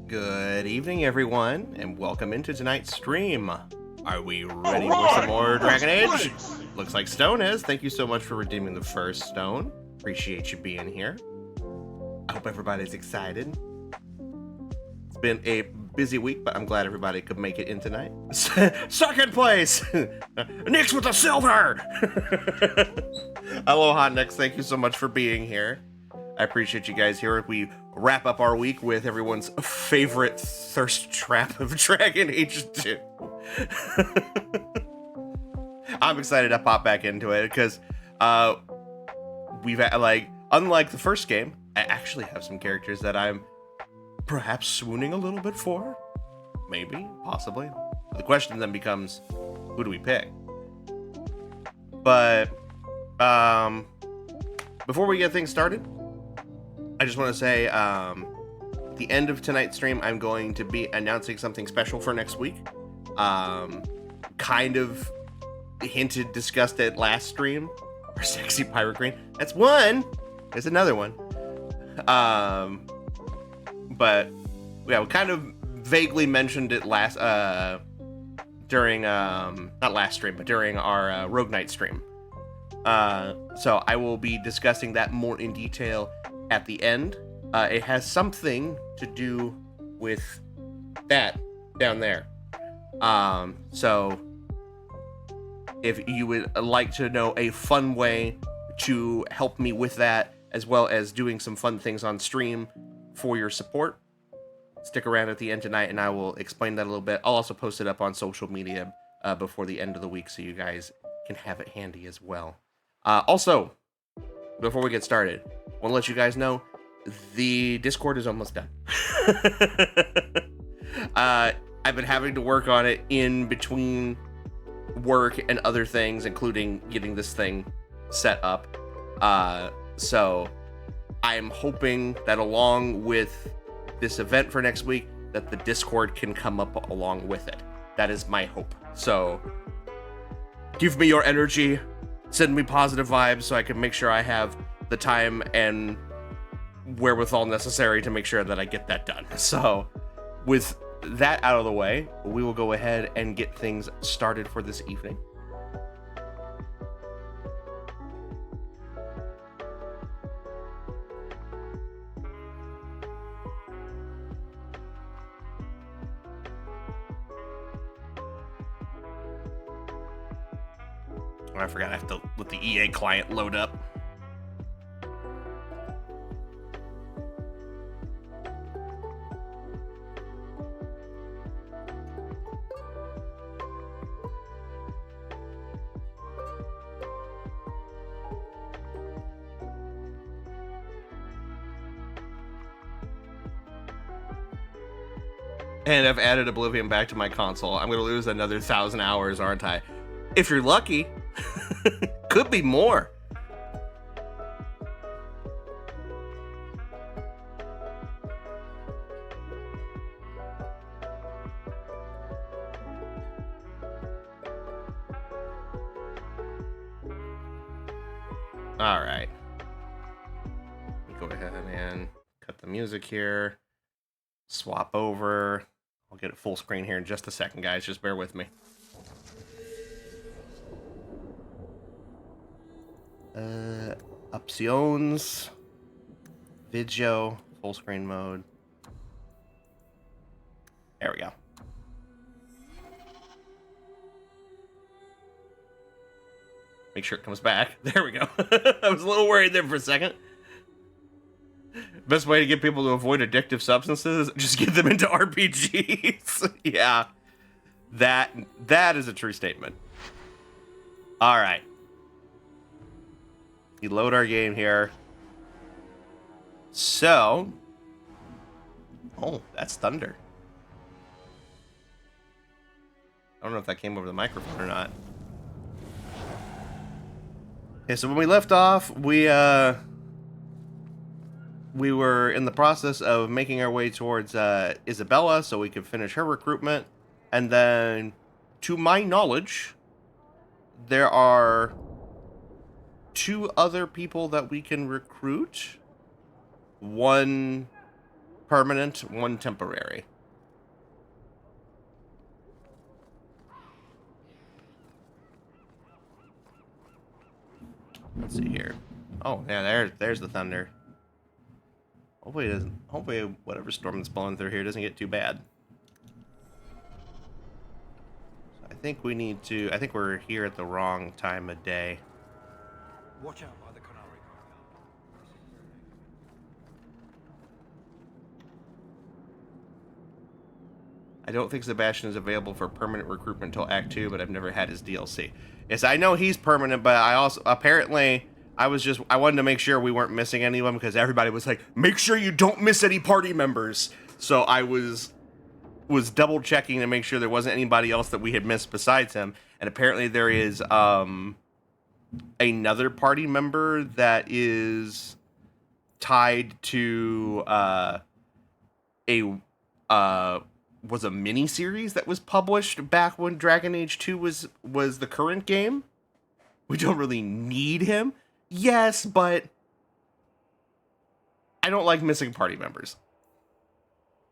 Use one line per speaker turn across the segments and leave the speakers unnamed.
Good evening, everyone, and welcome into tonight's stream. Are we ready for some more Dragon Age? Looks like Stone is. Thank you so much for redeeming the first Stone. Appreciate you being here. I hope everybody's excited. It's been a busy week, but I'm glad everybody could make it in tonight. Second place! Nyx with the silver! Aloha, Nyx. Thank you so much for being here. I appreciate you guys here. We wrap up our week with everyone's favorite thirst trap of Dragon Age 2. I'm excited to pop back into it because we've had, like, unlike the first game, I actually have some characters that I'm perhaps swooning a little bit for. Maybe, possibly. The question then becomes, who do we pick? But Before we get things started, I just want to say, the end of tonight's stream, I'm going to be announcing something special for next week. Kind of hinted, discussed it last stream. Our sexy pirate queen. That's one. There's another one. But yeah, we kind of vaguely mentioned it last during not last stream, but during our Rogue Knight stream. So I will be discussing that more in detail at the end. It has something to do with that down there. So if you would like to know a fun way to help me with that, as well as doing some fun things on stream for your support, stick around at the end tonight and I will explain that a little bit. I'll also post it up on social media before the end of the week so you guys can have it handy as well. Also, before we get started, I want to let you guys know the Discord is almost done. I've been having to work on it in between work and other things, including getting this thing set up. So I'm hoping that along with this event for next week, that the Discord can come up along with it. That is my hope. So give me your energy, send me positive vibes so I can make sure I have the time and wherewithal necessary to make sure that I get that done. So with that out of the way, we will go ahead and get things started for this evening. Oh, I forgot I have to let the EA client load up. And I've added Oblivion back to my console. I'm going to lose another 1,000 hours, aren't I? If you're lucky. Could be more. All right. Go ahead and cut the music here. Swap over. I'll get it full screen here in just a second, guys. Just bear with me. Options. Video. Full screen mode. There we go. Make sure it comes back. There we go. I was a little worried there for a second. Best way to get people to avoid addictive substances, just get them into RPGs. Yeah, that is a true statement. All right, we load our game here. So, oh, that's thunder. I don't know if that came over the microphone or not. Okay, so when we left off, we were in the process of making our way towards Isabella so we could finish her recruitment. And then, to my knowledge, there are 2 other people that we can recruit. 1 permanent, 1 temporary. Let's see here. Oh, yeah, there's the thunder. Hopefully whatever storm that's blowing through here doesn't get too bad. I think we need to. I think we're here at the wrong time of day.
Watch out by the Canary.
I don't think Sebastian is available for permanent recruitment until Act 2, but I've never had his DLC. Yes, I know he's permanent, but I also apparently I wanted to make sure we weren't missing anyone because everybody was like, make sure you don't miss any party members. So I was double checking to make sure there wasn't anybody else that we had missed besides him. And apparently there is another party member that is tied to a was a mini series that was published back when Dragon Age 2 was the current game. We don't really need him. Yes, but I don't like missing party members.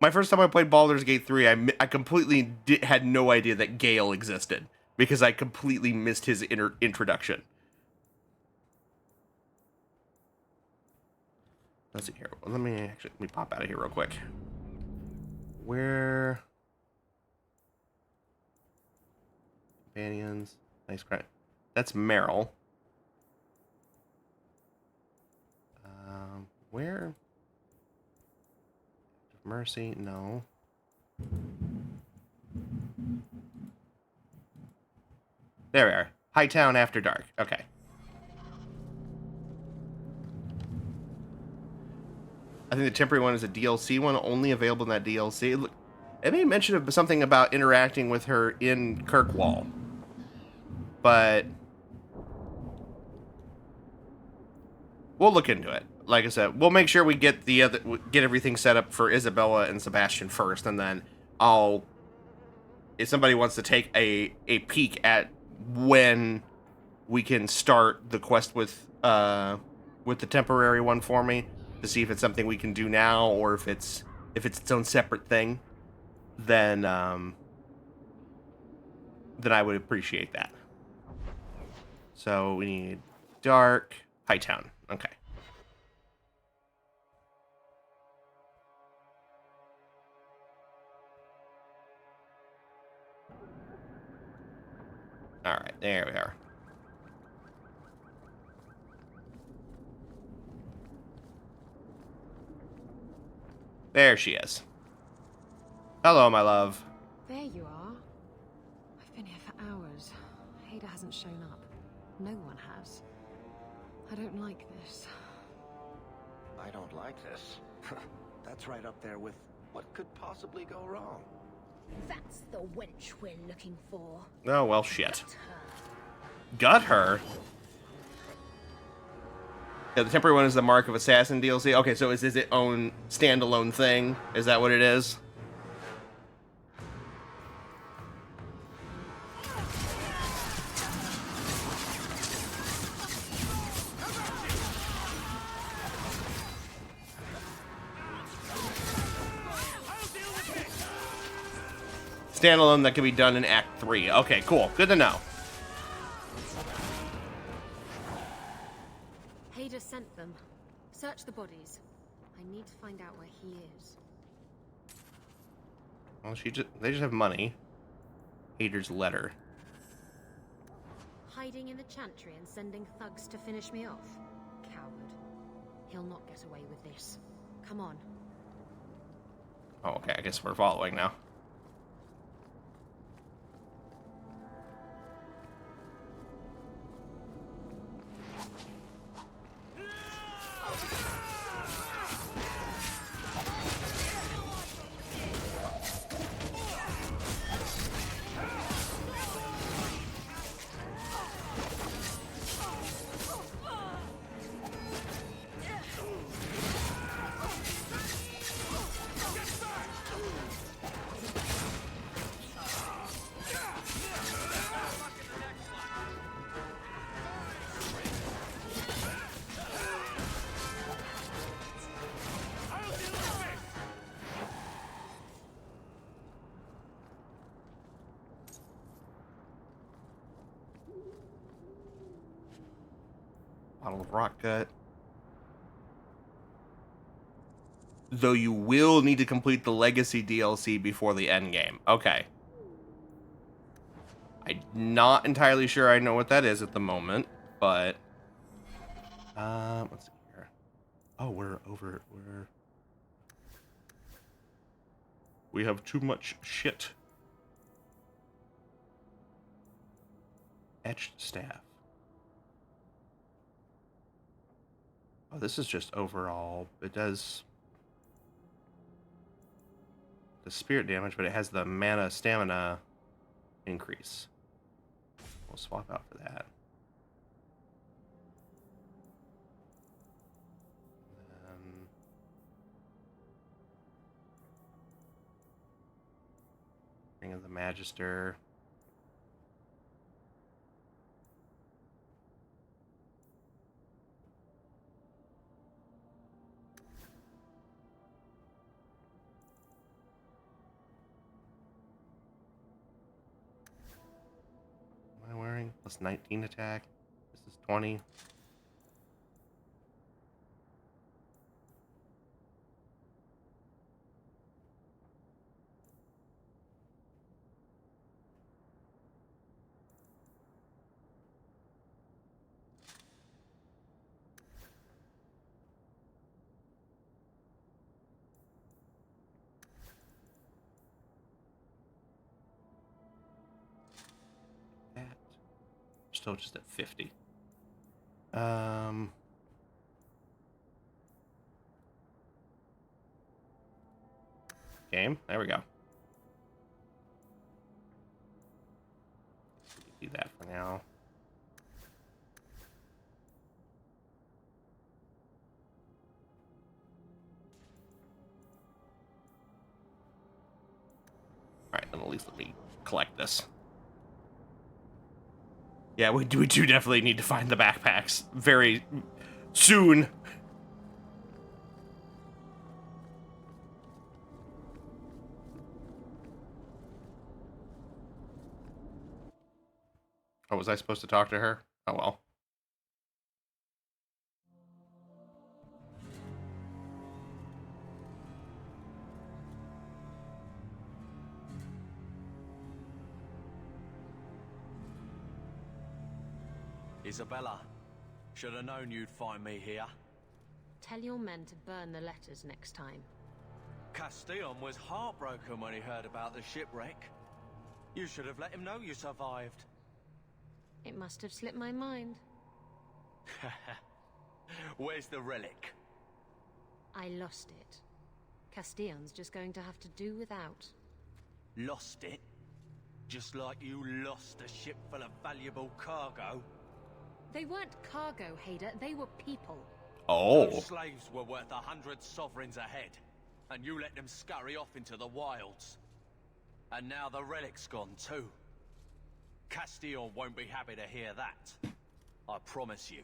My first time I played Baldur's Gate 3, I completely had no idea that Gale existed because I completely missed his introduction. Let's see here. Let me pop out of here real quick. Where companions? Nice cry. That's Meryl. Where? Mercy? No. There we are. Hightown After Dark. Okay. I think the temporary one is a DLC one, only available in that DLC. Look, it made mention of something about interacting with her in Kirkwall, but we'll look into it. Like I said, we'll make sure we get get everything set up for Isabella and Sebastian first, and then if somebody wants to take a peek at when we can start the quest with the temporary one for me, to see if it's something we can do now or if it's its own separate thing, then I would appreciate that. So we need Dark, Hightown. Okay. All right, there we are. There she is. Hello, my love.
There you are. I've been here for hours. Ada hasn't shown up. No one has. I don't like this.
I don't like this. That's right up there with what could possibly go wrong.
That's the wench we're looking for.
Oh, well, shit. Got her? Yeah, the temporary one is the Mark of Assassin DLC. Okay, so is its own standalone thing? Is that what it is? Standalone that can be done in Act 3. Okay, cool. Good to know.
Ada sent them. Search the bodies. I need to find out where he is.
Well, they just have money. Hader's letter.
Hiding in the chantry and sending thugs to finish me off? Coward. He'll not get away with this. Come on.
Oh, okay. I guess we're following now. Bottle of rock gut. Though you will need to complete the Legacy DLC before the end game. Okay. I'm not entirely sure I know what that is at the moment, but let's see here. Oh, we have too much shit. Etched staff. Oh, this is just overall. It does the spirit damage, but it has the mana stamina increase. We'll swap out for that. the Magister. What am I wearing? Plus 19 attack. This is 20. Still just at 50. Game. There we go. Do that for now. Alright, then at least let me collect this. Yeah, we do definitely need to find the backpacks very soon. Oh, was I supposed to talk to her? Oh well.
Isabella, should have known you'd find me here.
Tell your men to burn the letters next time.
Castillon was heartbroken when he heard about the shipwreck. You should have let him know you survived.
It must have slipped my mind.
Where's the relic?
I lost it. Castillon's just going to have to do without.
Lost it? Just like you lost a ship full of valuable cargo?
They weren't cargo, Hader. They were people.
Oh.
Those slaves were worth 100 sovereigns a head, and you let them scurry off into the wilds. And now the relic's gone too. Castillon won't be happy to hear that. I promise you.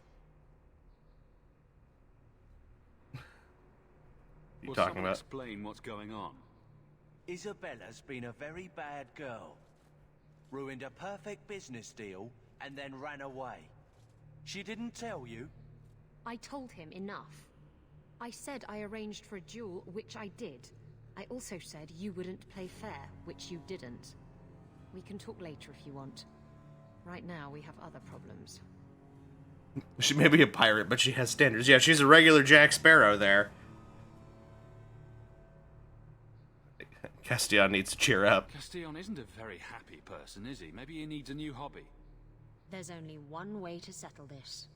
You talking about?
Explain what's going on.
Isabella's been a very bad girl. Ruined a perfect business deal and then ran away. She didn't tell you?
I told him enough. I said I arranged for a duel, which I did. I also said you wouldn't play fair, which you didn't. We can talk later if you want. Right now, we have other problems.
She may be a pirate, but she has standards. Yeah, she's a regular Jack Sparrow there. Castillon needs to cheer up.
Castillon isn't a very happy person, is he? Maybe he needs a new hobby.
There's only one way to settle this.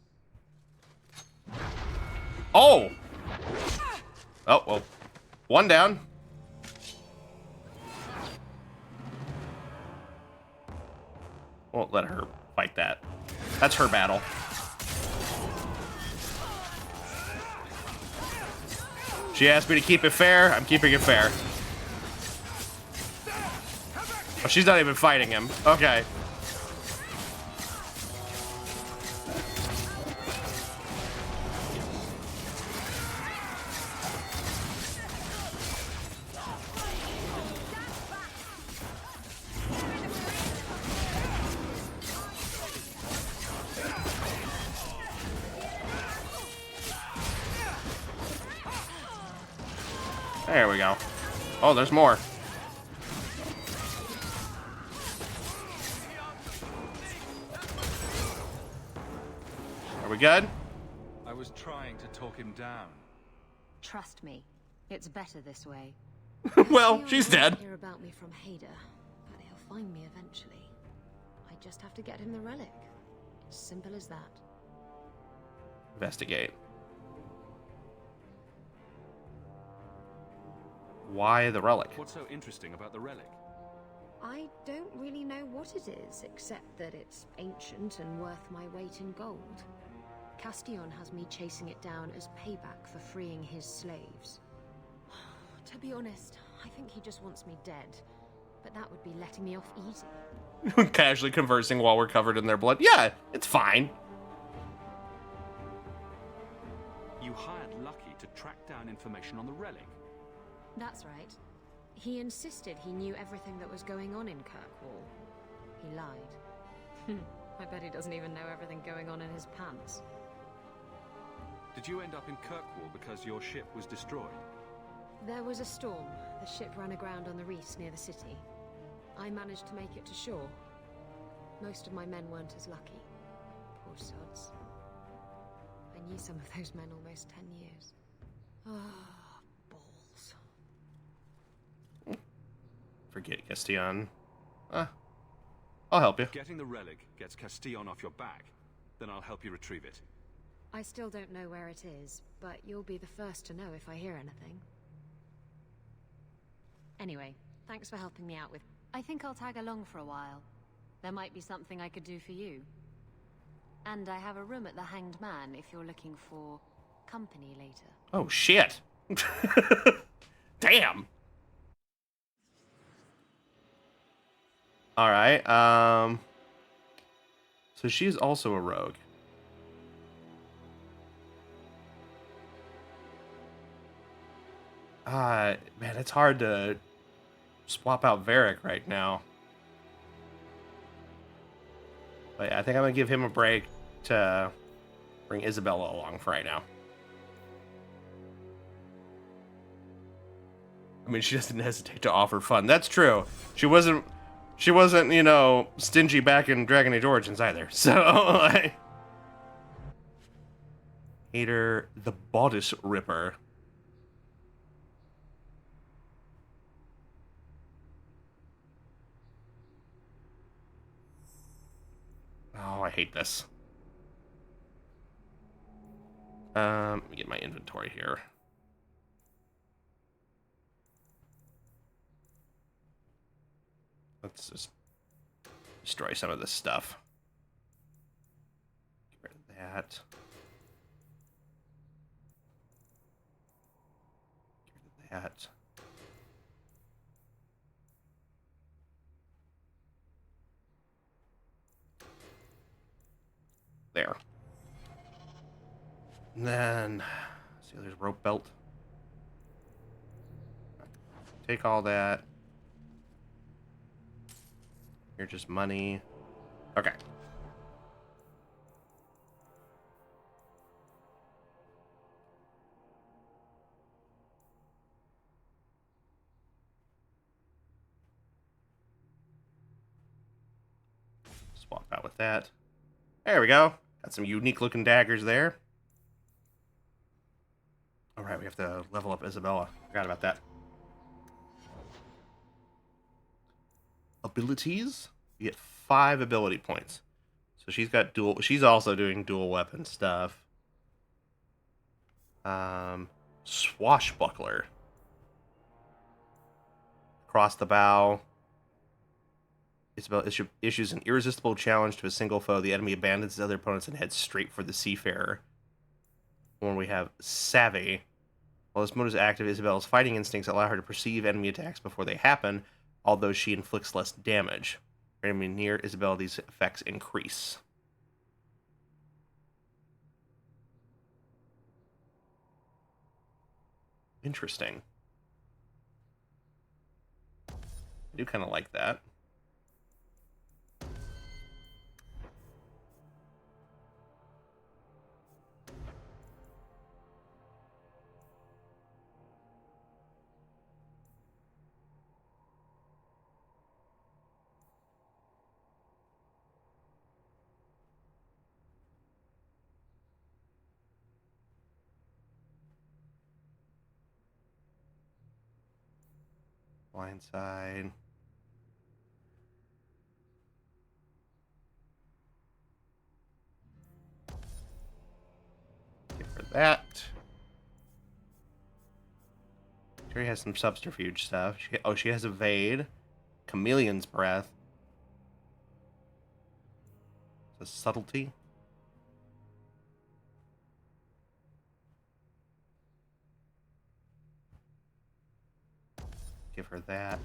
Oh! Oh, well. One down. Won't let her fight that. That's her battle. She asked me to keep it fair. I'm keeping it fair. Oh, she's not even fighting him. Okay. There we go. Oh, there's more. Are we good?
I was trying to talk him down.
Trust me, it's better this way.
Well,
Castillon
she's
won't
dead.
Hear about me from Hader, but he'll find me eventually. I just have to get him the relic. It's simple as that.
Investigate. Why the relic?
What's so interesting about the relic?
I don't really know what it is, except that it's ancient and worth my weight in gold. Castillon has me chasing it down as payback for freeing his slaves. To be honest, I think he just wants me dead. but that would be letting me off easy.
Casually conversing while we're covered in their blood. Yeah, it's fine.
You hired Lucky to track down information on the relic.
That's right. He insisted he knew everything that was going on in Kirkwall. He lied. I bet he doesn't even know everything going on in his pants.
Did you end up in Kirkwall because your ship was destroyed?
There was a storm. The ship ran aground on the reefs near the city. I managed to make it to shore. Most of my men weren't as lucky. Poor sods. I knew some of those men almost 10 years. Ah, balls.
Forget Castillon. I'll help you.
Getting the relic gets Castillon off your back. Then I'll help you retrieve it.
I still don't know where it is, but you'll be the first to know if I hear anything. Anyway, thanks for helping me out with... I think I'll tag along for a while. There might be something I could do for you. And I have a room at the Hanged Man if you're looking for company later.
Oh, shit. Damn. All right. So she's also a rogue. Man, it's hard to swap out Varric right now. But I think I'm gonna give him a break to bring Isabella along for right now. I mean, she doesn't hesitate to offer fun. That's true. She wasn't, you know, stingy back in Dragon Age Origins either. So, like, Hater the Bodice Ripper. Oh, I hate this. Let me get my inventory here. Let's just destroy some of this stuff. Get rid of that. Get rid of that. There. And then, see, there's rope belt. Take all that. Here's just money. Okay. Swap out with that. There we go. Got some unique looking daggers there. Alright, we have to level up Isabella. Forgot about that. Abilities? You get 5 ability points. So she's also doing dual weapon stuff. Swashbuckler. Across the bow. Isabella issues an irresistible challenge to a single foe. The enemy abandons his other opponents and heads straight for the Seafarer. When we have Savvy. While this mode is active, Isabella's fighting instincts allow her to perceive enemy attacks before they happen, although she inflicts less damage. For enemy near Isabella, these effects increase. Interesting. I do kind of like that. Blindside. Give her that. Sure, he has some subterfuge stuff. She has Evade, Chameleon's Breath, the Subtlety. Give her that.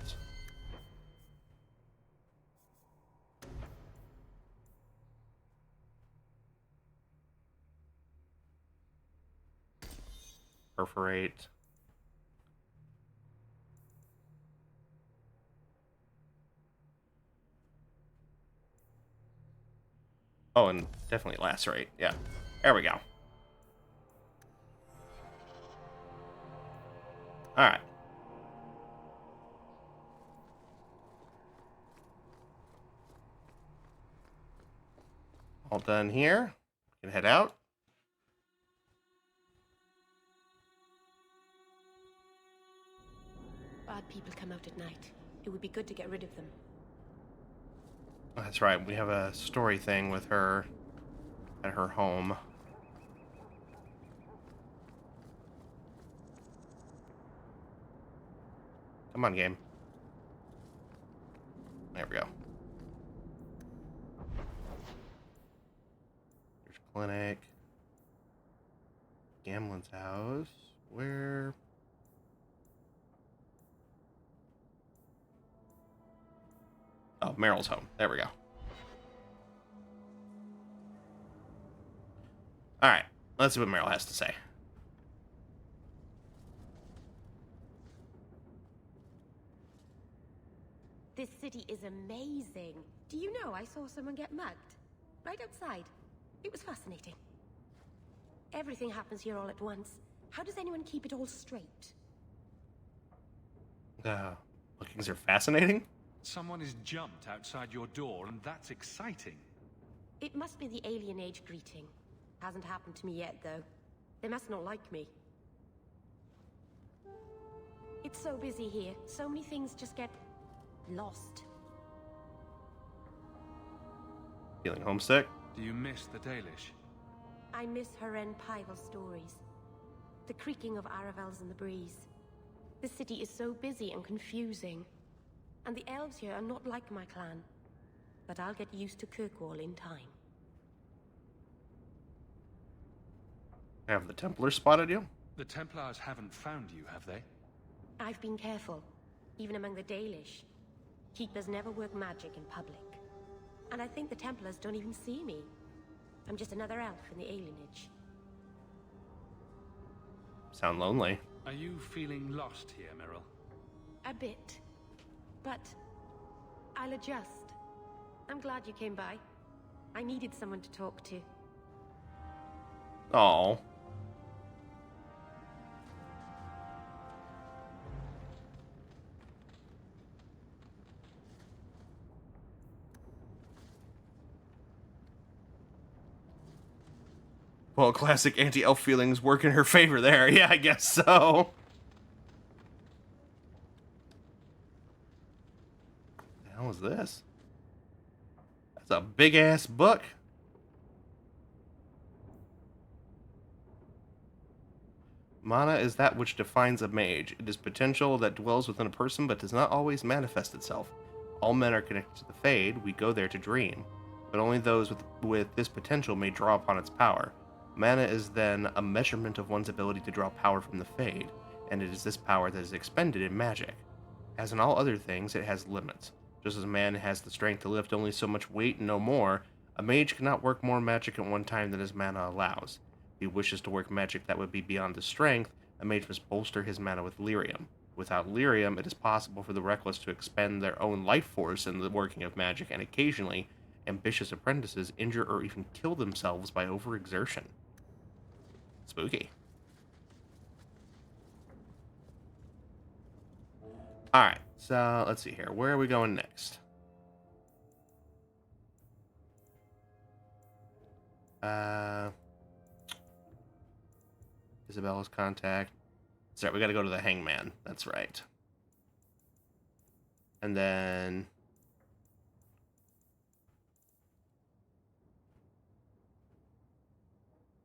Perforate. Oh, and definitely lacerate. Yeah. There we go. Alright. All done here. We can head out.
Bad people come out at night. It would be good to get rid of them.
Oh, that's right. We have a story thing with her at her home. Come on, game. There we go. There's clinic. Gamlin's house. Where? Oh, Meryl's home. There we go. Alright. Let's see what Meryl has to say.
This city is amazing. Do you know I saw someone get mugged? Right outside. It was fascinating. Everything happens here all at once. How does anyone keep it all straight?
Bookings are fascinating.
Someone has jumped outside your door, and that's exciting.
It must be the alien age greeting. Hasn't happened to me yet, though. They must not like me. It's so busy here. So many things just get lost.
Feeling homesick?
Do you miss the Dalish?
I miss Haren Pyval stories. The creaking of Aravels in the breeze. The city is so busy and confusing. And the elves here are not like my clan. But I'll get used to Kirkwall in time.
Have the Templars spotted you?
The Templars haven't found you, have they?
I've been careful, even among the Dalish. Keepers never work magic in public. And I think the Templars don't even see me. I'm just another elf in the alienage.
Sound lonely.
Are you feeling lost here, Meryl?
A bit. But I'll adjust. I'm glad you came by. I needed someone to talk to.
Oh. Well, classic anti-elf feelings work in her favor there. Yeah, I guess so. What the hell is this? That's a big-ass book. Mana is that which defines a mage. It is potential that dwells within a person but does not always manifest itself. All men are connected to the Fade. We go there to dream. But only those with this potential may draw upon its power. Mana is then a measurement of one's ability to draw power from the Fade, and it is this power that is expended in magic. As in all other things, it has limits. Just as a man has the strength to lift only so much weight and no more, a mage cannot work more magic at one time than his mana allows. If he wishes to work magic that would be beyond his strength, a mage must bolster his mana with lyrium. Without lyrium, it is possible for the reckless to expend their own life force in the working of magic, and occasionally, ambitious apprentices injure or even kill themselves by overexertion. Spooky. Alright, so let's see here. Where are we going next? Isabella's contact. That's right, we gotta go to the hangman. That's right. And then...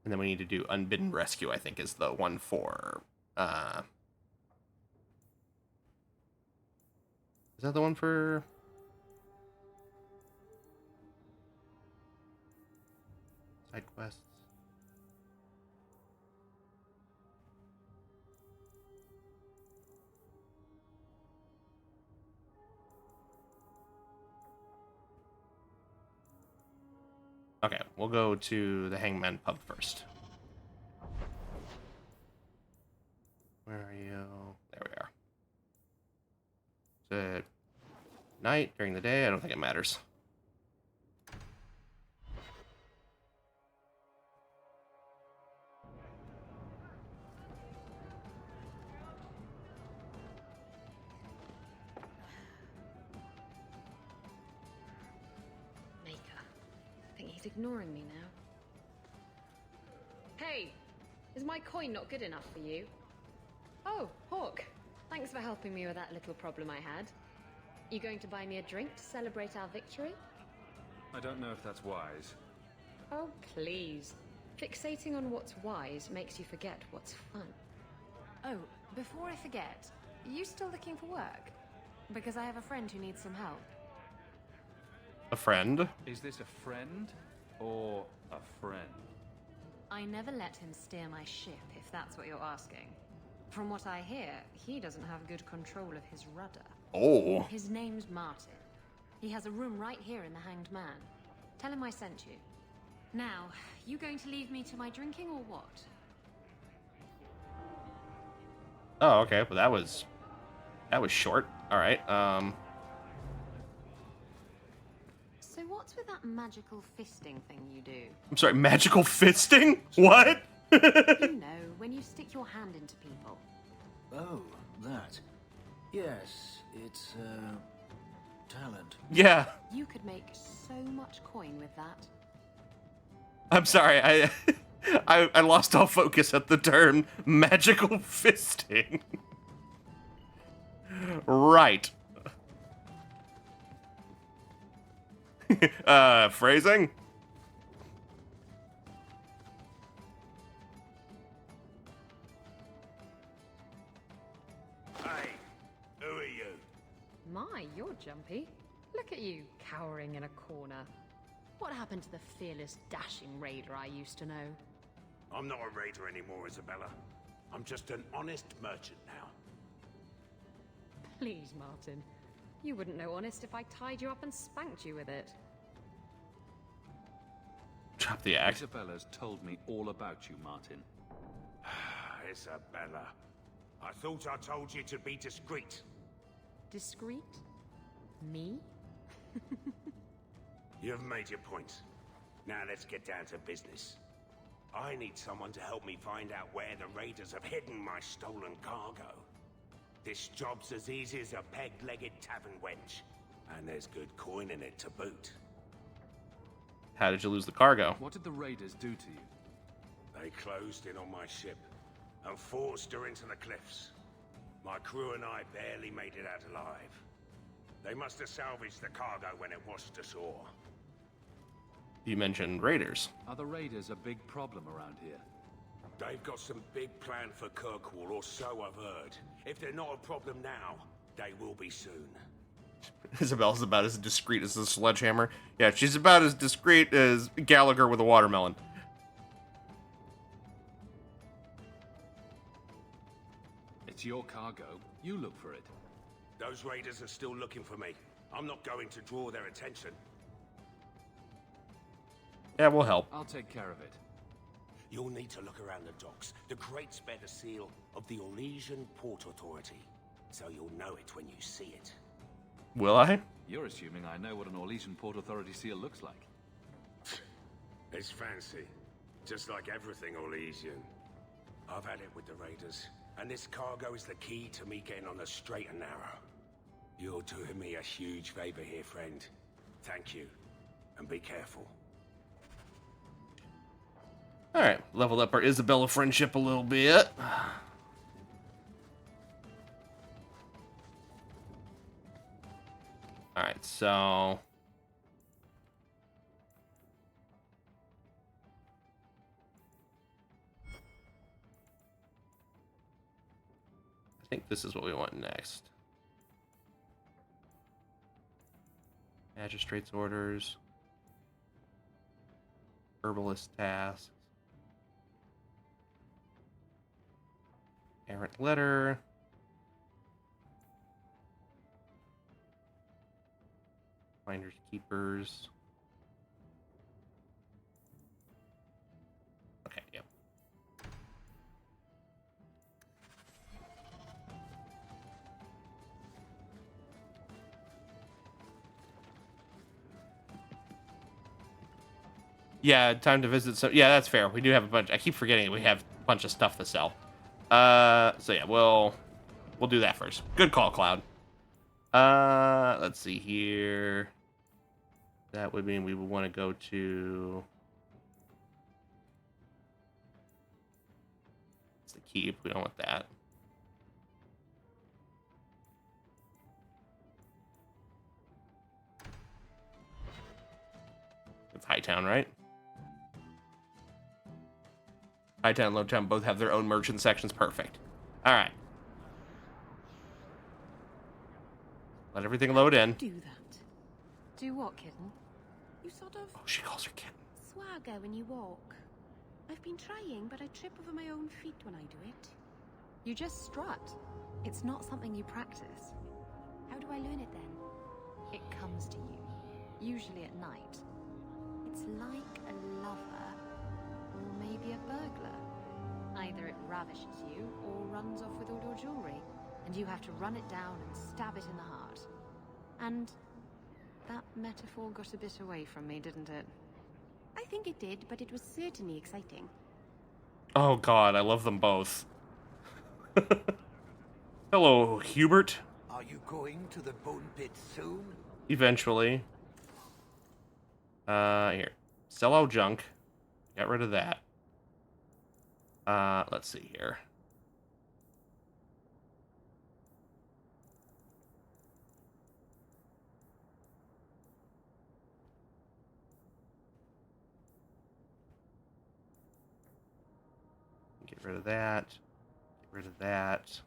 And then we need to do Unbidden Rescue, I think, is the one for... Is that the one for... Side quests? Okay, we'll go to the Hangman Pub first. Where are you? There we are. Is it night, during the day? I don't think it matters.
Maker. I think he's ignoring me now. Hey! Is my coin not good enough for you? Oh, Hawk. Thanks for helping me with that little problem I had. You going to buy me a drink to celebrate our victory?
I don't know if that's wise.
Oh, please. Fixating on what's wise makes you forget what's fun. Oh, before I forget, are you still looking for work? Because I have a friend who needs some help.
A friend?
Is this a friend or a friend?
I never let him steer my ship, if that's what you're asking. From what I hear, he doesn't have good control of his rudder.
Oh.
His name's Martin. He has a room right here in the Hanged Man. Tell him I sent you. Now, you going to leave me to my drinking or what?
Oh, okay. Well, that was short. All right.
So what's with that magical fisting thing you do?
I'm sorry. Magical fisting? What?
You know, when you stick your hand into people.
Oh, that. Yes, it's, talent.
Yeah.
You could make so much coin with that.
I'm sorry. I lost all focus at the term magical fisting. Right. Phrasing?
Hey, who are you?
My, you're jumpy. Look at you, cowering in a corner. What happened to the fearless, dashing raider I used to know?
I'm not a raider anymore, Isabella. I'm just an honest merchant now.
Please, Martin. You wouldn't know honest if I tied you up and spanked you with it.
Drop the axe.
Isabella's told me all about you, Martin.
Isabella, I thought I told you to be discreet.
Discreet? Me?
You've made your point. Now let's get down to business. I need someone to help me find out where the raiders have hidden my stolen cargo. This job's as easy as a peg-legged tavern wench, and there's good coin in it to boot.
How did you lose the cargo?
What did the raiders do to you?
They closed in on my ship and forced her into the cliffs. My crew and I barely made it out alive. They must have salvaged the cargo when it washed ashore.
You mentioned raiders.
Are the raiders a big problem around here?
They've got some big plan for Kirkwall, or so I've heard. If they're not a problem now, they will be soon.
Isabella's about as discreet as the sledgehammer. Yeah, she's about as discreet as Gallagher with a watermelon.
It's your cargo. You look for it.
Those raiders are still looking for me. I'm not going to draw their attention.
Yeah, we'll help.
I'll take care of it.
You'll need to look around the docks. The crates bear the seal of the Orlesian Port Authority, so you'll know it when you see it.
Will I?
You're assuming I know what an Orlesian Port Authority seal looks like.
It's fancy, just like everything Orlesian. I've had it with the raiders, and this cargo is the key to me getting on the straight and narrow. You're doing me a huge favor here, friend. Thank you, and be careful.
Alright, leveled up our Isabella friendship a little bit. Alright, so... I think this is what we want next. Magistrate's orders. Herbalist tasks. Errant letter. Finders keepers. Okay, yep. Yeah, time to visit. So yeah, that's fair. We do have a bunch. I keep forgetting we have a bunch of stuff to sell. So yeah, we'll do that first. Good call, Cloud. Let's see here. That would mean we would want to go to. It's the keep. We don't want that. It's Hightown, right? Hightown and Lowtown both have their own merchant sections. Perfect. All right. Let everything load in.
Do that. Do what, kitten?
You sort of
Oh, she calls her kitten.
swagger when you walk. I've been trying, but I trip over my own feet when I do it.
You just strut. It's not something you practice.
How do I learn it then?
It comes to you, usually at night. It's like a lover, or maybe a burglar. Either it ravishes you, or runs off with all your jewelry, and you have to run it down and stab it in the heart. And that metaphor got a bit away from me, didn't it?
I think it did, but it was certainly exciting.
Oh God, I love them both. Hello, Hubert.
Are you going to the bone pit soon?
Eventually. Here. Sell out junk. Get rid of that. Let's see here. Get rid of that. Get rid of that.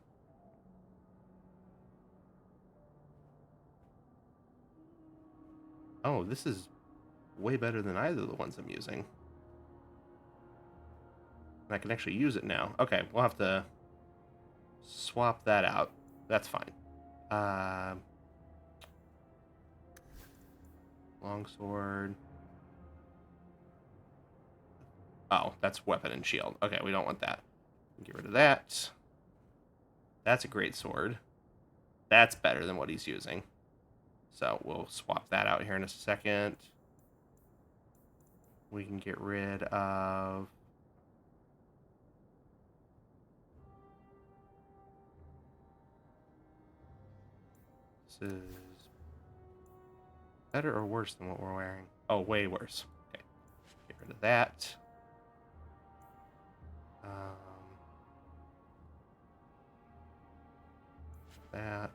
Oh, this is way better than either of the ones I'm using. I can actually use it now. Okay, we'll have to swap that out. That's fine. Longsword. Oh, that's weapon and shield. Okay, we don't want that. Get rid of that. That's a great sword. That's better than what he's using. So we'll swap that out here in a second. We can get rid of... This is better or worse than what we're wearing? Oh, way worse. Okay. Get rid of that. That.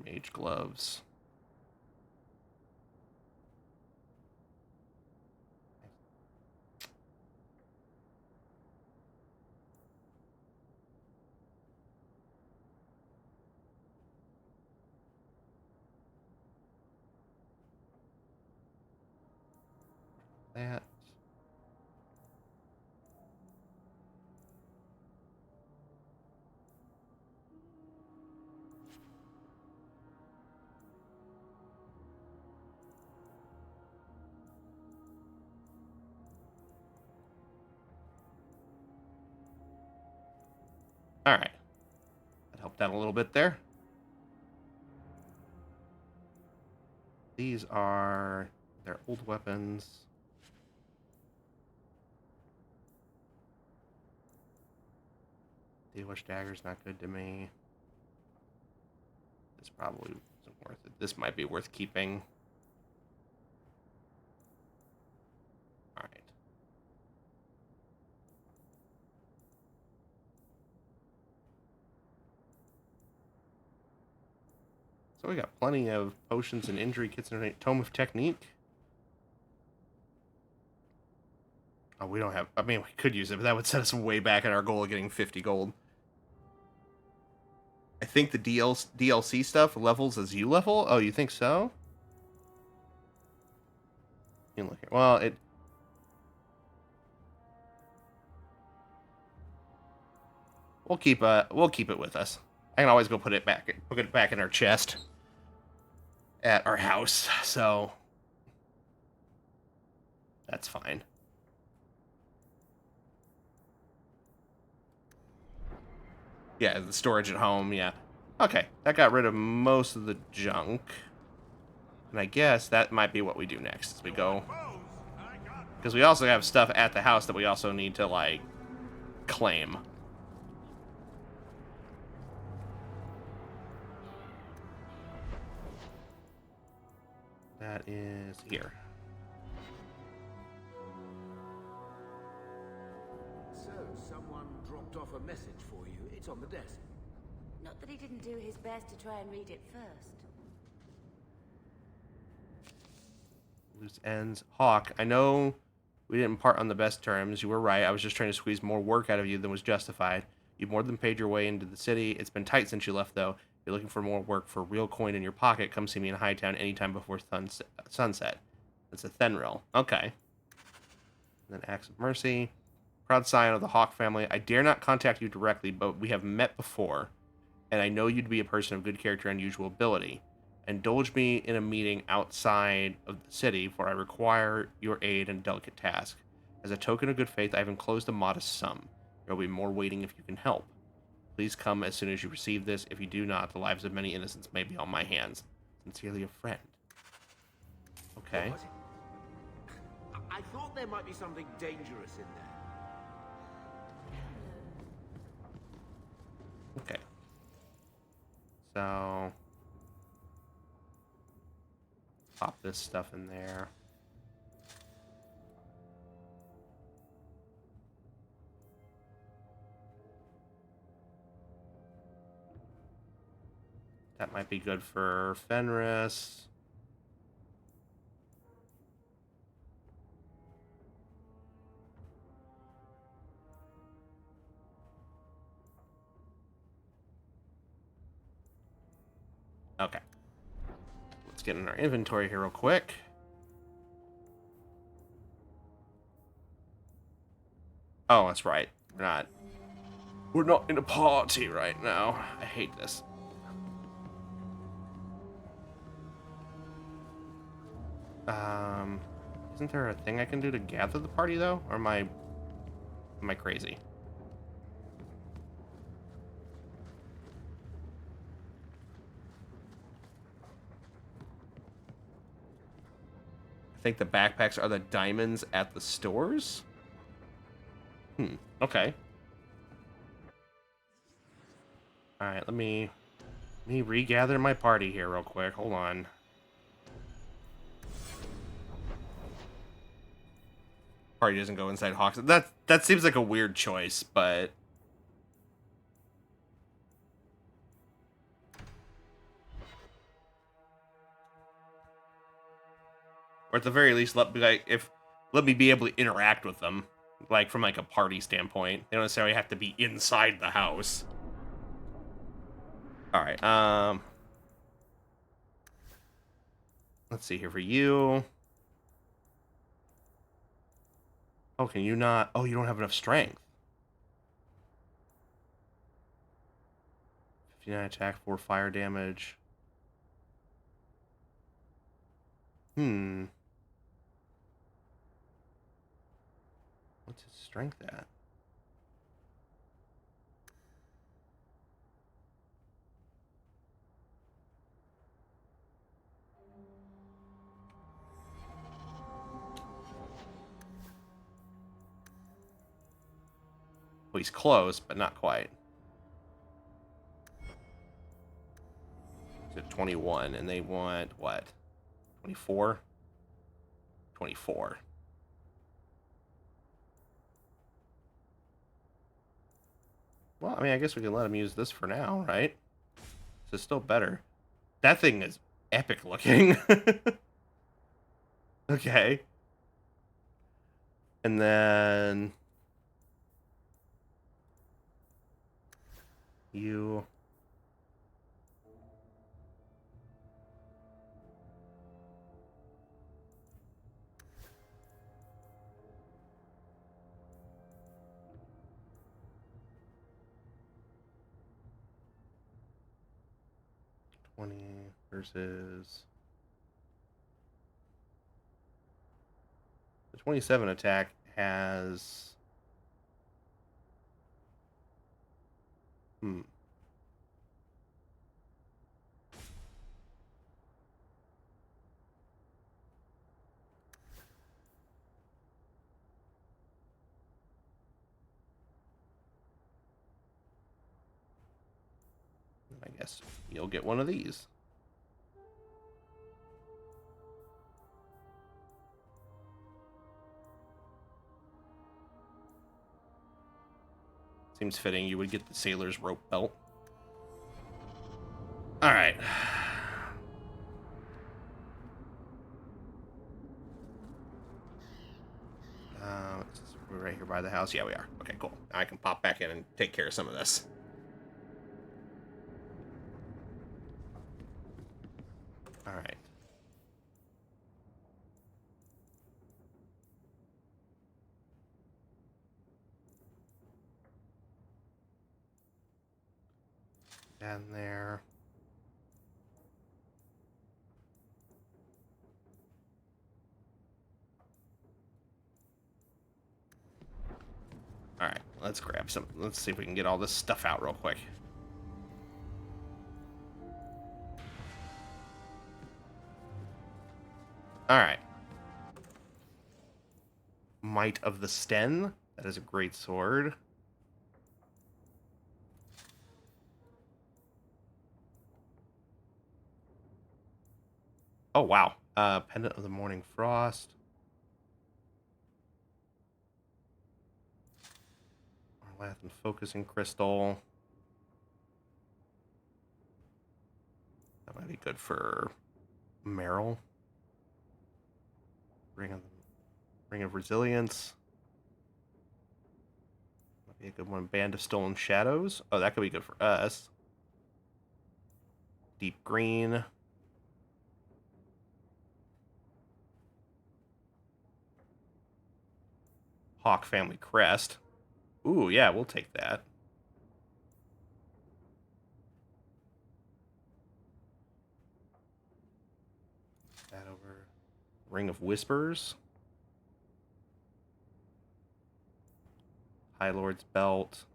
Mage gloves. That. All right. That helped out a little bit there. These are their old weapons. Dealish dagger's not good to me. This probably isn't worth it. This might be worth keeping. All right. So we got plenty of potions and injury kits and a tome of technique. Oh, we don't have... I mean, we could use it, but that would set us way back at our goal of getting 50 gold. I think the DLC stuff levels as you level? Oh, you think so? You look at... Well, it... We'll keep it with us. I can always go put it back in our chest at our house, so that's fine. Yeah, the storage at home, yeah. Okay, that got rid of most of the junk. And I guess that might be what we do next as we go. Because we also have stuff at the house that we also need to, like, claim. That is here.
So, someone dropped off a message for you. It's on the desk.
Not that he didn't do his best to try and read it first.
Loose ends. Hawk, I know we didn't part on the best terms. You were right. I was just trying to squeeze more work out of you than was justified. You've more than paid your way into the city. It's been tight since you left, though. If you're looking for more work for real coin in your pocket, come see me in Hightown anytime before sunset. That's a Thenril. Okay. And then Acts of Mercy. Proud scion of the Hawk family. I dare not contact you directly, but we have met before, and I know you'd be a person of good character and unusual ability. Indulge me in a meeting outside of the city, for I require your aid in a delicate task. As a token of good faith, I have enclosed a modest sum. There will be more waiting if you can help. Please come as soon as you receive this. If you do not, the lives of many innocents may be on my hands. Sincerely, a friend. Okay.
What? I thought there might be something dangerous in there.
Okay. So pop this stuff in there. That might be good for Fenris. Okay. Let's get in our inventory here real quick. Oh, that's right. We're not in a party right now. I hate this. Isn't there a thing I can do to gather the party though? Or am I crazy? I think the backpacks are the diamonds at the stores? Okay. Alright, let me regather my party here real quick. Hold on. Party doesn't go inside Hawks. That seems like a weird choice, but or at the very least, let me be able to interact with them, like from like a party standpoint. They don't necessarily have to be inside the house. All right. Let's see here for you. Oh, can you not? Oh, you don't have enough strength. 59 attack, 4 fire damage. What's his strength at? Well, he's close, but not quite. He's at 21, and they want, what? 24? 24. Well, I mean, I guess we can let him use this for now, right? This is still better. That thing is epic looking. Okay. And then you. Versus the 27 attack has Hmm. I guess you'll get one of these. Seems fitting you would get the sailor's rope belt. All right. We're right here by the house. Yeah, we are. Okay, cool. I can pop back in and take care of some of this. All right. Down there. All right, let's grab some. Let's see if we can get all this stuff out real quick. All right. Might of the Sten. That is a great sword. Oh, wow. Pendant of the Morning Frost. Arlathan Focusing Crystal. That might be good for Meryl. Ring of Resilience. Might be a good one. Band of Stolen Shadows. Oh, that could be good for us. Deep Green. Hawk Family Crest. Ooh, yeah, we'll take that. That over. Ring of Whispers. High Lord's Belt.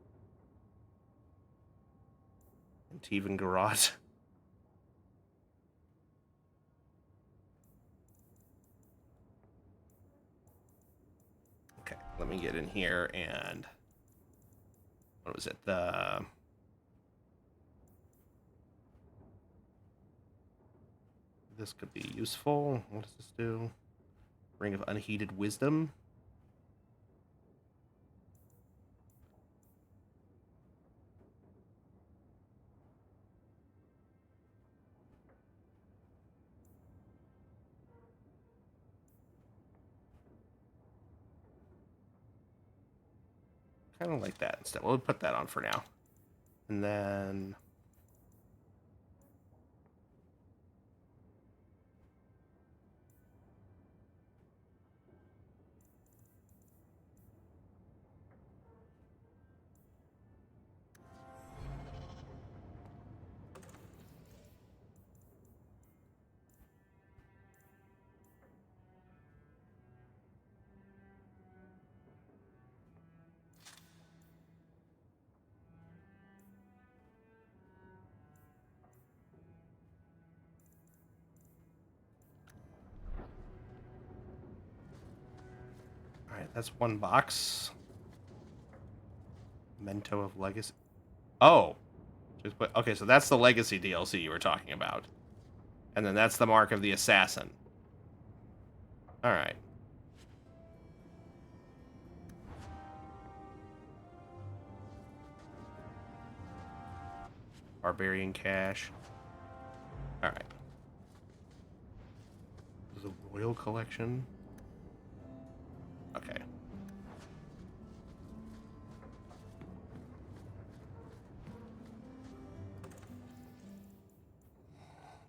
And Tevan Garage. Okay, let me get in here and... What was it? This could be useful. What does this do? Ring of Unheeded Wisdom. Kind of like that instead. We'll put that on for now. And then... Alright, that's one box. Memento of Legacy. Oh! Just put, okay, so that's the Legacy DLC you were talking about. And then that's the Mark of the Assassin. Alright. Barbarian Cache. Alright. The Royal Collection. Okay.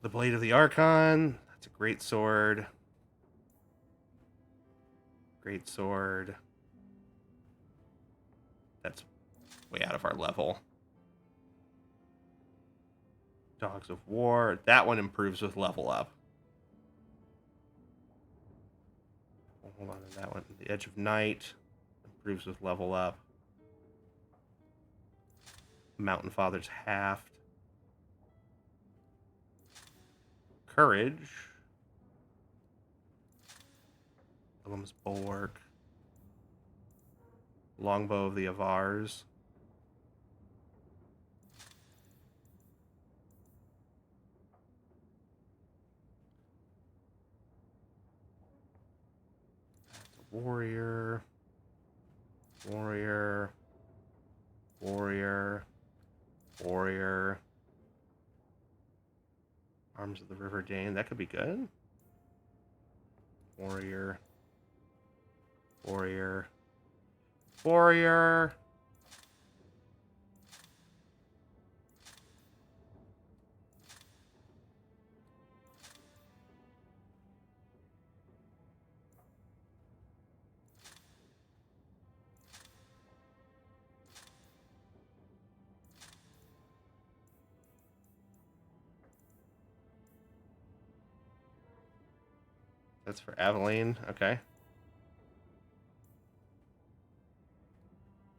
The Blade of the Archon. That's a great sword. Great sword. That's way out of our level. Dogs of War. That one improves with level up. Hold on to that one. The Edge of Night improves with level up. Mountain Father's Haft. Courage. Ilum's Bulwark. Longbow of the Avars. Warrior. Warrior. Warrior. Warrior. Arms of the River Dane. That could be good. Warrior. Warrior. Warrior. That's for Aveline. Okay.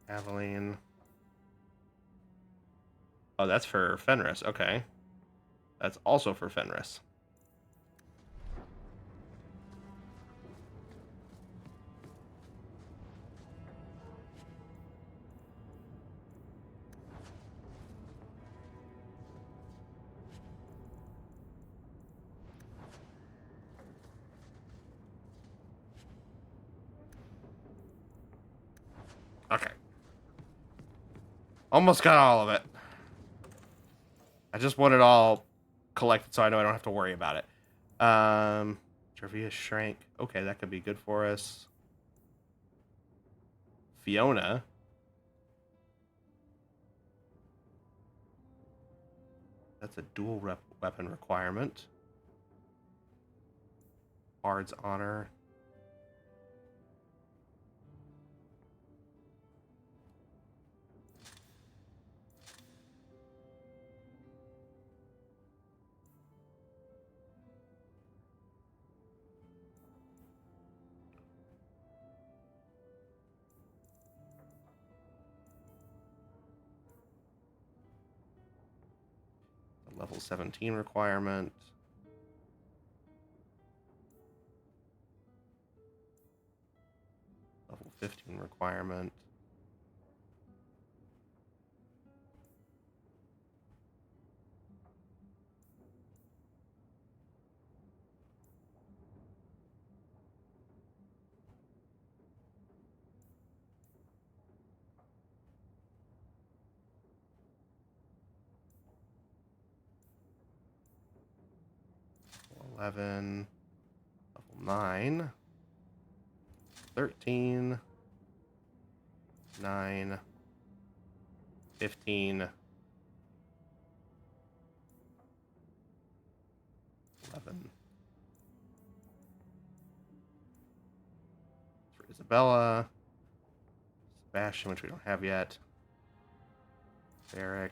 Aveline. Oh, that's for Fenris. Okay. That's also for Fenris. Okay. Almost got all of it. I just want it all collected so I know I don't have to worry about it. Jervius Shrank. Okay, that could be good for us. Fiona. That's a dual weapon requirement. Bard's Honor. Level 17 requirement. Level 15 requirement. Level 11. Level 9. 13. 9. 15. 11. For Isabella. Sebastian, which we don't have yet. Eric.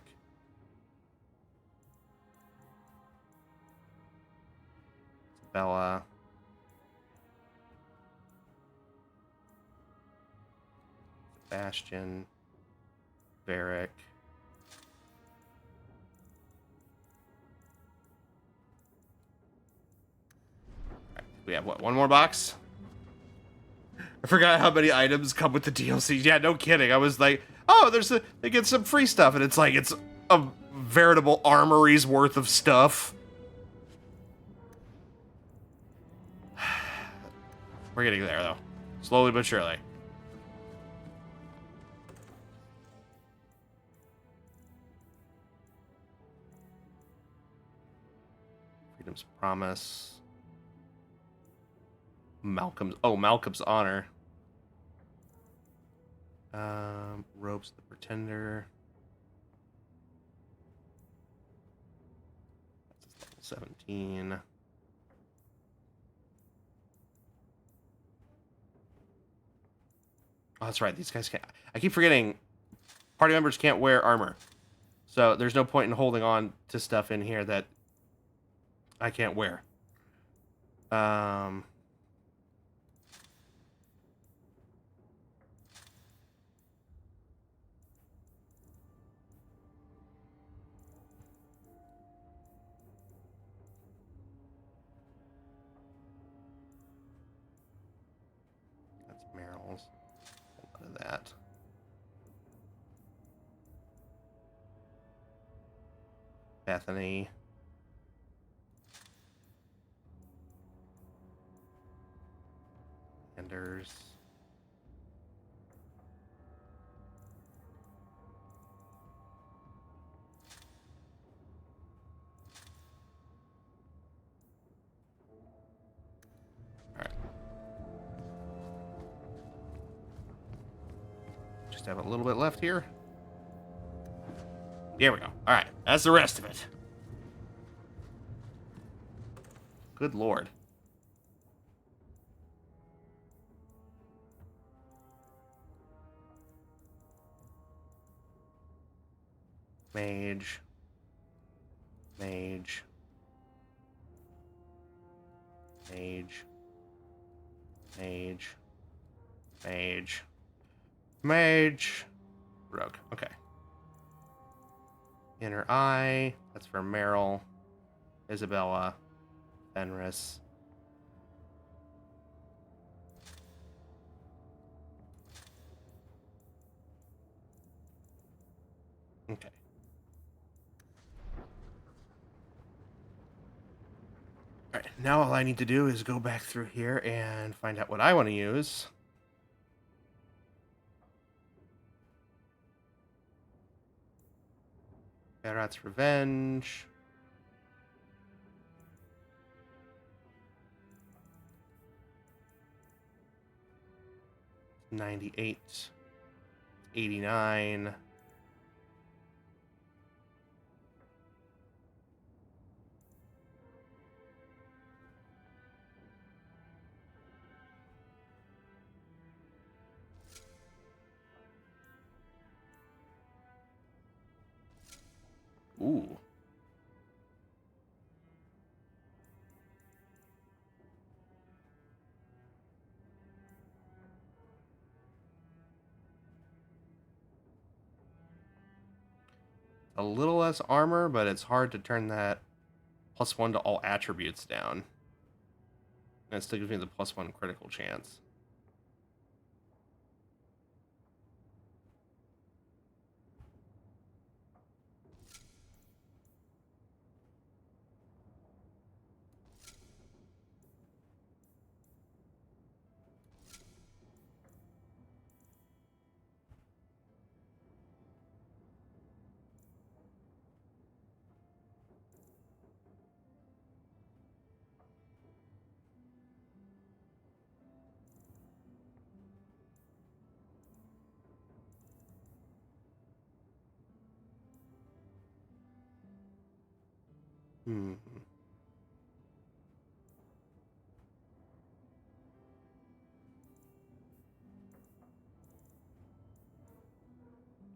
Isabella. Sebastian. Varric. We have what, one more box? I forgot how many items come with the DLC. Yeah, no kidding. I was like, oh, they get some free stuff, and it's like it's a veritable armory's worth of stuff. We're getting there though. Slowly but surely. Freedom's Promise. Malcolm's Honor. Ropes the Pretender. That's level 17. Oh, that's right. These guys can't. I keep forgetting. Party members can't wear armor. So there's no point in holding on to stuff in here that I can't wear. Bethany. Anders. Just have a little bit left here. There we go. All right, that's the rest of it. Good lord. Mage. Mage. Mage. Mage. Mage. Mage. Rogue. Okay. Inner Eye. That's for Meryl. Isabella. Fenris. Okay. Alright, now all I need to do is go back through here and find out what I want to use. Berat's Revenge. $98. $89. Ooh. A little less armor, but it's hard to turn that +1 to all attributes down. And it still gives me the +1 critical chance. Hmm.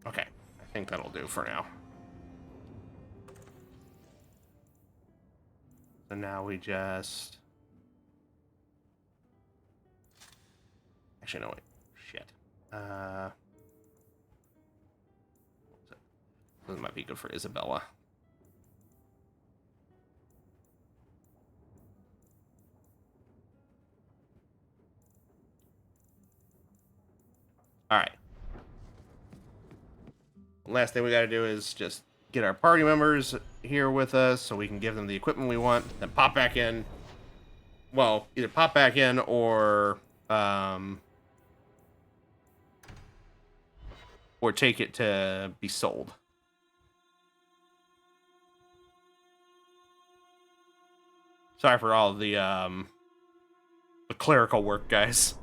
Okay, I think that'll do for now. So now we just... Actually, no, wait. Shit. What was it? This might be good for Isabella. All right. Last thing we got to do is just get our party members here with us so we can give them the equipment we want, then pop back in. Well, either pop back in or take it to be sold. Sorry for all the clerical work, guys.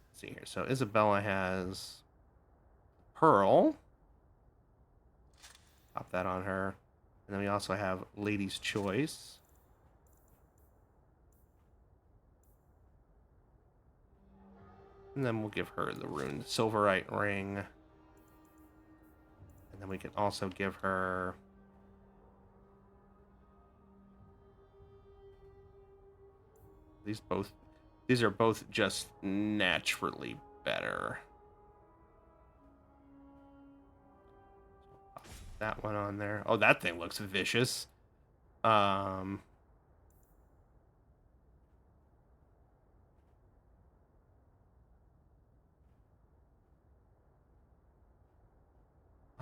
Let's see here. So Isabella has Pearl. Pop that on her. And then we also have Lady's Choice. And then we'll give her the ruined Silverite ring. And then we can also give her... These are both just naturally better. Pop that one on there. Oh, that thing looks vicious.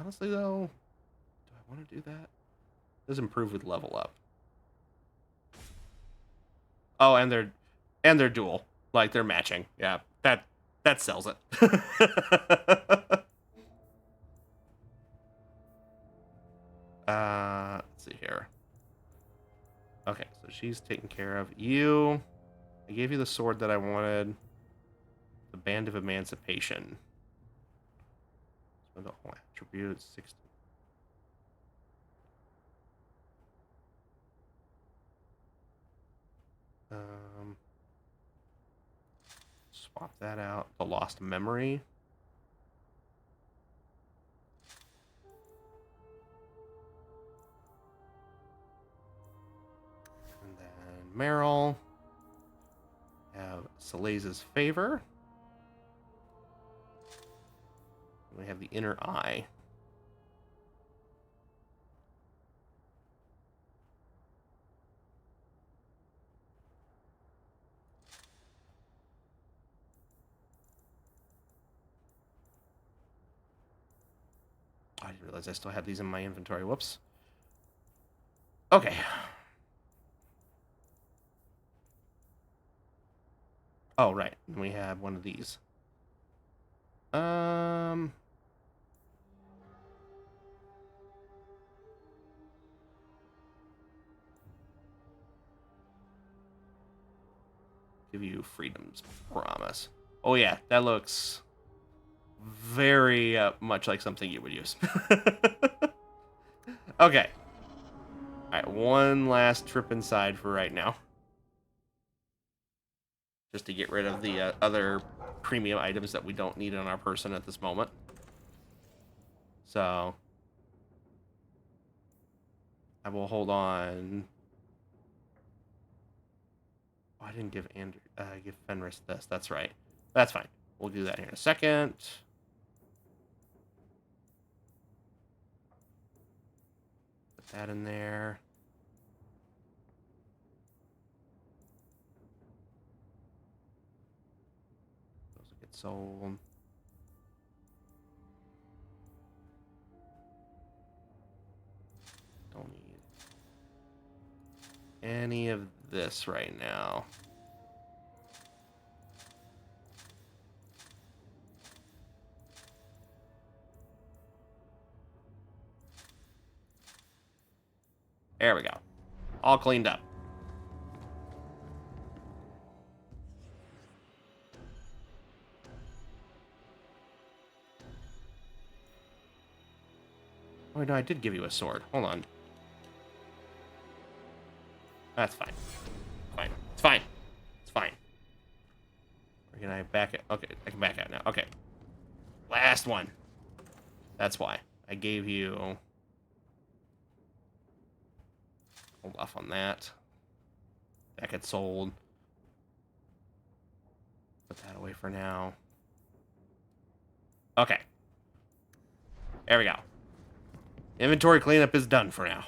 Honestly, though, do I want to do that? Does improve with level up. Oh, and they're dual. Like, they're matching. Yeah, that sells it. Let's see here. Okay, so she's taken care of. You, I gave you the sword that I wanted. The Band of Emancipation. So the whole attribute 60. Swap that out. The Lost Memory. And then Meryl. Have Seleza's Favor. We have the Inner Eye. I didn't realize I still had these in my inventory. Whoops. Okay. Oh, right. We have one of these. Give you Freedom's Promise. Oh, yeah. That looks very much like something you would use. Okay. Alright, one last trip inside for right now. Just to get rid of the other premium items that we don't need on our person at this moment. So I will hold on. Oh, I didn't give give Fenris this. That's right. That's fine. We'll do that here in a second. Put that in there. Those will get sold. Don't need any of this right now. There we go. All cleaned up. Oh, no, I did give you a sword. Hold on. That's fine. Fine. It's fine. It's fine. Or can I back it? Okay, I can back out now. Okay. Last one. That's why. I gave you... Hold off on that. That gets sold. Put that away for now. Okay. There we go. Inventory cleanup is done for now.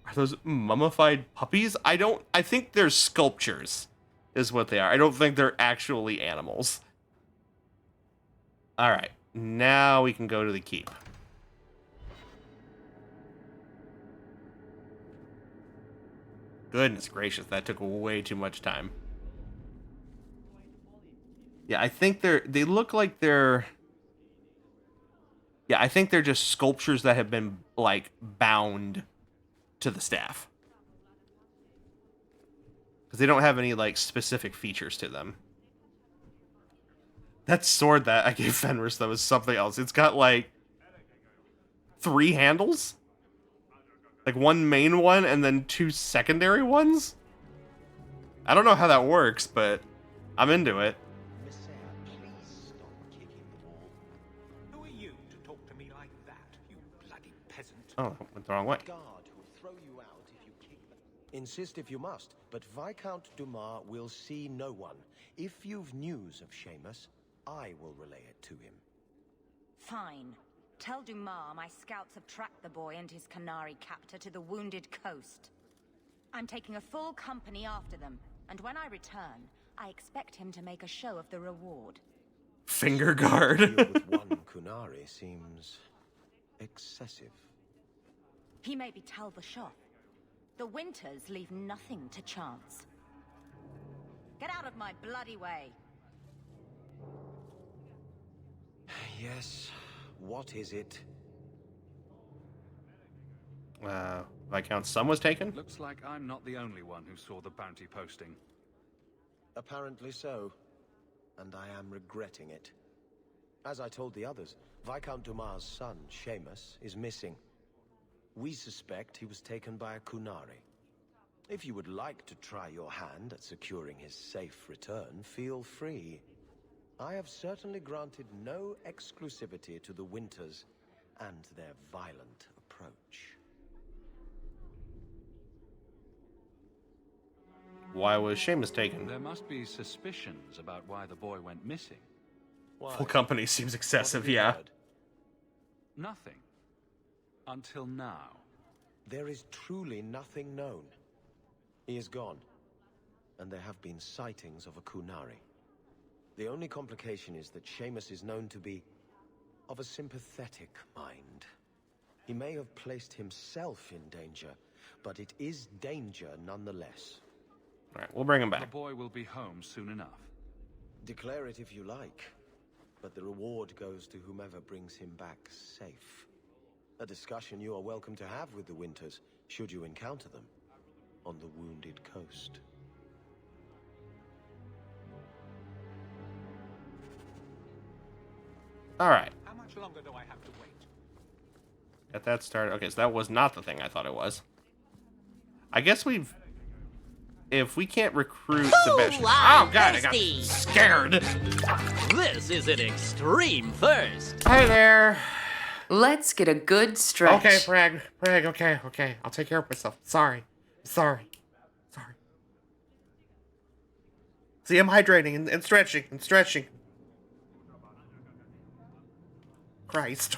Are those mummified puppies? I think they're sculptures is what they are. I don't think they're actually animals. All right. Now we can go to the keep. Goodness gracious, that took way too much time. Yeah, I think they look like they're... Yeah, I think they're just sculptures that have been, like, bound to the staff. Because they don't have any, like, specific features to them. That sword that I gave Fenris, though, is something else. It's got, like, 3 handles? Like, one main one and then 2 secondary ones? I don't know how that works, but I'm into it.
Please stop kicking the ball. Who are you to talk to me like that, you bloody peasant?
Oh, I went the wrong way.
Guard who'll throw you out if you kick them. Insist if you must, but Viscount Dumas will see no one. If you've news of Seamus, I will relay it to him.
Fine. Tell Dumas my scouts have tracked the boy and his Canary captor to the Wounded Coast. I'm taking a full company after them, and when I return, I expect him to make a show of the reward.
Finger guard.
Deal with one Kunari seems excessive.
He may be Tal Vashoth. The Winters leave nothing to chance. Get out of my bloody way.
Yes, what is it?
Viscount Sun was taken?
Looks like I'm not the only one who saw the bounty posting.
Apparently so, and I am regretting it. As I told the others, Viscount Dumar's son, Seamus, is missing. We suspect he was taken by a Kunari. If you would like to try your hand at securing his safe return, feel free. I have certainly granted no exclusivity to the Winters and their violent approach.
Why was Seamus taken?
There must be suspicions about why the boy went missing.
Why?
Full company seems excessive,
What have you
yeah.
heard?
Nothing. Until now.
There is truly nothing known. He is gone, and there have been sightings of a Kunari. The only complication is that Seamus is known to be of a sympathetic mind. He may have placed himself in danger, but it is danger nonetheless.
Alright, we'll bring him
The
back.
boy will be home soon enough.
Declare it if you like, but the reward goes to whomever brings him back safe. A discussion you are welcome to have with the Winters, should you encounter them, on the Wounded Coast.
Alright,
How much longer do I have to wait?
got that started. Okay, so that was not the thing I thought it was. I guess we've... If we can't recruit Sebastian... Oh, God, I got scared.
This is an extreme thirst.
Hi there.
Let's get a good stretch.
Okay, Bragg, okay. I'll take care of myself. Sorry. See, I'm hydrating and stretching. Christ.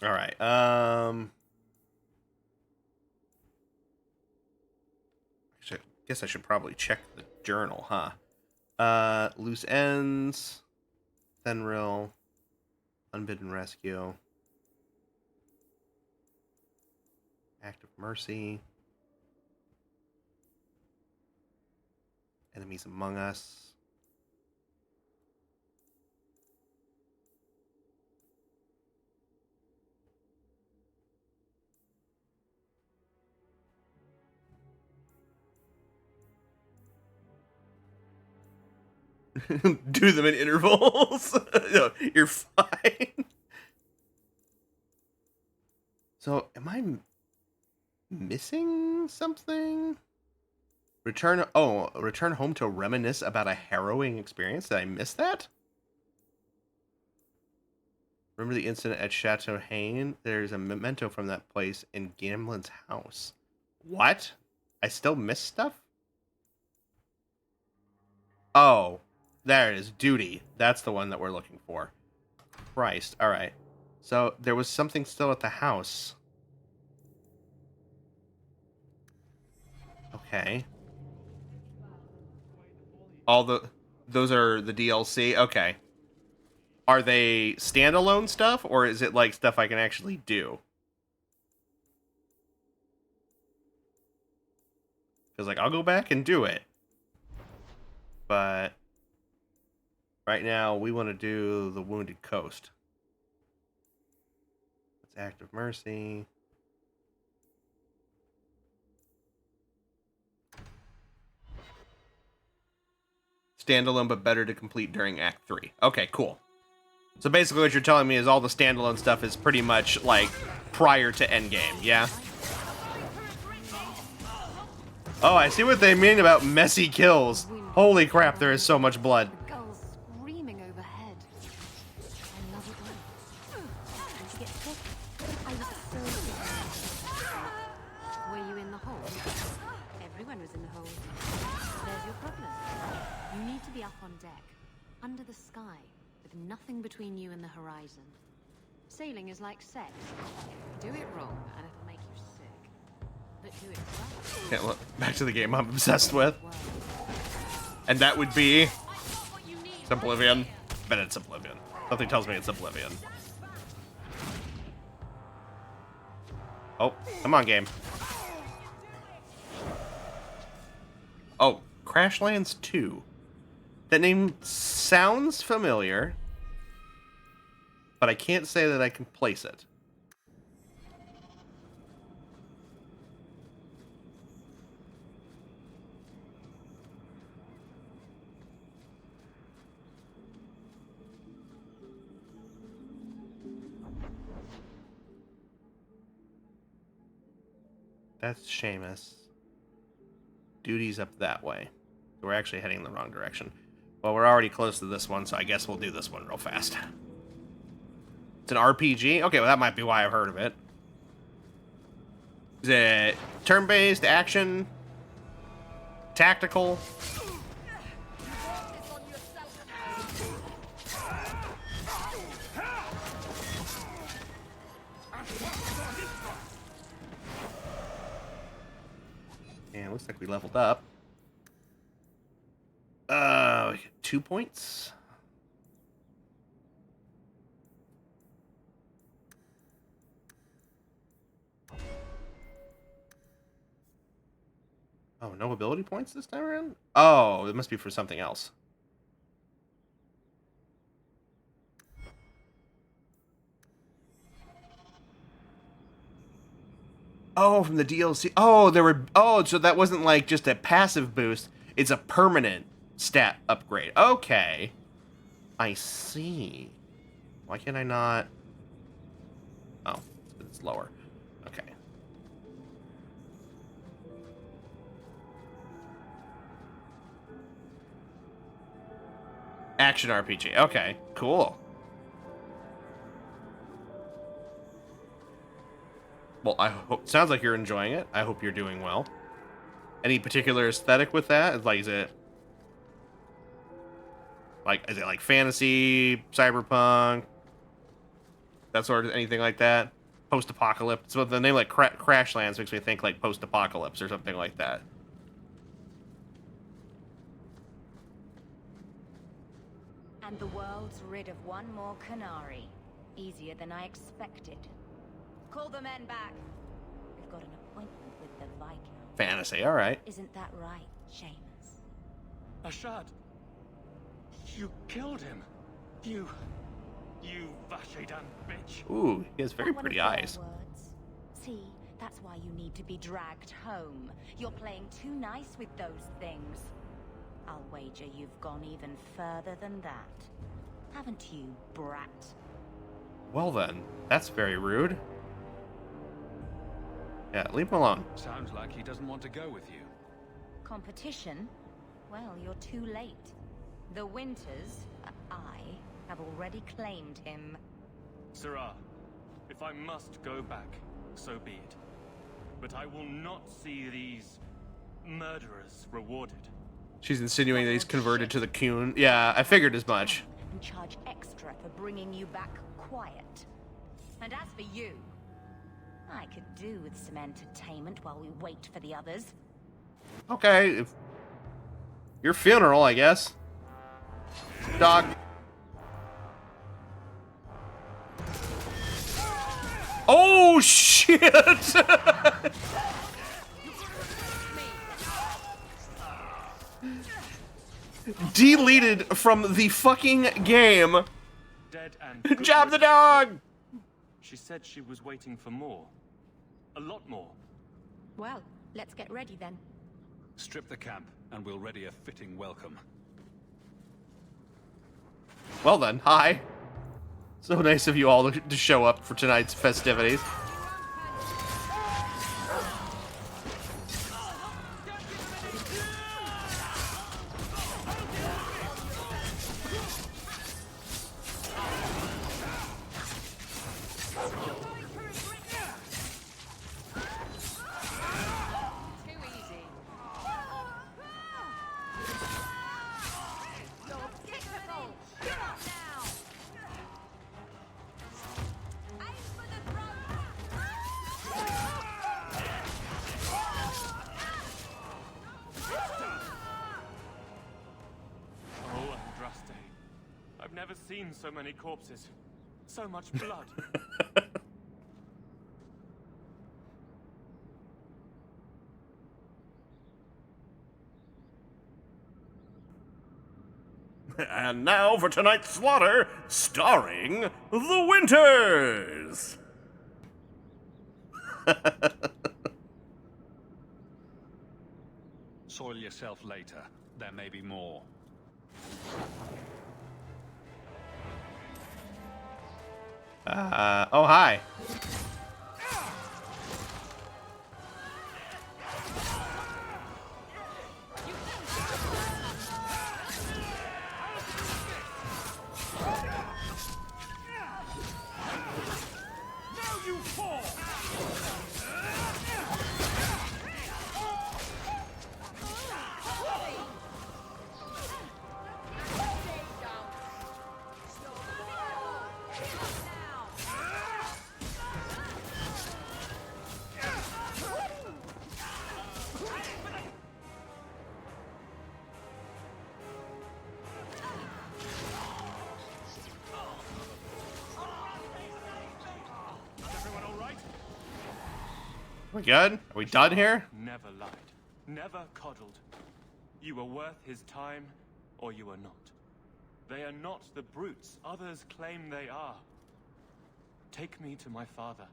All right. Guess I should probably check the journal, huh? Loose ends, Fenril, unbidden rescue, act of mercy, enemies among us. Do them in intervals. No, you're fine. So, am I missing something? Return home to reminisce about a harrowing experience. Did I miss that? Remember the incident at Chateau Hain? There's a memento from that place in Gamlen's house. What? I still miss stuff? Oh. There it is. Duty. That's the one that we're looking for. Christ. Alright. So, there was something still at the house. Okay. Those are the DLC? Okay. Are they standalone stuff, or is it like stuff I can actually do? Because, like, I'll go back and do it. But... right now, we want to do the Wounded Coast. It's Act of Mercy. Standalone, but better to complete during Act 3. Okay, cool. So basically what you're telling me is all the standalone stuff is pretty much, like, prior to Endgame, yeah? Oh, I see what they mean about messy kills. Holy crap, there is so much blood.
Screaming overhead. Another one. Did you get sick? I was so sick. Were you in the hole? Everyone was in the hole. There's your problem. You need to be up on deck, under the sky, with nothing between you and the horizon. Sailing is like sex. Do it wrong, and it'll make you sick. But do it right.
Okay, look, back to the game I'm obsessed with. And that would be... Oblivion. I bet it's Oblivion. Something tells me it's Oblivion. Oh, come on, game. Oh, Crashlands 2. That name sounds familiar, but I can't say that I can place it. That's Seamus. Duty's up that way. We're actually heading in the wrong direction. Well, we're already close to this one, so I guess we'll do this one real fast. It's an RPG? Okay, well that might be why I've heard of it. Is it turn-based, action, tactical? And it looks like we leveled up. 2 points. Oh, no ability points this time around? Oh, it must be for something else. Oh, from the DLC. Oh, there were... Oh, so that wasn't like just a passive boost. It's a permanent stat upgrade. Okay. I see. Why can I not... Oh, it's lower. Okay. Action RPG. Okay, cool. Well, I hope... Sounds like you're enjoying it. I hope you're doing well. Any particular aesthetic with that? Like, is it like fantasy, cyberpunk, that sort of anything like that? Post-apocalypse. So the name like Crashlands makes me think like post-apocalypse or something like that.
And the world's rid of one more Canary. Easier than I expected. Call the men back. We've got an appointment with the Viscount.
Fantasy, all right.
Isn't that right, Seamus?
Ashad, you killed him. You Vashedan bitch.
Ooh, he has very pretty eyes.
Words. See, that's why you need to be dragged home. You're playing too nice with those things. I'll wager you've gone even further than that. Haven't you, brat?
Well then, that's very rude. Yeah, leave him alone.
Sounds like he doesn't want to go with you.
Competition? Well, you're too late. The Winters, I, have already claimed him.
Sirrah, if I must go back, so be it. But I will not see these murderers rewarded.
She's insinuating that he's converted to the Coon. Yeah, I figured as much.
And charge extra for bringing you back quiet. And as for you, I could do with some entertainment while we wait for the others.
Okay, if your funeral, I guess. Dog. Oh shit! Deleted from the fucking game.
Dead and
Jab the dog!
She said she was waiting for more. A lot more.
Well, let's get ready then.
Strip the camp, and we'll ready a fitting welcome.
Well then, hi. So nice of you all to show up for tonight's festivities.
seen so many corpses. So much blood.
And now for tonight's slaughter, starring the Winters!
Soil yourself later. There may be more.
Oh, hi. We good? Are we done here?
Never lied. Never coddled. You were worth his time, or you are not. They are not the brutes others claim they are. Take me to my father,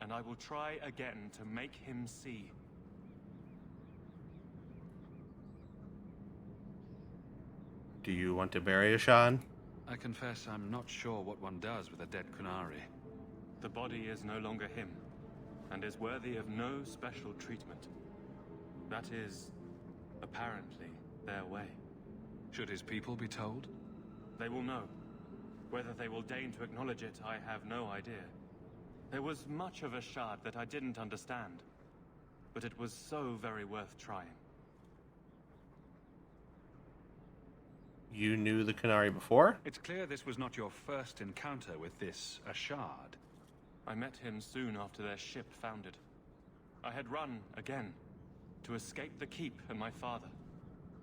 and I will try again to make him see.
Do you want to bury Ashan?
I confess I'm not sure what one does with a dead Qunari.
The body is no longer him, and is worthy of no special treatment. That is, apparently, their way.
Should his people be told?
They will know. Whether they will deign to acknowledge it, I have no idea. There was much of Ashad that I didn't understand, but it was so very worth trying.
You knew the Qunari before?
It's clear this was not your first encounter with this Ashad.
I met him soon after their ship foundered. I had run again, to escape the keep and my father.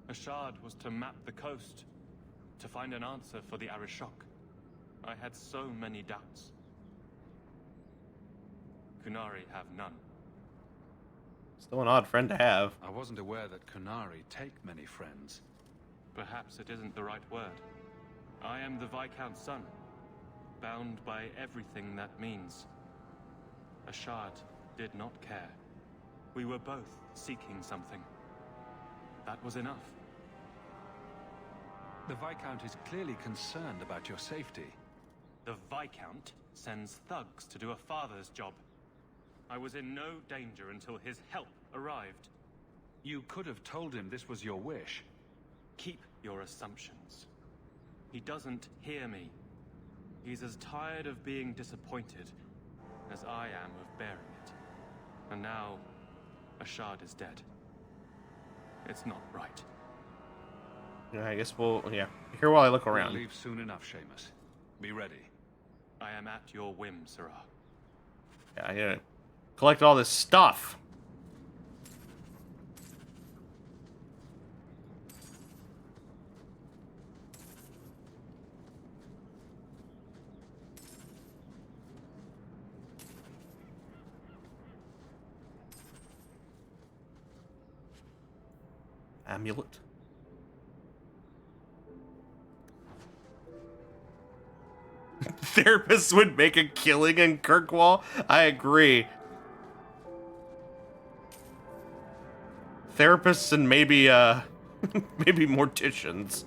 Ashad was to map the coast, to find an answer for the Arishok. I had so many doubts. Qunari have none.
Still an odd friend to have.
I wasn't aware that Qunari take many friends.
Perhaps it isn't the right word. I am the Viscount's son, bound by everything that means. Ashad did not care. We were both seeking something. That was enough.
The Viscount is clearly concerned about your safety.
The Viscount sends thugs to do a father's job. I was in no danger until his help arrived.
You could have told him this was your wish.
Keep your assumptions. He doesn't hear me. He's as tired of being disappointed as I am of bearing it. And now, Ashad is dead. It's not right.
Yeah, I guess we'll, here while I look around.
We'll leave soon enough, Seamus. Be ready.
I am at your whim, Sirrah.
Yeah, I gotta collect all this stuff. Amulet. Therapists would make a killing in Kirkwall. I agree. Therapists and maybe maybe morticians.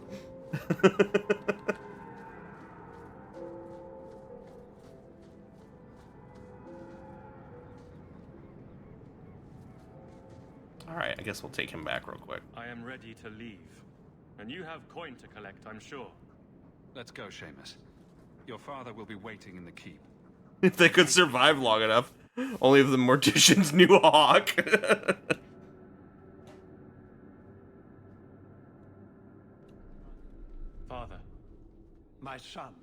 Alright, I guess we'll take him back real quick.
I am ready to leave. And you have coin to collect, I'm sure.
Let's go, Seamus. Your father will be waiting in the keep.
If they could survive long enough. Only if the morticians knew Hawk.
Father. My son.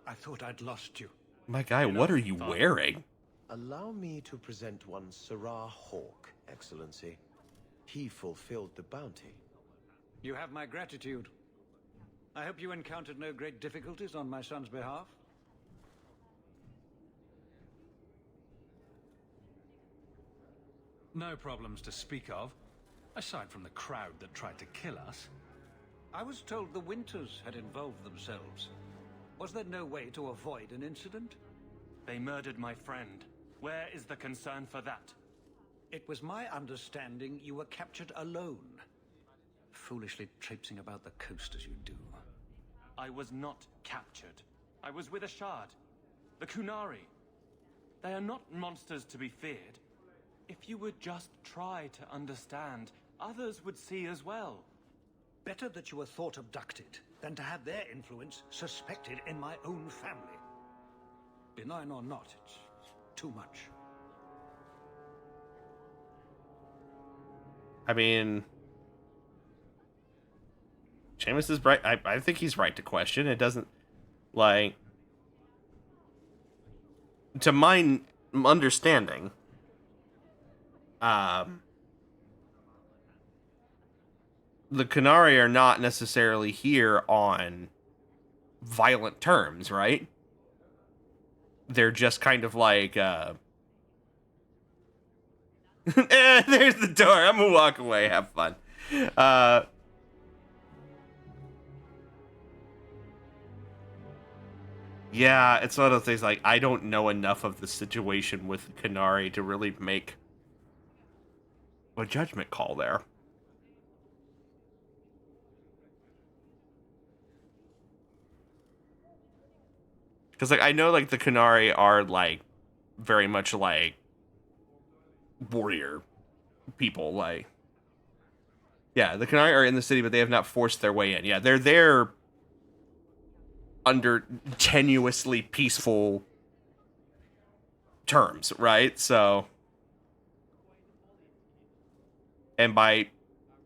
I thought I'd lost you.
My guy, what are you wearing?
Allow me to present one Sirrah Hawk, Excellency. He fulfilled the bounty.
You have my gratitude.
I hope you encountered no great difficulties on my son's behalf.
No problems to speak of, aside from the crowd that tried to kill us.
I was told the Winters had involved themselves. Was there no way to avoid an incident?
They murdered my friend. Where is the concern for that?
It was my understanding you were captured alone. Foolishly traipsing about the coast as you do.
I was not captured. I was with Ashad. The Kunari. They are not monsters to be feared. If you would just try to understand, others would see as well.
Better that you were thought abducted than to have their influence suspected in my own family. Benign or not, it's too much.
I mean, Seamus is right. I think he's right to question. It doesn't, like, to my understanding, the Kunari are not necessarily here on violent terms, right? They're just kind of like, there's the door. I'm gonna walk away. Have fun. Yeah, it's one of those things, like, I don't know enough of the situation with Kunari to really make a judgment call there. Because, like, I know, like, the Kunari are, like, very much, like, warrior people, like... Yeah, the Kunari are in the city, but they have not forced their way in. Yeah, they're there under tenuously peaceful terms, right? So... And by...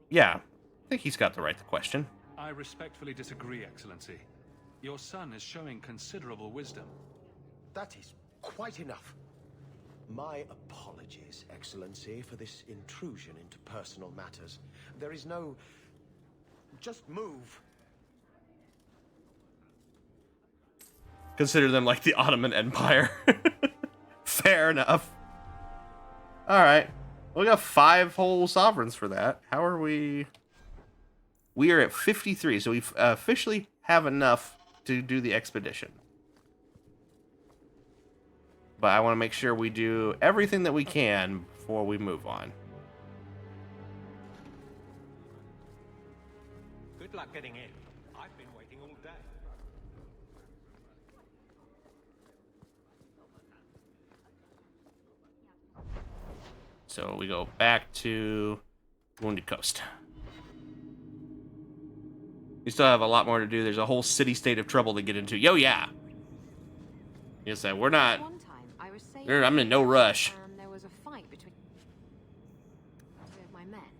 Yeah, I think he's got the right to question.
I respectfully disagree, Excellency. Your son is showing considerable wisdom.
That is quite enough. My apologies, Excellency, for this intrusion into personal matters. There is no... Just move.
Consider them like the Ottoman Empire. Fair enough. Alright. We got 5 whole sovereigns for that. How are we... We are at 53, so we officially have enough to do the expedition. But I want to make sure we do everything that we can before we move on.
Good luck getting in. I've been waiting all day.
So we go back to Wounded Coast. We still have a lot more to do. There's a whole city-state of trouble to get into. Yo, yeah. Yes, we're not... I'm in no rush.
And there was a fight between two of my men.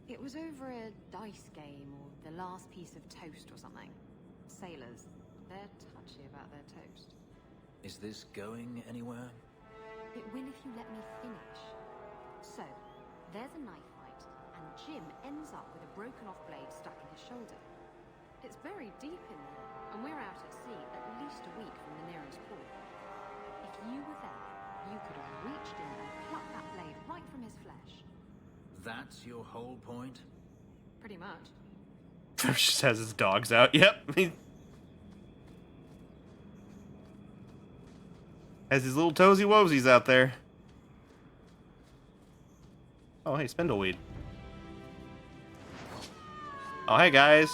It was over a dice game or the last piece of toast or something. Sailors, they're touchy about their toast.
Is this going anywhere?
It will if you let me finish. So, there's a knife fight, and Jim ends up with a broken-off blade stuck in his shoulder. It's very deep in there, and we're out at sea at least a week from the nearest port. If you were there, you could have reached in and plucked that blade right from his flesh.
That's your whole point?
Pretty much.
Just has his dogs out. Yep. Has his little toesy wosies out there. Oh, hey, Spindleweed. Oh, hey, guys.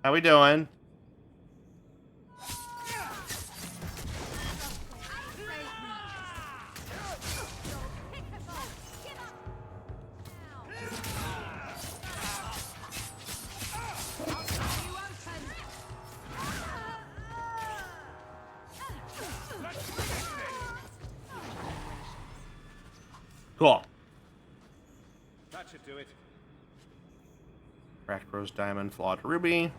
How we doing? Cool.
That should do it.
Cracked rose diamond, flawed ruby.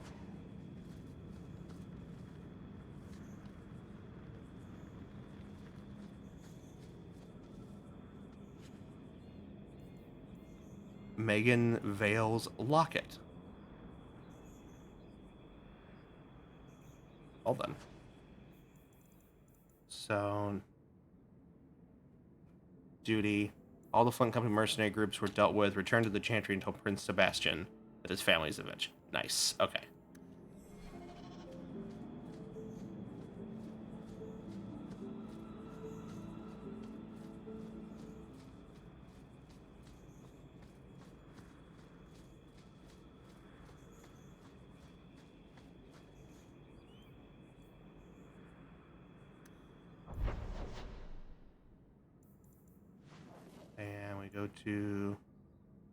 Megan Vale's locket. Well done. So, duty. All the Flint Company mercenary groups were dealt with. Return to the Chantry until Prince Sebastian that his family's avenged. Nice. Okay. And we go to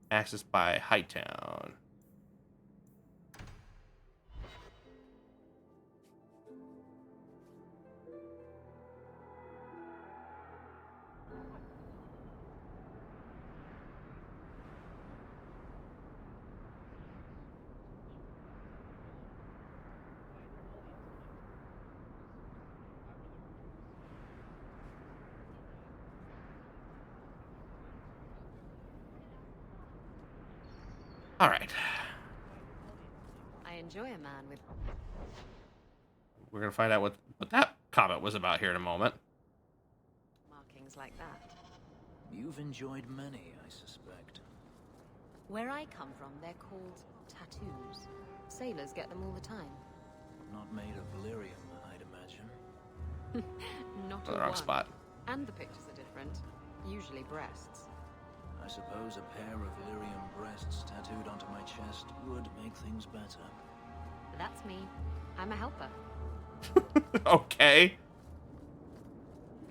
access by Hightown. All right.
I enjoy a man with...
We're going to find out what that comment was about here in a moment.
markings like that.
You've enjoyed many, I suspect.
Where I come from, they're called tattoos. Sailors get them all the time.
Not made of lyrium, I'd imagine.
Not
The
a
wrong
one.
spot.
And the pictures are different. Usually breasts.
I suppose a pair of lyrium breasts tattooed onto my chest would make things better.
That's me. I'm a helper.
Okay.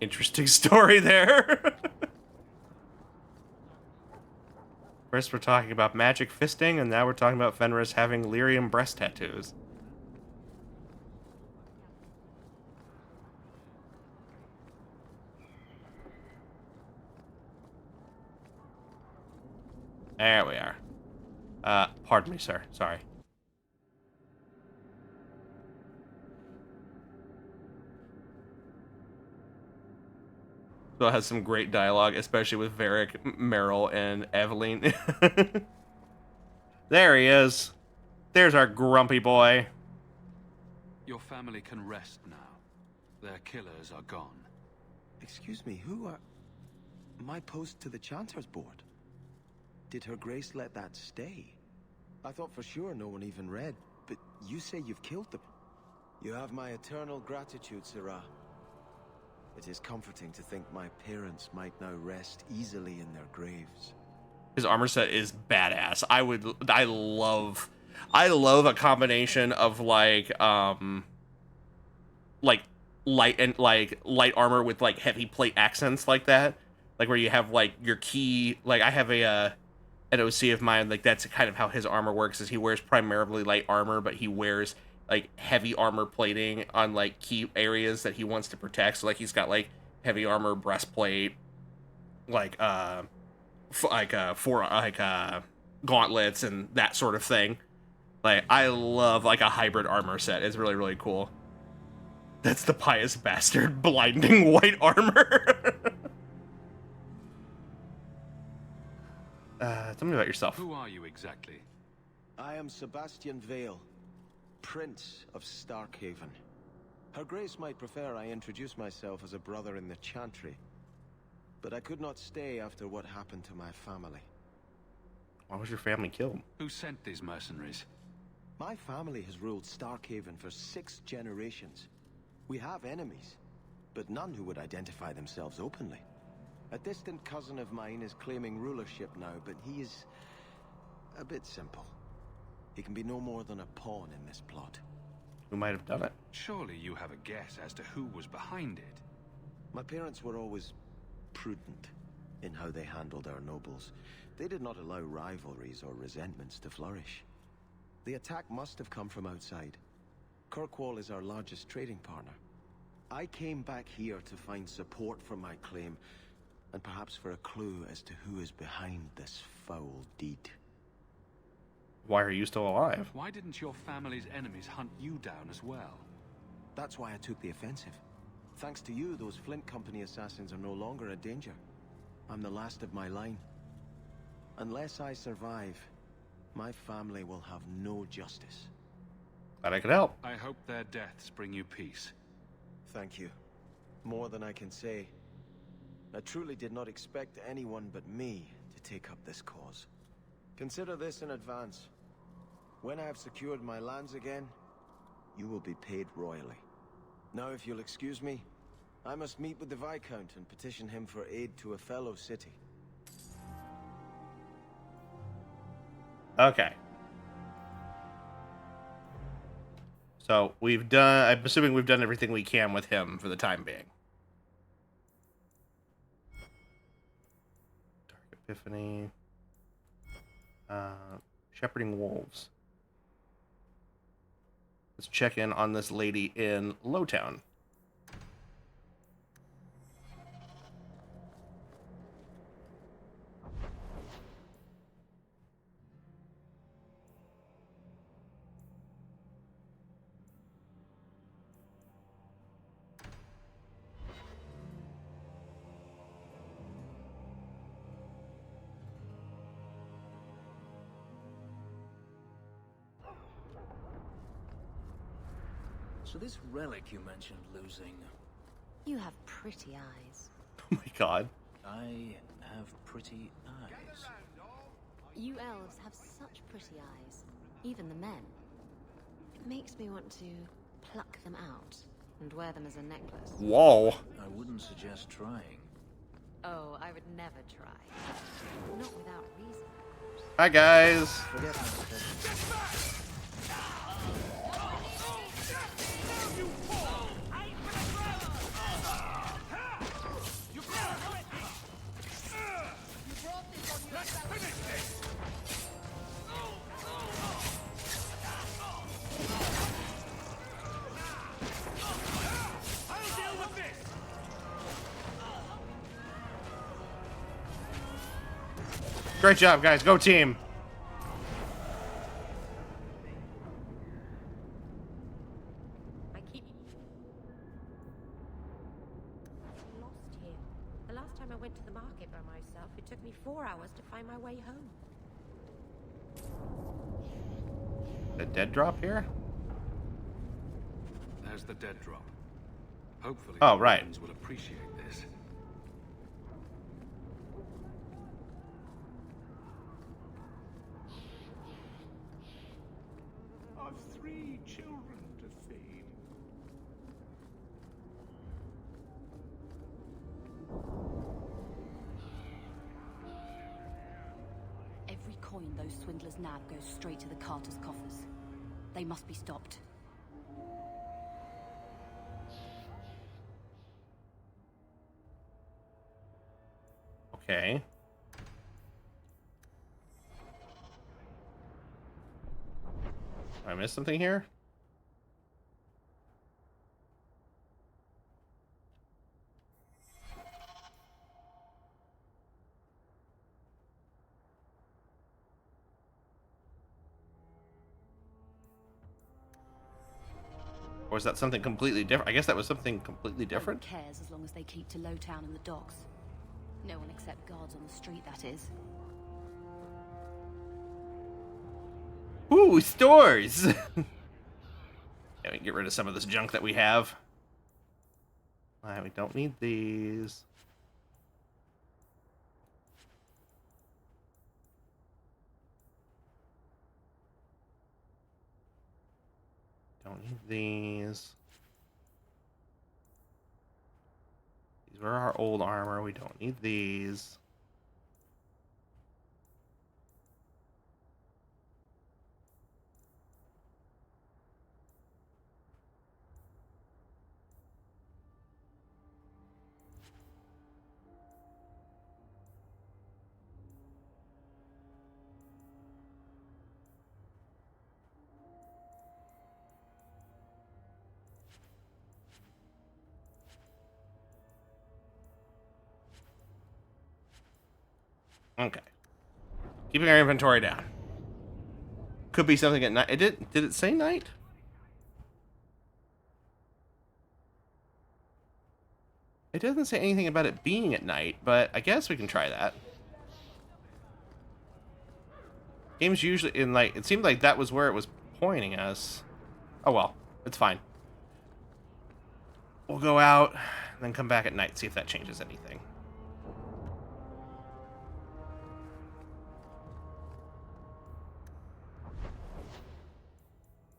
Interesting story there. First we're talking about magic fisting, and now we're talking about Fenris having lyrium breast tattoos. There we are. Pardon me, sir. Sorry. So it has some great dialogue, especially with Varric, Meryl, and Eveline. There he is. There's our grumpy boy.
Your family can rest now. Their killers are gone.
Excuse me, who are... My post to the Chanter's board? Did Her Grace let that stay? I thought for sure no one even read, but you say you've killed them. You have my eternal gratitude, Sirrah. It is comforting to think my parents might now rest easily in their graves.
His armor set is badass. I love a combination of like light armor with like heavy plate accents like that. Like where you have like your key, like I have an OC of mine, like that's kind of how his armor works, is he wears primarily light armor, but he wears like heavy armor plating on like key areas that he wants to protect. So like he's got like heavy armor breastplate, like gauntlets and that sort of thing. Like I love like a hybrid armor set. It's really, really cool. That's the pious bastard blinding white armor. Tell me about yourself.
Who are you exactly?
I am Sebastian Vale, Prince of Starkhaven. Her Grace might prefer I introduce myself as a brother in the Chantry, but I could not stay after what happened to my family.
Why was your family killed?
Who sent these mercenaries?
My family has ruled Starkhaven for 6 generations. We have enemies, but none who would identify themselves openly. A distant cousin of mine is claiming rulership now, but he is a bit simple. He can be no more than a pawn in this plot.
Who might have done it?
Surely you have a guess as to who was behind it.
My parents were always prudent in how they handled our nobles. They did not allow rivalries or resentments to flourish. The attack must have come from outside. Kirkwall is our largest trading partner. I came back here to find support for my claim, and perhaps for a clue as to who is behind this foul deed.
Why are you still alive?
Why didn't your family's enemies hunt you down as well?
That's why I took the offensive. Thanks to you, those Flint Company assassins are no longer a danger. I'm the last of my line. Unless I survive, my family will have no justice.
Glad I could help.
I hope their deaths bring you peace.
Thank you. More than I can say. I truly did not expect anyone but me to take up this cause. Consider this in advance. When I have secured my lands again, you will be paid royally. Now, if you'll excuse me, I must meet with the Viscount and petition him for aid to a fellow city.
Okay. So we've done, I'm assuming we've done everything we can with him for the time being. Dark Epiphany. Shepherding Wolves. Let's check in on this lady in Lowtown.
So this relic you mentioned losing...
You have pretty eyes.
Oh my god.
I have pretty eyes.
You elves have such pretty eyes. Even the men. It makes me want to pluck them out and wear them as a necklace.
Whoa.
I wouldn't suggest trying.
Oh, I would never try. Not without reason.
Hi, guys.
Forget my
Great job, guys. Go team.
I keep lost here. The last time I went to the market by myself, it took me 4 hours to find my way home.
The dead drop here?
There's the dead drop. Hopefully,
Oh,
the
right.
Romans will appreciate this.
I've 3 children to feed.
Every coin those swindlers nab goes straight to the carters' coffers. They must be stopped.
Okay. Did I miss something here? Or is that something completely different? I guess that was something completely different.
No one cares as long as they keep to Lowtown and the docks. No one except guards on the street, that is.
Ooh, stores! Yeah, we can get rid of some of this junk that we have. We don't need these. Don't need these. These were our old armor. We don't need these. Okay. Keeping our inventory down. Could be something at night. Did it say night? It doesn't say anything about it being at night, but I guess we can try that. Games usually in like it seemed like that was where it was pointing us. Oh well, it's fine. We'll go out, then come back at night, see if that changes anything.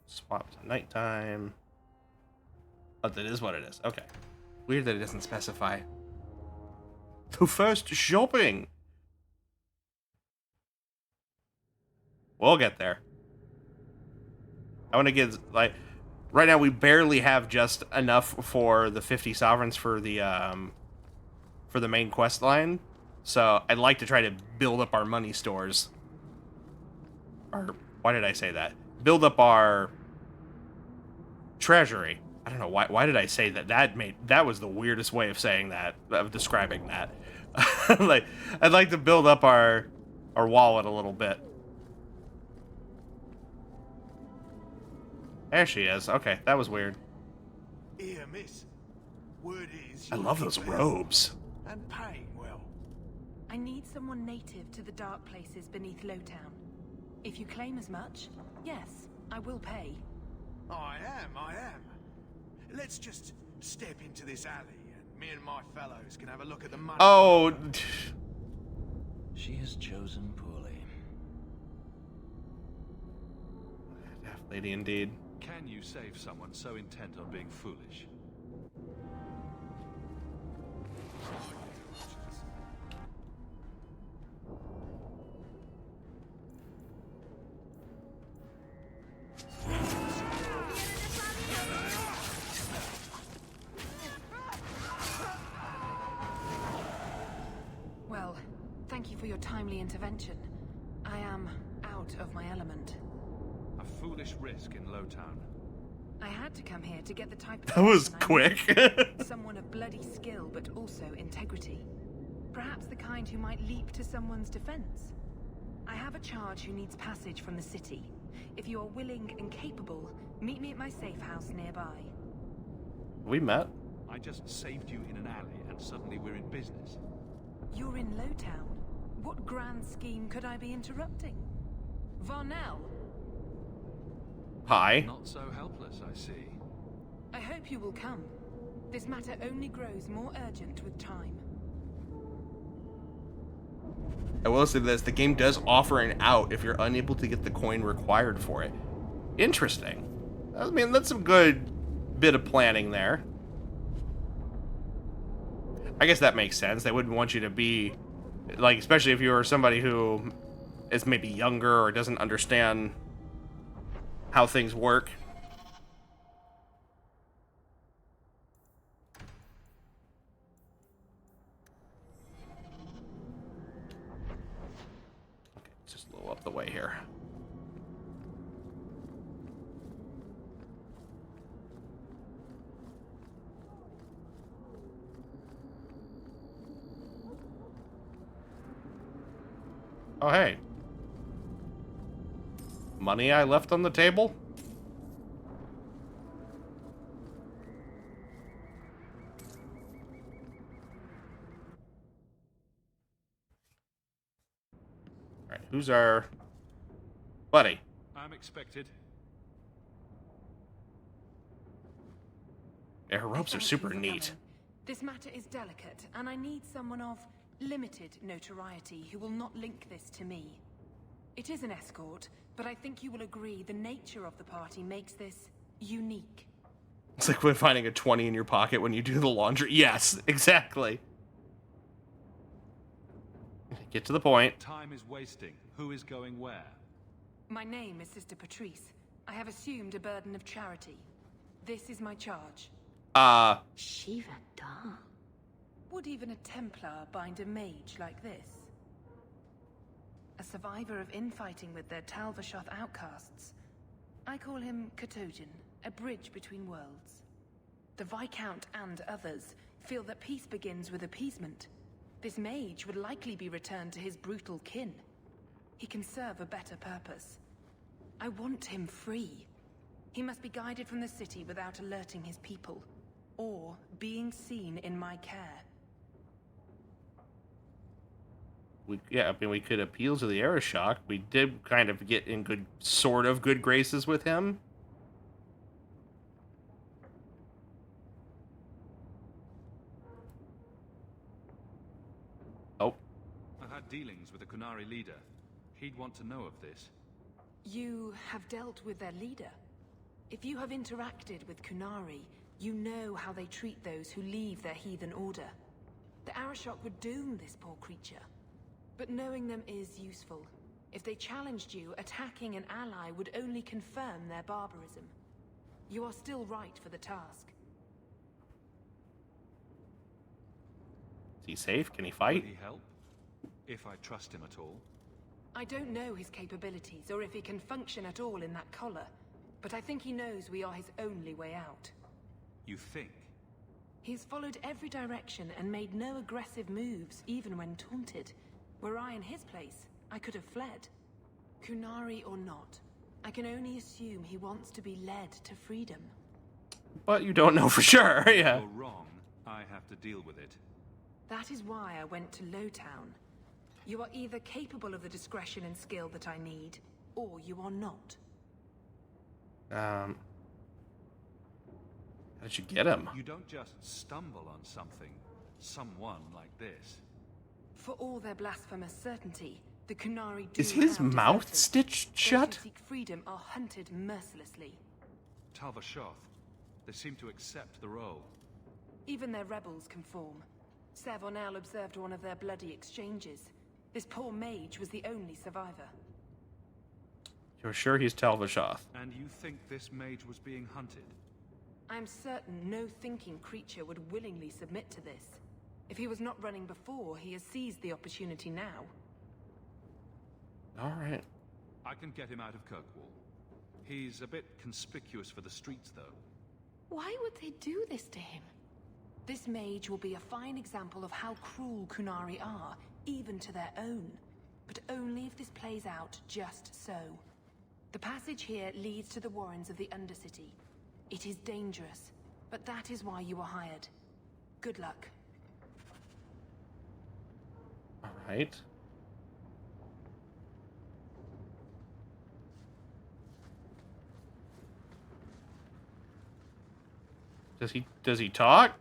Swap to nighttime. Oh, that is what it is. Okay. Weird that it doesn't specify. The first shopping. We'll get there. I want to get, like, right now we barely have just enough for the 50 sovereigns for the main quest line. So I'd like to try to build up our money stores. Or, why did I say that? Build up our treasury. I don't know why did I say that? That was the weirdest way of saying that, of describing that. Like, I'd like to build up our wallet a little bit. There she is. Okay, that was weird.
Here, miss. Word is
I love those robes.
And paying well.
I need someone native to the dark places beneath Lowtown. If you claim as much, yes, I will pay.
I am. Let's just step into this alley and me and my fellows can have a look at the money.
Oh.
She has chosen poorly.
Half lady indeed.
Can you save someone so intent on being foolish?
Well, thank you for your timely intervention. I am out of my element.
A foolish risk in Lowtown.
I had to come here to get the type of
That was
person I
quick.
need. Someone of bloody skill, but also integrity. Perhaps the kind who might leap to someone's defense. I have a charge who needs passage from the city. If you are willing and capable, meet me at my safe house nearby.
We met.
I just saved you in an alley, and suddenly we're in business.
You're in Lowtown. What grand scheme could I be interrupting? Varnell!
Hi.
Not so helpless, I see.
I hope you will come. This matter only grows more urgent with time.
I will say this, the game does offer an out if you're unable to get the coin required for it. Interesting. I mean, that's some good bit of planning there. I guess that makes sense. They wouldn't want you to be, like, especially if you're somebody who is maybe younger or doesn't understand how things work. Okay, let's just blow up the way here. Oh, hey. Money I left on the table? Alright, who's our buddy?
I'm expected.
Yeah, her robes are super neat.
This matter is delicate, and I need someone of limited notoriety who will not link this to me. It is an escort, but I think you will agree the nature of the party makes this unique.
It's like when finding a 20 in your pocket when you do the laundry. Yes, exactly. Get to the point.
Time is wasting. Who is going where?
My name is Sister Patrice. I have assumed a burden of charity. This is my charge.
Shiva Da.
Would even a Templar bind a mage like this? A survivor of infighting with their Tal Vashoth outcasts. I call him Katojan, a bridge between worlds. The Viscount and others feel that peace begins with appeasement. This mage would likely be returned to his brutal kin. He can serve a better purpose. I want him free. He must be guided from the city without alerting his people, or being seen in my care.
Yeah, I mean, we could appeal to the Arishok. We did kind of get in sort of good graces with him.
had dealings with the Qunari leader. He'd want to know of this.
You have dealt with their leader? If you have interacted with Qunari, you know how they treat those who leave their heathen order. The Arashok would doom this poor creature. But knowing them is useful. If they challenged you, attacking an ally would only confirm their barbarism. You are still right for the task.
Is he safe? Can he fight?
Will he help? If I trust him at all.
I don't know his capabilities, or if he can function at all in that collar, but I think he knows we are his only way out.
You think?
He's followed every direction and made no aggressive moves, even when taunted. Were I in his place, I could have fled. Qunari or not, I can only assume he wants to be led to freedom.
But you don't know for sure, yeah.
You're wrong. I have to deal with it.
That is why I went to Lowtown. You are either capable of the discretion and skill that I need, or you are not.
How did you get him?
You don't just stumble on someone like this.
For all their blasphemous certainty, the Qunari do
Is his
have
mouth
deserters.
stitched shut?
Those who seek freedom are hunted mercilessly.
Tal Vashoth, they seem to accept the role.
Even their rebels conform. Savonel observed one of their bloody exchanges. This poor mage was the only survivor.
You're sure he's Tal Vashoth?
And you think this mage was being hunted?
I'm certain no thinking creature would willingly submit to this. If he was not running before, he has seized the opportunity now.
Alright.
I can get him out of Kirkwall. He's a bit conspicuous for the streets, though.
Why would they do this to him? This mage will be a fine example of how cruel Qunari are, even to their own. But only if this plays out just so. The passage here leads to the warrens of the Undercity. It is dangerous, but that is why you were hired. Good luck.
Alright. Does he talk?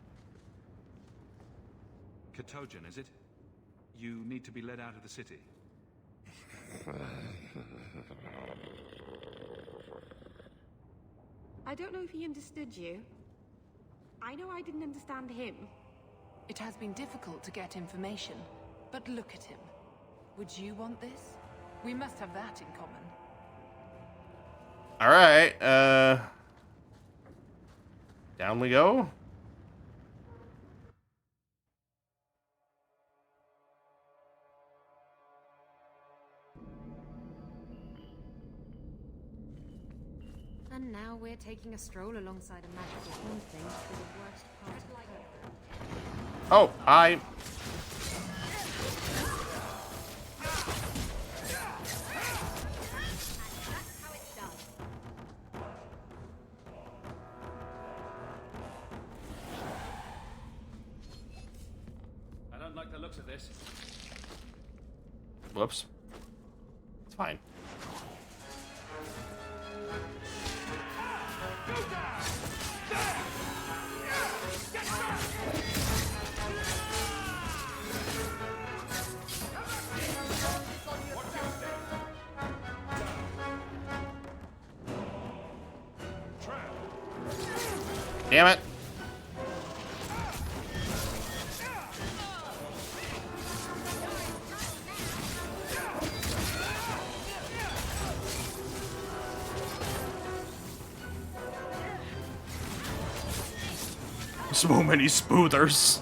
Katojan, is it? You need to be led out of the city.
I don't know if he understood you. I know I didn't understand him.
It has been difficult to get information, but look at him. Would you want this? We must have that in common.
Alright, down we go.
And now we're taking a stroll alongside a magical horn thing through the worst part of Kirkwall.
Oh, hi.
I don't like the looks of this.
Whoops. It's fine. Damn it. So many smoothers.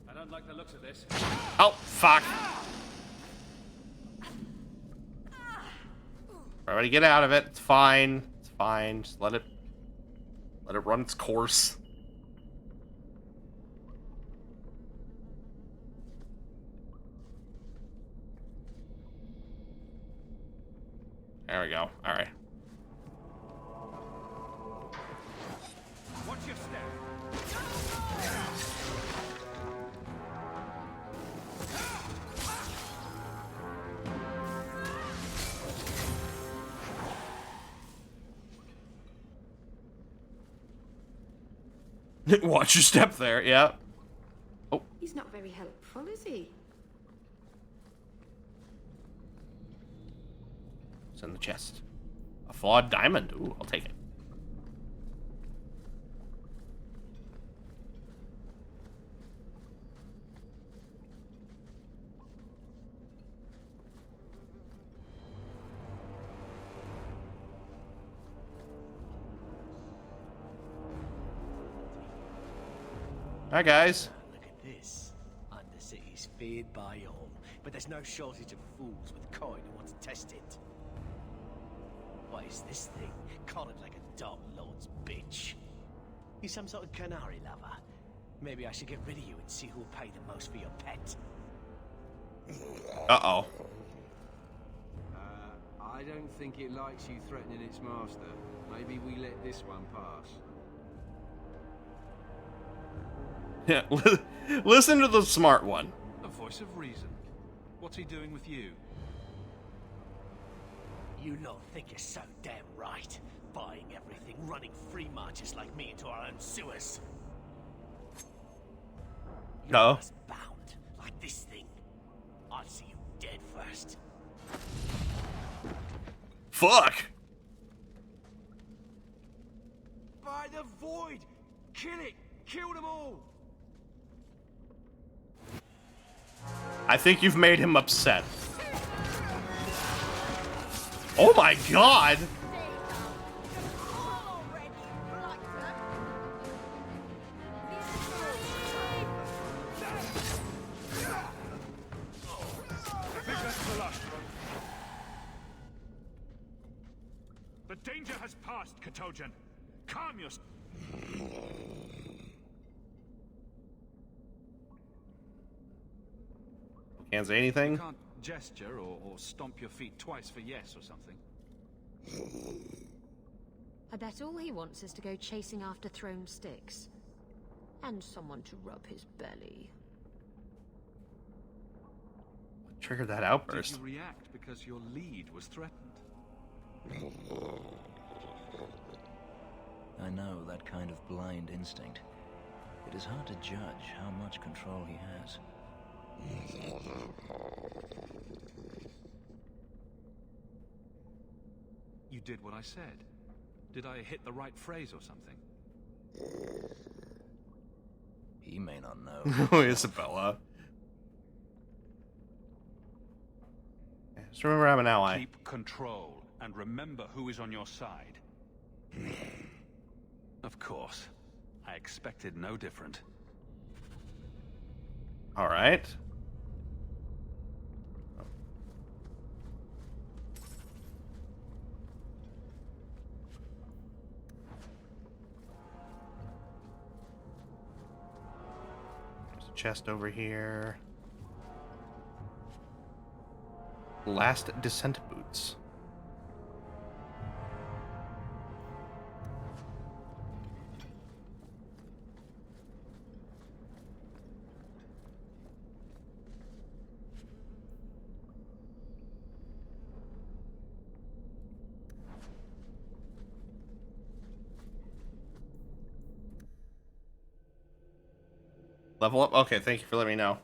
I don't like the looks of this.
Oh, fuck. Everybody get out of it. It's fine. It's fine. Just let it run its course. There we go. All right.
Watch your step.
Watch your step there, yeah. Oh.
He's not very helpful, is he?
It's in the chest. A flawed diamond. Ooh, I'll take it. Hi, guys.
Look at this. Undercity's feared by all, but there's no shortage of fools with coin who want to test it. What is this thing? Collared like a Dark Lord's bitch. You some sort of canary lover? Maybe I should get rid of you and see who'll pay the most for your pet.
Uh-oh.
I don't think it likes you threatening its master. Maybe we let this one pass.
Yeah, listen to the smart one.
A voice of reason. What's he doing with you?
You lot think you're so damn right. Buying everything, running free marches like me into our own sewers.
No.
Bound like this thing. I'll see you dead first.
Fuck.
By the void! Kill it! Kill them all!
I think you've made him upset. Oh my god!
The danger has passed, Katojan. Calm yourself.
Can't say anything?
You can't gesture or stomp your feet twice for yes or something.
I bet all he wants is to go chasing after thrown sticks. And someone to rub his belly.
What triggered that outburst?
Did you react because your lead was threatened?
I know that kind of blind instinct. It is hard to judge how much control he has.
You did what I said. Did I hit the right phrase or something?
He may not know.
Oh, Isabella. Just remember I'm an ally.
Keep control and remember who is on your side. Of course. I expected no different.
All right. There's a chest over here. Last descent boots. Level up? Okay, thank you for letting me know.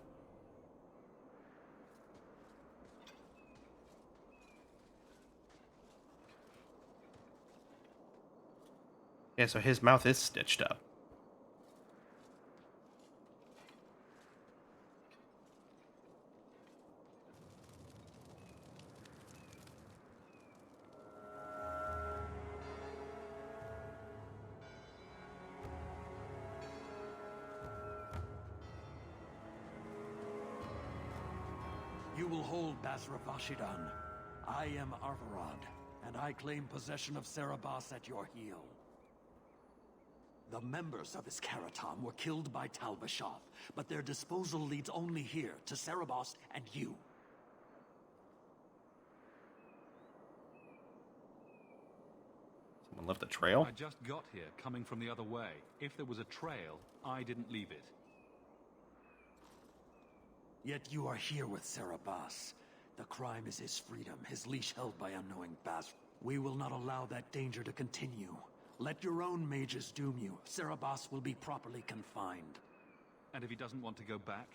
Yeah, so his mouth is stitched up.
You will hold Basra Vashidan. I am Arvarad, and I claim possession of Serabas at your heel. The members of Iskaratam were killed by Tal Vashoth, but their disposal leads only here, to Serabas and you.
Someone left a trail?
I just got here, coming from the other way. If there was a trail, I didn't leave it.
Yet you are here with Serabas. The crime is his freedom, his leash held by unknowing Basra. We will not allow that danger to continue. Let your own mages doom you. Cerebas will be properly confined.
And if he doesn't want to go back?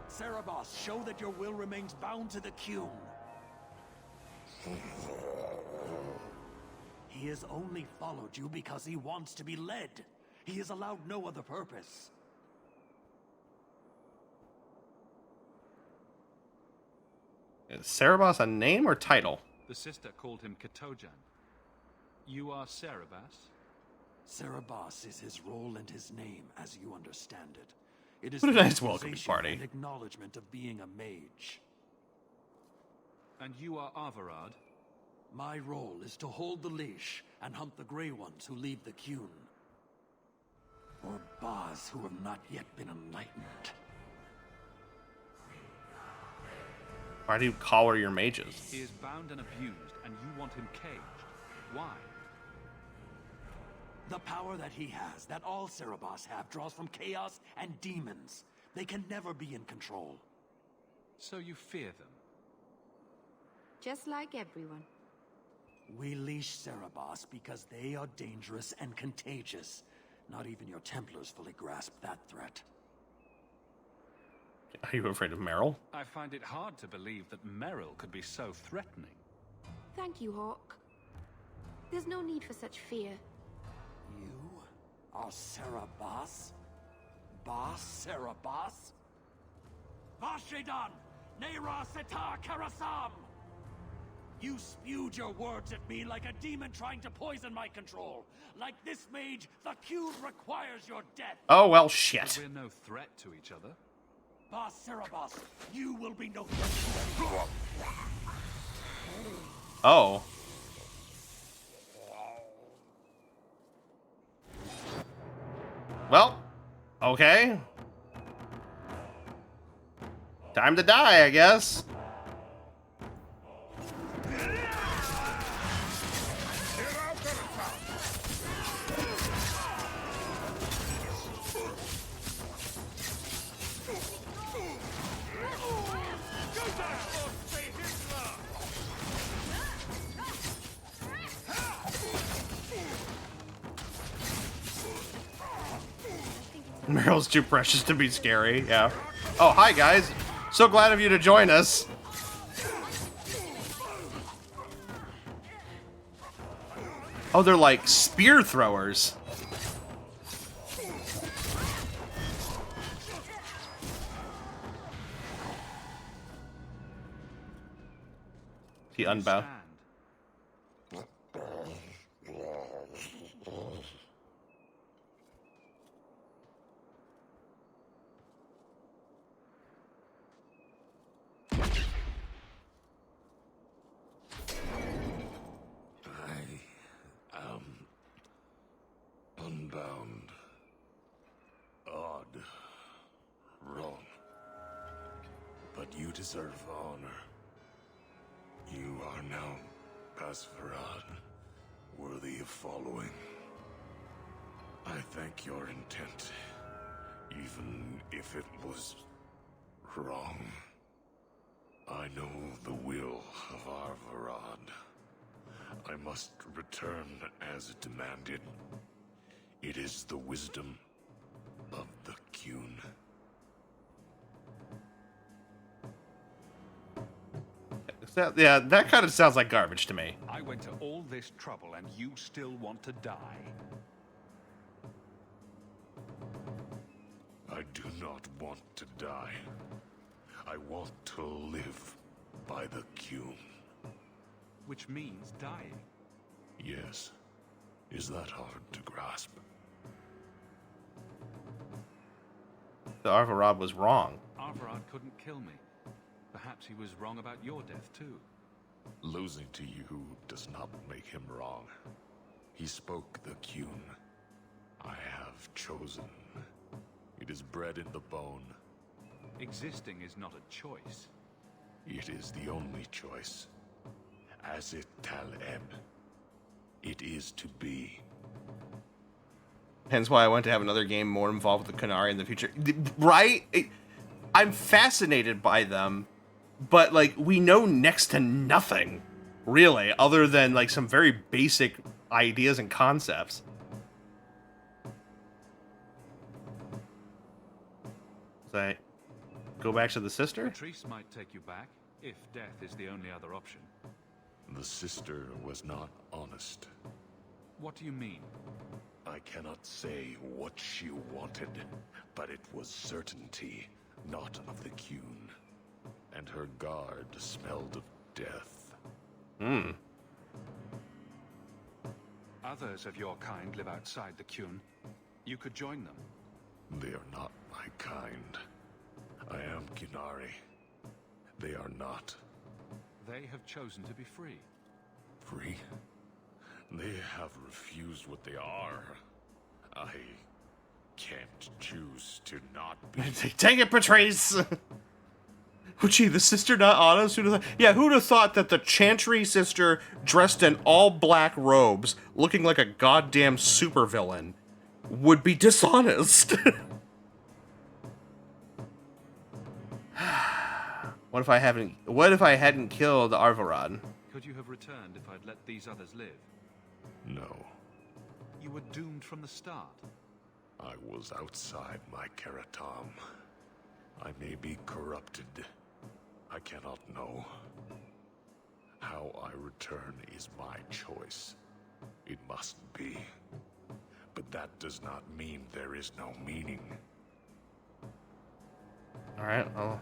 Cerebas, show that your will remains bound to the Qun. He has only followed you because he wants to be led. He has allowed no other purpose.
Is Cerebas a name or title?
The sister called him Katojan. You are Cerebas?
Cerebas is his role and his name, as you understand it. It is
What a
the
nice welcoming
realization
party.
and acknowledgement of being a mage.
And you are Arvarad?
My role is to hold the leash and hunt the Grey Ones who leave the Qun. Or Baz who have not yet been enlightened.
Why do you collar your mages?
He is bound and abused, and you want him caged. Why?
The power that he has, that all Cerebas have, draws from chaos and demons. They can never be in control.
So you fear them?
Just like everyone.
We leash Cerebas because they are dangerous and contagious. Not even your Templars fully grasp that threat.
Are you afraid of Meryl?
I find it hard to believe that Meryl could be so threatening.
Thank you, Hawk. There's no need for such fear.
You are Cerebas? Bas Cerebas? Vashidan! Nera Setar Karasam! You spewed your words at me like a demon trying to poison my control. Like this mage, the Qun requires your death.
Oh, well, shit.
But we're no threat to each other.
Bas Cerebas, you will be no threat.
Oh. Well, okay. Time to die, I guess. Meryl's too precious to be scary, yeah. Oh, hi guys. So glad of you to join us. Oh, they're like spear throwers. He unbound.
Unbound. Odd. Wrong. But you deserve honor. You are now Basvarad, worthy of following. I thank your intent, even if it was wrong. I know the will of Arvarad. I must return as demanded. It is the wisdom of the Qun.
Yeah, that kind of sounds like garbage to me.
I went to all this trouble and you still want to die?
I do not want to die. I want to live by the Qun.
Which means dying.
Yes. Is that hard to grasp?
The Arvarad was wrong.
Arvarad couldn't kill me. Perhaps he was wrong about your death, too.
Losing to you does not make him wrong. He spoke the Qun. I have chosen. It is bred in the bone.
Existing is not a choice.
It is the only choice. As it Tal'Eb. It is to be.
Hence why I want to have another game more involved with the Qunari in the future. Right? I'm fascinated by them, but, like, we know next to nothing. really, other than like some very basic ideas and concepts. So, go back to the sister?
Patrice might take you back, if death is the only other option.
The sister was not honest.
What do you mean?
I cannot say what she wanted, but it was certainty, not of the Qun. And her guard smelled of death.
Hmm.
Others of your kind live outside the Qun. You could join them.
They are not my kind. I am Qunari. They are not.
They have chosen to be free.
Free? They have refused what they are. I can't choose to not be.
Dang it, Patrice! Gee, the sister not honest? Who'd have thought that the Chantry sister dressed in all black robes, looking like a goddamn supervillain, would be dishonest? What if I hadn't killed Arvarad?
Could you have returned if I'd let these others live?
No.
You were doomed from the start.
I was outside my Karatam. I may be corrupted. I cannot know. How I return is my choice. It must be. But that does not mean there is no meaning.
Alright, well.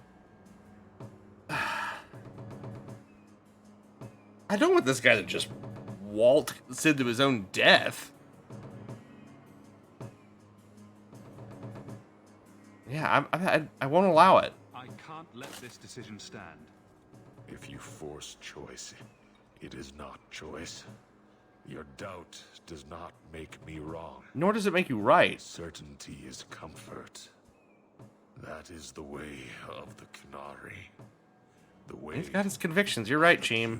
I don't want this guy to just waltz into his own death. Yeah, I won't allow it.
I can't let this decision stand.
If you force choice, it is not choice. Your doubt does not make me wrong.
Nor does it make you right.
Certainty is comfort. That is the way of the Qunari. The way.
He's got his convictions. You're right, Cheem.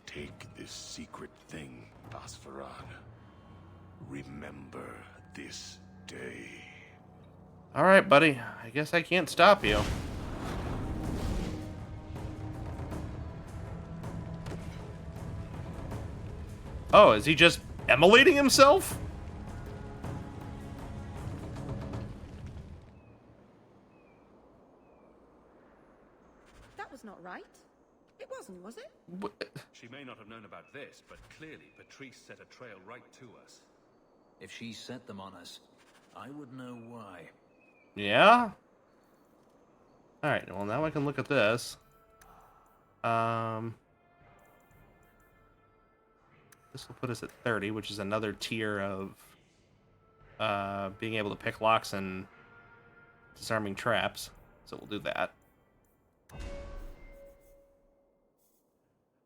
Take this secret thing, Basfaran. Remember this day.
All right, buddy. I guess I can't stop you. Oh, is he just immolating himself?
That was not right. It wasn't, was it?
She may not have known about this, but clearly Patrice set a trail right to us.
If she set them on us, I would know why.
Yeah? Alright, well now I can look at this. This will put us at 30, which is another tier of being able to pick locks and disarming traps. So we'll do that.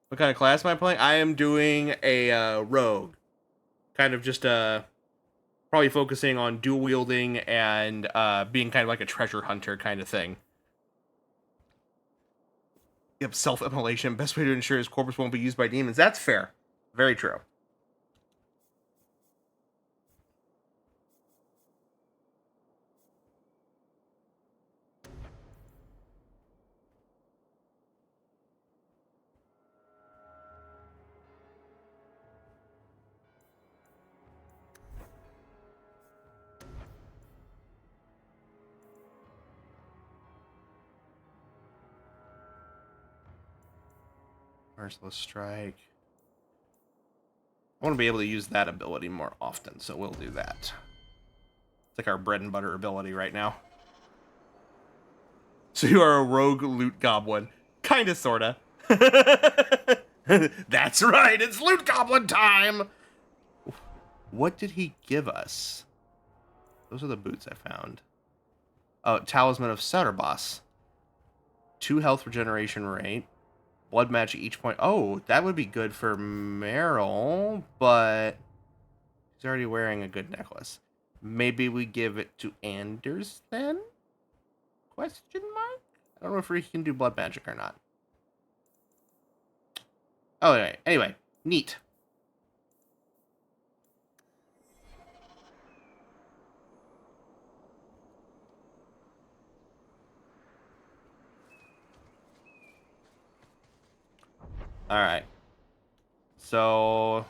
What kind of class am I playing? I am doing a rogue. Kind of just probably focusing on dual wielding and being kind of like a treasure hunter kind of thing. Yep, self-immolation. Best way to ensure his corpus won't be used by demons. That's fair. Very true. Merciless Strike. I want to be able to use that ability more often, so we'll do that. It's like our bread and butter ability right now. So you are a rogue loot goblin. Kinda, sorta. That's right, it's loot goblin time! What did he give us? Those are the boots I found. Oh, Talisman of Cerebos. 2 health regeneration rate. Blood match at each point. Oh, that would be good for Meryl, but he's already wearing a good necklace. Maybe we give it to Anders then? Question mark? I don't know if he can do blood magic or not. Oh, anyway, neat. All right. So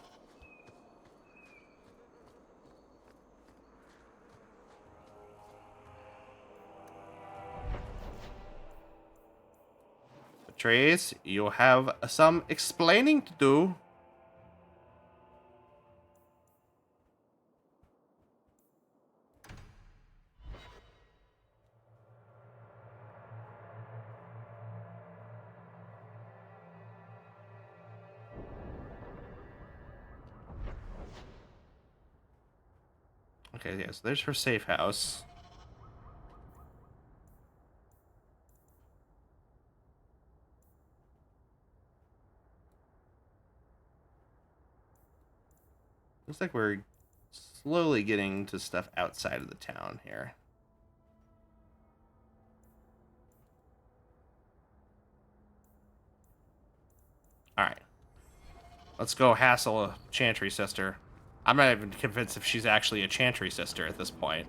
Trace, you have some explaining to do. Okay, yeah, so there's her safe house. Looks like we're slowly getting to stuff outside of the town here. Alright. Let's go hassle a Chantry sister. I'm not even convinced if she's actually a Chantry sister at this point.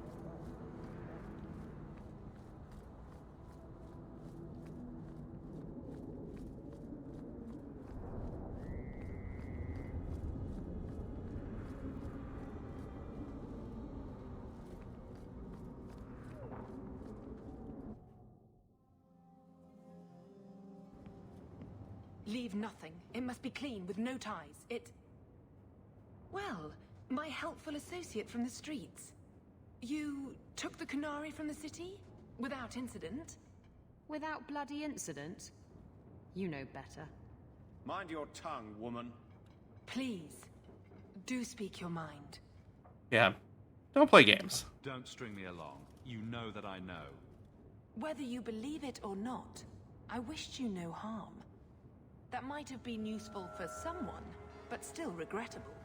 Leave nothing. It must be clean, with no ties. Well, my helpful associate from the streets. You took the Qunari from the city? Without incident?
Without bloody incident? You know better.
Mind your tongue, woman.
Please, do speak your mind.
Yeah, don't play games.
Don't string me along. You know that I know.
Whether you believe it or not, I wished you no harm. That might have been useful for someone, but still regrettable.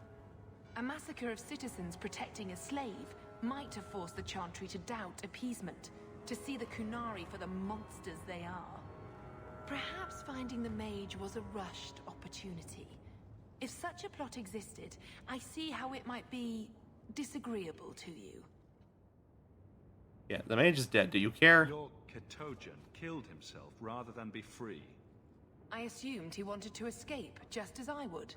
A massacre of citizens protecting a slave might have forced the Chantry to doubt appeasement, to see the Qunari for the monsters they are. Perhaps finding the mage was a rushed opportunity. If such a plot existed, I see how it might be disagreeable to you.
Yeah, the mage is dead. Do you care?
Your Katojan killed himself rather than be free.
I assumed he wanted to escape, just as I would.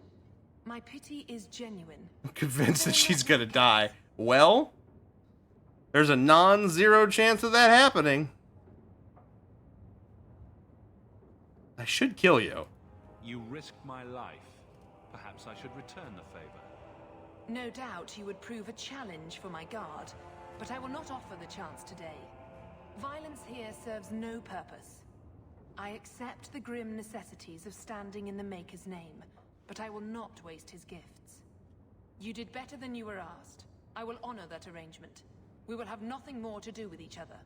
My pity is genuine.
I'm convinced that she's gonna die. Well, there's a non-zero chance of that happening. I should kill you.
You risked my life. Perhaps I should return the favor.
No doubt you would prove a challenge for my guard, but I will not offer the chance today. Violence here serves no purpose. I accept the grim necessities of standing in the Maker's name, but I will not waste his gifts. You did better than you were asked. I will honor that arrangement. We will have nothing more to do with each other.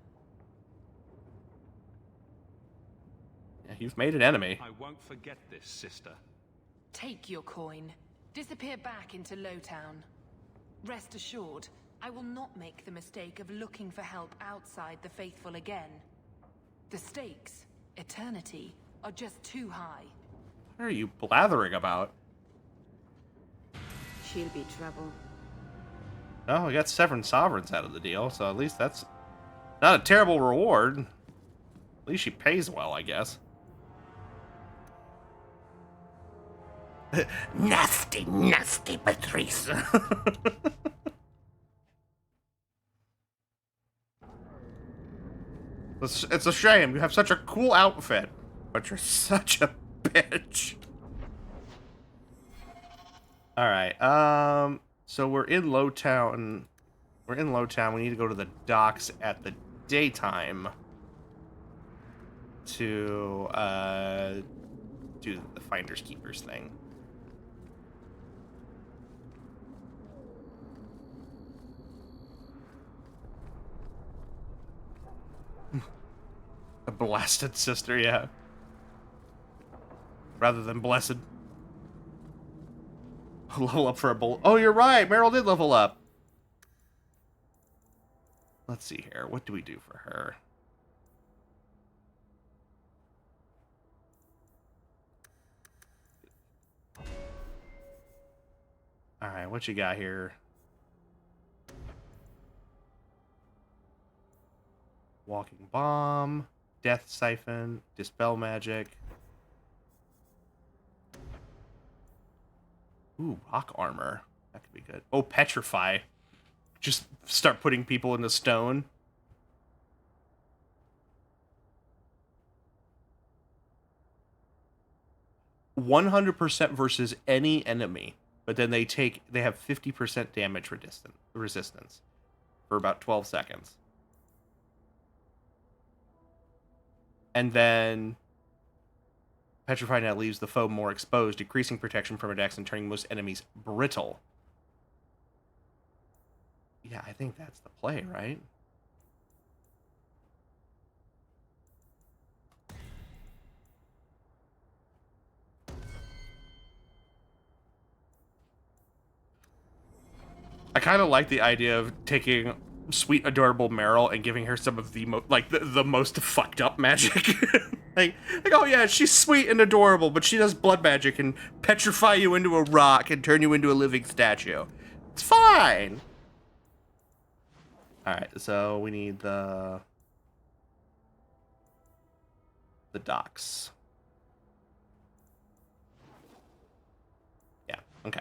Yeah, you've made an enemy.
I won't forget this, sister.
Take your coin. Disappear back into Lowtown. Rest assured, I will not make the mistake of looking for help outside the Faithful again. The stakes, eternity, are just too high.
What are you blathering about?
She'll be trouble.
Oh, we got 7 sovereigns out of the deal, so at least that's not a terrible reward. At least she pays well, I guess. Nasty, nasty Patrice. It's a shame. You have such a cool outfit, but you're such a bitch. Alright, so we're in Lowtown. We're in Lowtown. We need to go to the docks at the daytime to do the Finders Keepers thing. A blasted sister, yeah. Rather than blessed. Level up for a bull. Oh, you're right. Meryl did level up. Let's see here. What do we do for her? Alright, what you got here? Walking Bomb, Death Siphon, Dispel Magic. Ooh, rock armor. That could be good. Oh, petrify. Just start putting people into stone. 100% versus any enemy, but then they have 50% damage resistance for about 12 seconds. And then Petrify now leaves the foe more exposed, decreasing protection from attacks and turning most enemies brittle. Yeah, I think that's the play, right? I kind of like the idea of taking sweet, adorable Meryl and giving her some of the the most fucked up magic. like, oh yeah, she's sweet and adorable, but she does blood magic and petrify you into a rock and turn you into a living statue. It's fine. All right, so we need the docks. Yeah. Okay.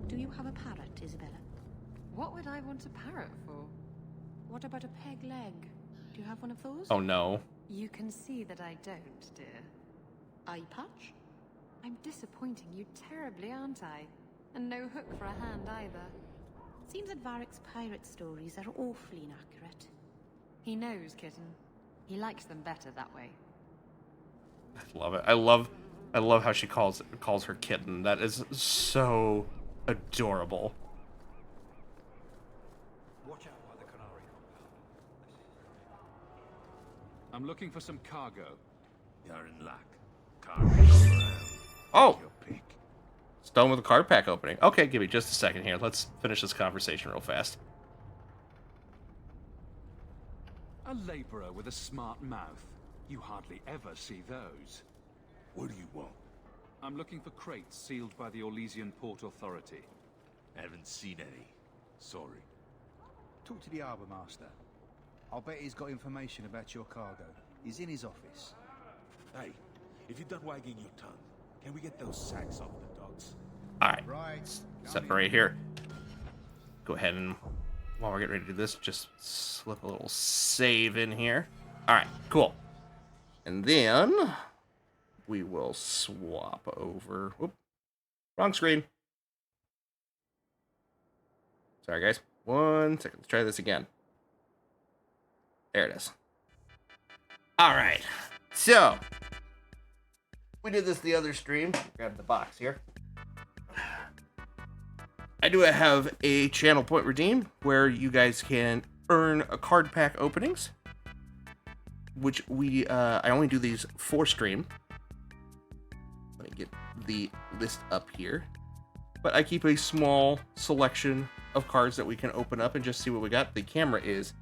Do you have a parrot, Isabella?
What would I want a parrot for?
What about a peg leg? Do you have one of those?
Oh no.
You can see that I don't, dear.
Eye patch?
I'm disappointing you terribly, aren't I? And no hook for a hand either.
Seems that Varric's pirate stories are awfully inaccurate.
He knows, kitten. He likes them better that way.
I love it. I love how she calls her kitten. That is so adorable.
Watch out by the Canary compound.
I'm looking for some cargo.
You're in luck. Cargo.
Oh! Stone with a card pack opening. Okay, give me just a second here. Let's finish this conversation real fast.
A laborer with a smart mouth. You hardly ever see those.
What do you want?
I'm looking for crates sealed by the Orlesian Port Authority.
Haven't seen any. Sorry.
Talk to the Harbour Master. I'll bet he's got information about your cargo. He's in his office.
Hey, if you're done wagging your tongue, can we get those sacks off the docks?
Alright.
Right.
Separate here. Go ahead and, while we're getting ready to do this, just slip a little save in here. Alright, cool. And then we will swap over. Whoop. Wrong screen. Sorry, guys. 1 second. Let's try this again. There it is. Alright. So, we did this the other stream. Grab the box here. I do have a channel point redeem where you guys can earn a card pack openings, which I only do these for stream. Let me get the list up here. But I keep a small selection of cards that we can open up and just see what we got. The camera is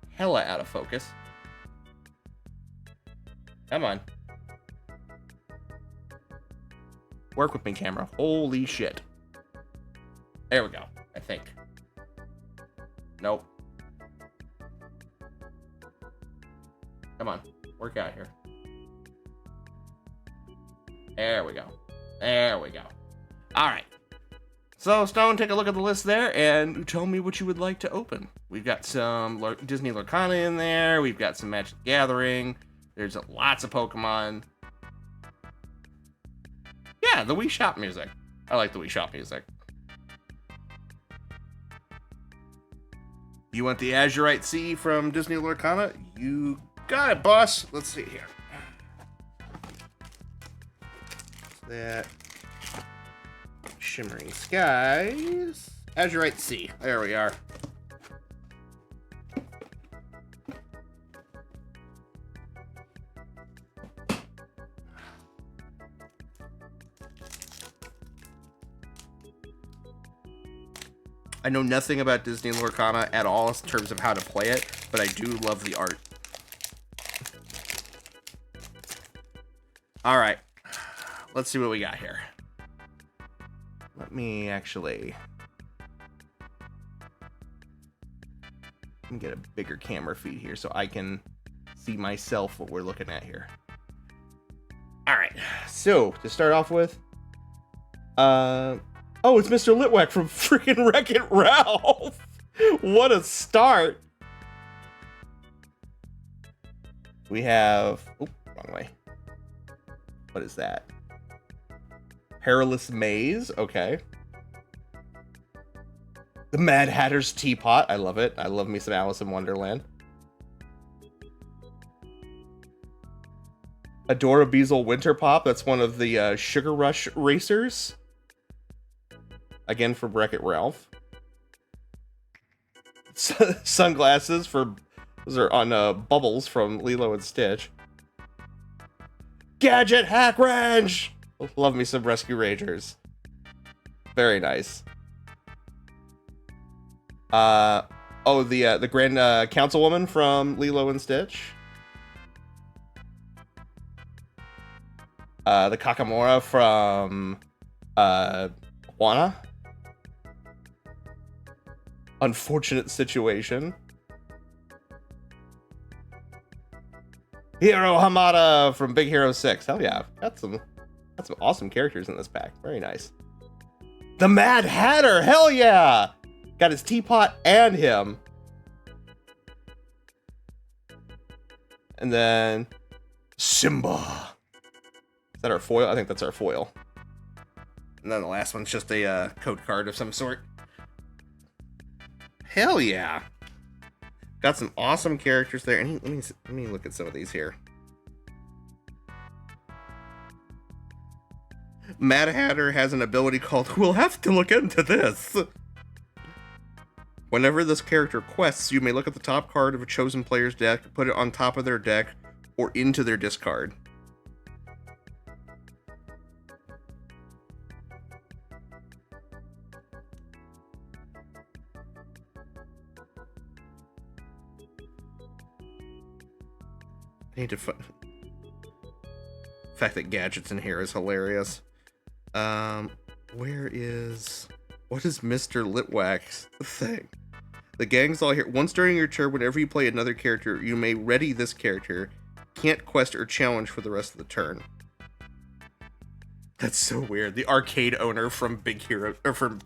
hella out of focus. Come on. Work with me, camera. Holy shit. There we go, I think. Nope. Come on, work out here. There we go. There we go. All right. So, Stone, take a look at the list there and tell me what you would like to open. We've got some Disney Lorcana in there. We've got some Magic the Gathering. There's lots of Pokemon. Yeah, the Wii Shop music. I like the Wii Shop music. You want the Azurite Sea from Disney Lorcana? You got it, boss. Let's see here. That Shimmering Skies. Azurite Sea. There we are. I know nothing about Disney Lorcana at all in terms of how to play it, but I do love the art. All right, let's see what we got here. Let me actually Let me get a bigger camera feed here so I can see myself what we're looking at here. All right, so to start off with, oh, it's Mr. Litwack from freaking Wreck-It Ralph. What a start. We have, oh, wrong way. What is that? Perilous Maze, okay. The Mad Hatter's Teapot, I love it. I love me some Alice in Wonderland. Adora Beazle Winter Pop, that's one of the Sugar Rush racers. Again for Wreck-It Ralph. Sunglasses for, those are on Bubbles from Lilo and Stitch. Gadget Hack Wrench! Love me some Rescue Rangers. Very nice. Oh, the Grand Councilwoman from Lilo and Stitch. The Kakamora from Juana. Unfortunate Situation. Hiro Hamada from Big Hero 6. Hell yeah, got some awesome characters in this pack. Very nice. The Mad Hatter. Hell yeah. Got his teapot and him. And then Simba. Is that our foil? I think that's our foil. And then the last one's just a code card of some sort. Hell yeah. Got some awesome characters there. And let me look at some of these here. Mad Hatter has an ability called "We'll have to look into this." Whenever this character quests, you may look at the top card of a chosen player's deck, put it on top of their deck, or into their discard. I need to find... The fact that Gadget's in here is hilarious. Where is... What is Mr. Litwack's thing? The gang's all here. Once during your turn, whenever you play another character, you may ready this character. Can't quest or challenge for the rest of the turn. That's so weird. The arcade owner from Big Hero, or from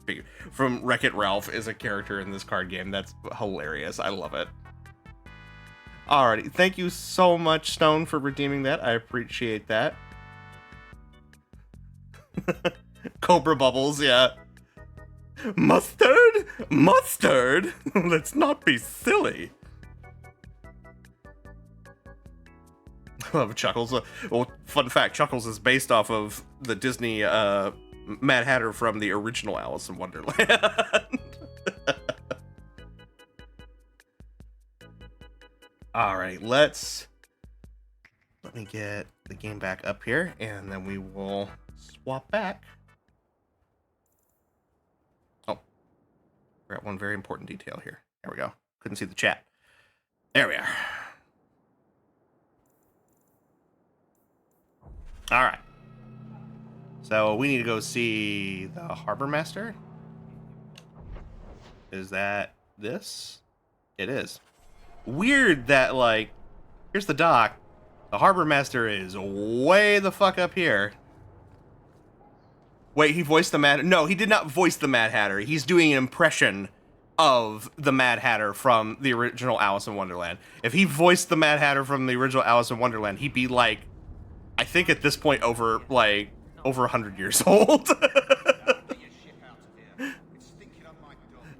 Wreck-It Ralph is a character in this card game. That's hilarious. I love it. Alrighty, thank you so much, Stone, for redeeming that. I appreciate that. Cobra Bubbles, yeah. Mustard? Mustard? Let's not be silly. I love Chuckles. Well, fun fact, Chuckles is based off of the Disney Mad Hatter from the original Alice in Wonderland. Alright, let me get the game back up here, and then we will swap back. Oh, we're at one very important detail here. There we go. Couldn't see the chat. There we are. Alright. So we need to go see the Harbor Master. Is that this? It is. Weird that, like, here's the dock. The Harbor Master is way the fuck up here. Wait, he voiced the Mad... No, he did not voice the Mad Hatter. He's doing an impression of the Mad Hatter from the original Alice in Wonderland. If he voiced the Mad Hatter from the original Alice in Wonderland, he'd be, like, I think at this point over 100 years old.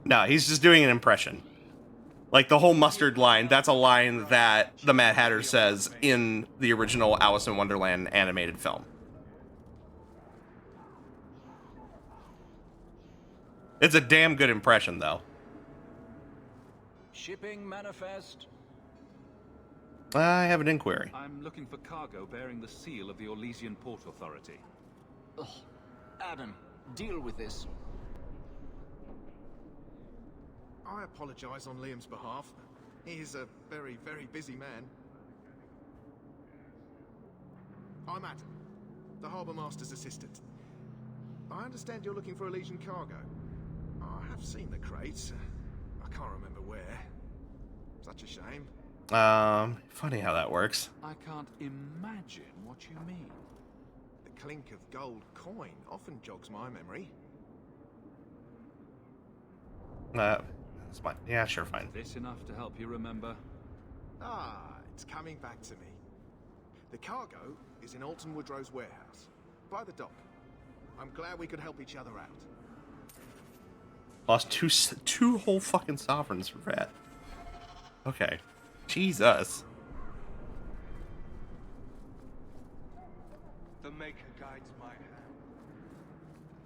No, he's just doing an impression. Like, the whole mustard line, that's a line that the Mad Hatter says in the original Alice in Wonderland animated film. It's a damn good impression, though.
Shipping manifest.
I have an inquiry.
I'm looking for cargo bearing the seal of the Orlesian Port Authority.
Ugh. Adam, deal with this.
I apologize on Liam's behalf. He is a very, very busy man. I'm Adam, the Harbour Master's assistant. I understand you're looking for Elysian cargo. I have seen the crates. I can't remember where. such a shame.
Funny how that works.
I can't imagine what you mean.
The clink of gold coin often jogs my memory.
That's fine. Yeah, sure, fine.
This enough to help you remember?
Ah, it's coming back to me. The cargo is in Alton Woodrow's warehouse, by the dock. I'm glad we could help each other out.
Lost two whole fucking sovereigns for that. Okay. Jesus.
The Maker guides my hand.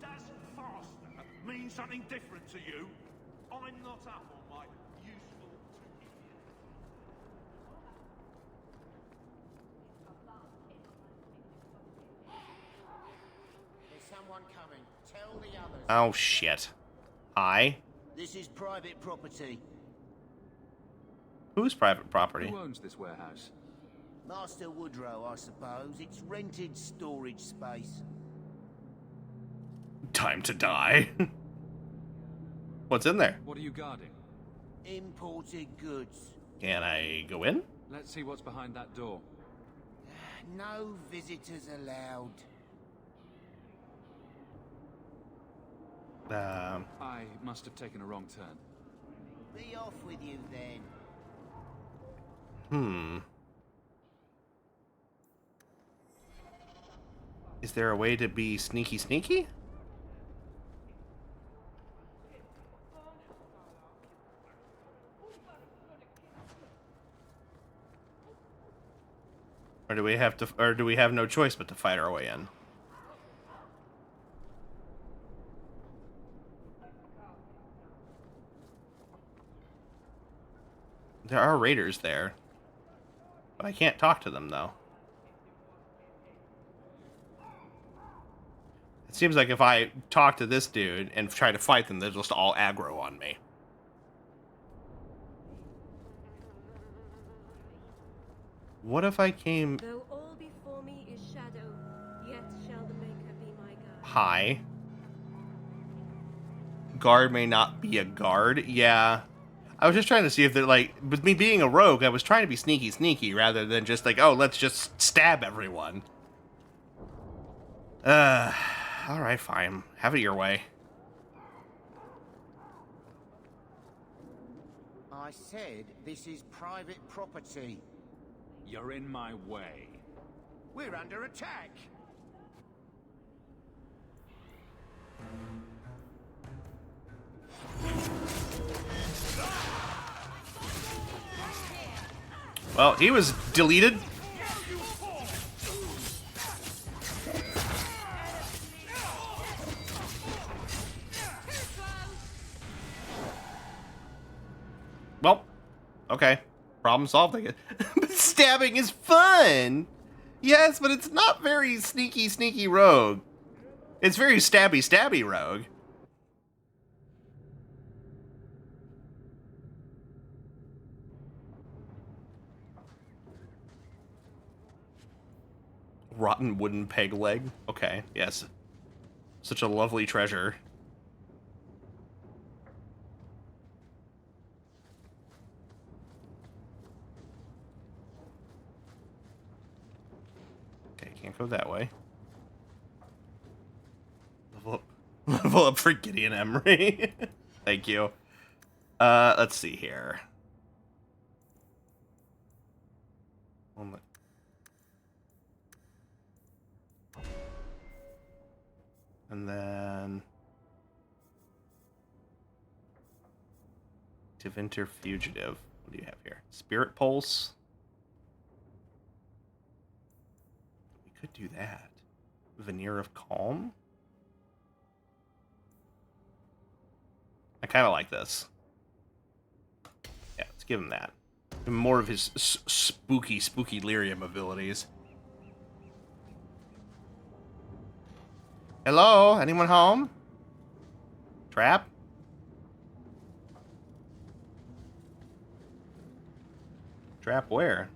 Does faster mean something different to you? I'm not up on my useful to
There's someone coming. Tell the others.
Oh, shit. Hi?
This is private property.
Whose private property?
Who owns this warehouse?
Master Woodrow, I suppose. It's rented storage space.
Time to die. What's in there?
What are you guarding?
Imported goods.
Can I go in?
Let's see what's behind that door.
No visitors allowed.
I must have taken a wrong turn.
Be off with you then.
Is there a way to be sneaky sneaky? Or do we have no choice but to fight our way in? There are raiders there. But I can't talk to them, though. It seems like if I talk to this dude and try to fight them, they're just all aggro on me. What if I came...
Though all before me is shadow, yet shall the Maker be my guide.
Hi. Guard may not be a guard. Yeah. I was just trying to see if they're like, with me being a rogue, I was trying to be sneaky sneaky rather than just like, oh, let's just stab everyone. Alright, fine. Have it your way.
I said this is private property.
You're in my way.
We're under attack.
Well, he was deleted. Well, okay. Problem solved, I guess. But stabbing is fun! Yes, but it's not very sneaky, sneaky rogue. It's very stabby, stabby rogue. Rotten wooden peg leg. Okay, yes. Such a lovely treasure. Okay, can't go that way. Level up for Gideon Emery. Thank you. Let's see here. And then Tevinter Fugitive. What do you have here? Spirit Pulse. We could do that. Veneer of Calm. I kind of like this. Yeah, let's give him that. More of his spooky lyrium abilities. Hello? Anyone home? Trap? Trap where?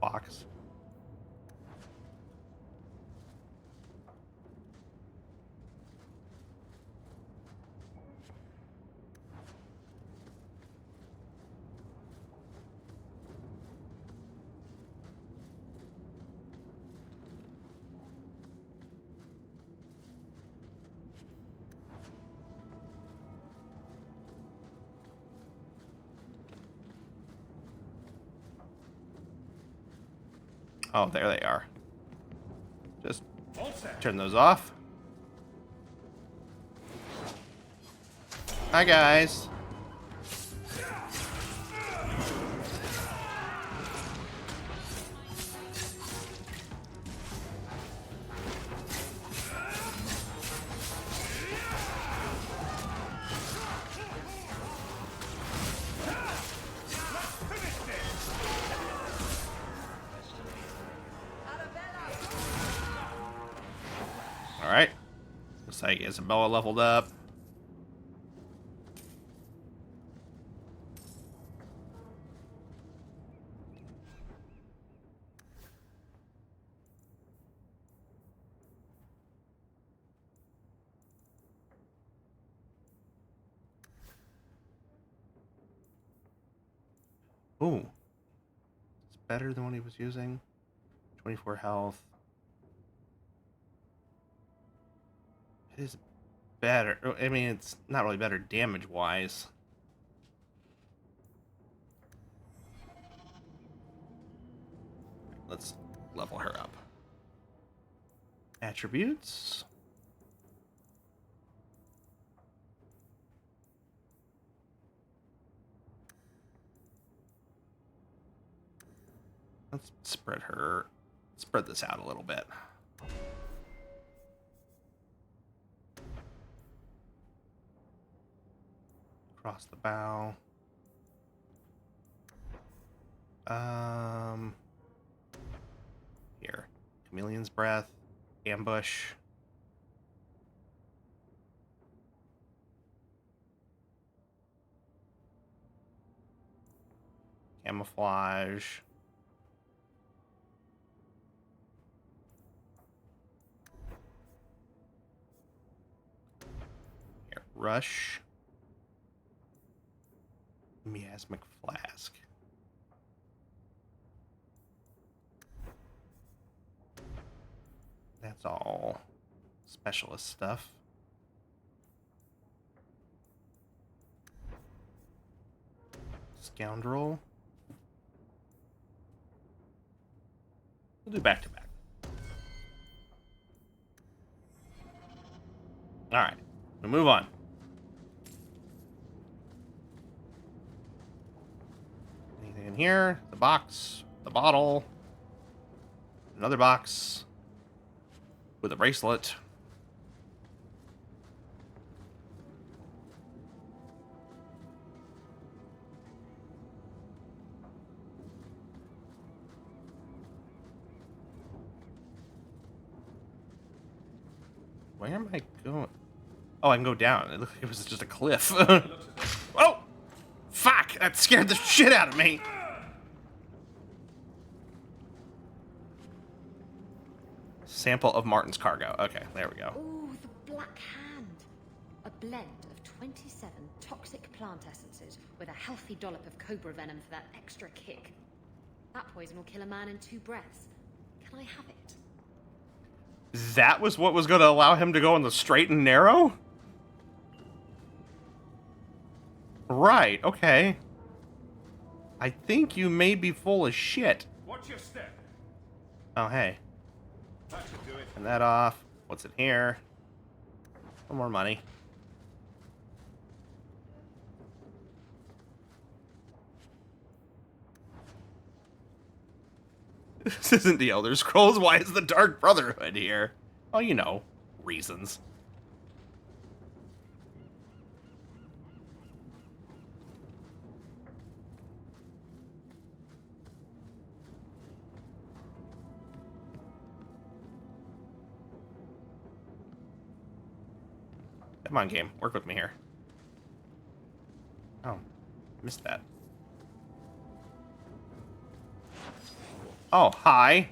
Box. Oh, there they are. Just turn those off. Hi, guys. Alright. Looks like Isabella leveled up. Ooh. It's better than what he was using. 24 health. It is better. I mean, it's not really better damage-wise. Let's level her up. Attributes. Let's spread this out a little bit. Across the bow. Here. Chameleon's Breath. Ambush. Camouflage. Here. Rush. Miasmic Flask. That's all specialist stuff. Scoundrel. We'll do back to back. All right, we'll move on. Anything in here? The box, the bottle, another box with a bracelet. Where am I going? Oh, I can go down. It looked like it was just a cliff. Oh! Fuck! That scared the shit out of me! Sample of Martin's cargo. Okay, there we go.
Ooh, the Black Hand. A blend of 27 toxic plant essences with a healthy dollop of cobra venom for that extra kick. That poison will kill a man in 2 breaths. Can I have it?
That was what was going to allow him to go on the straight and narrow? Right, okay. I think you may be full of shit.
Watch your step.
Oh, hey.
That should do it.
Turn that off. What's in here? One more money. This isn't the Elder Scrolls. Why is the Dark Brotherhood here? Oh, you know, reasons. Come on, game. Work with me here. Oh, missed that. Oh, hi.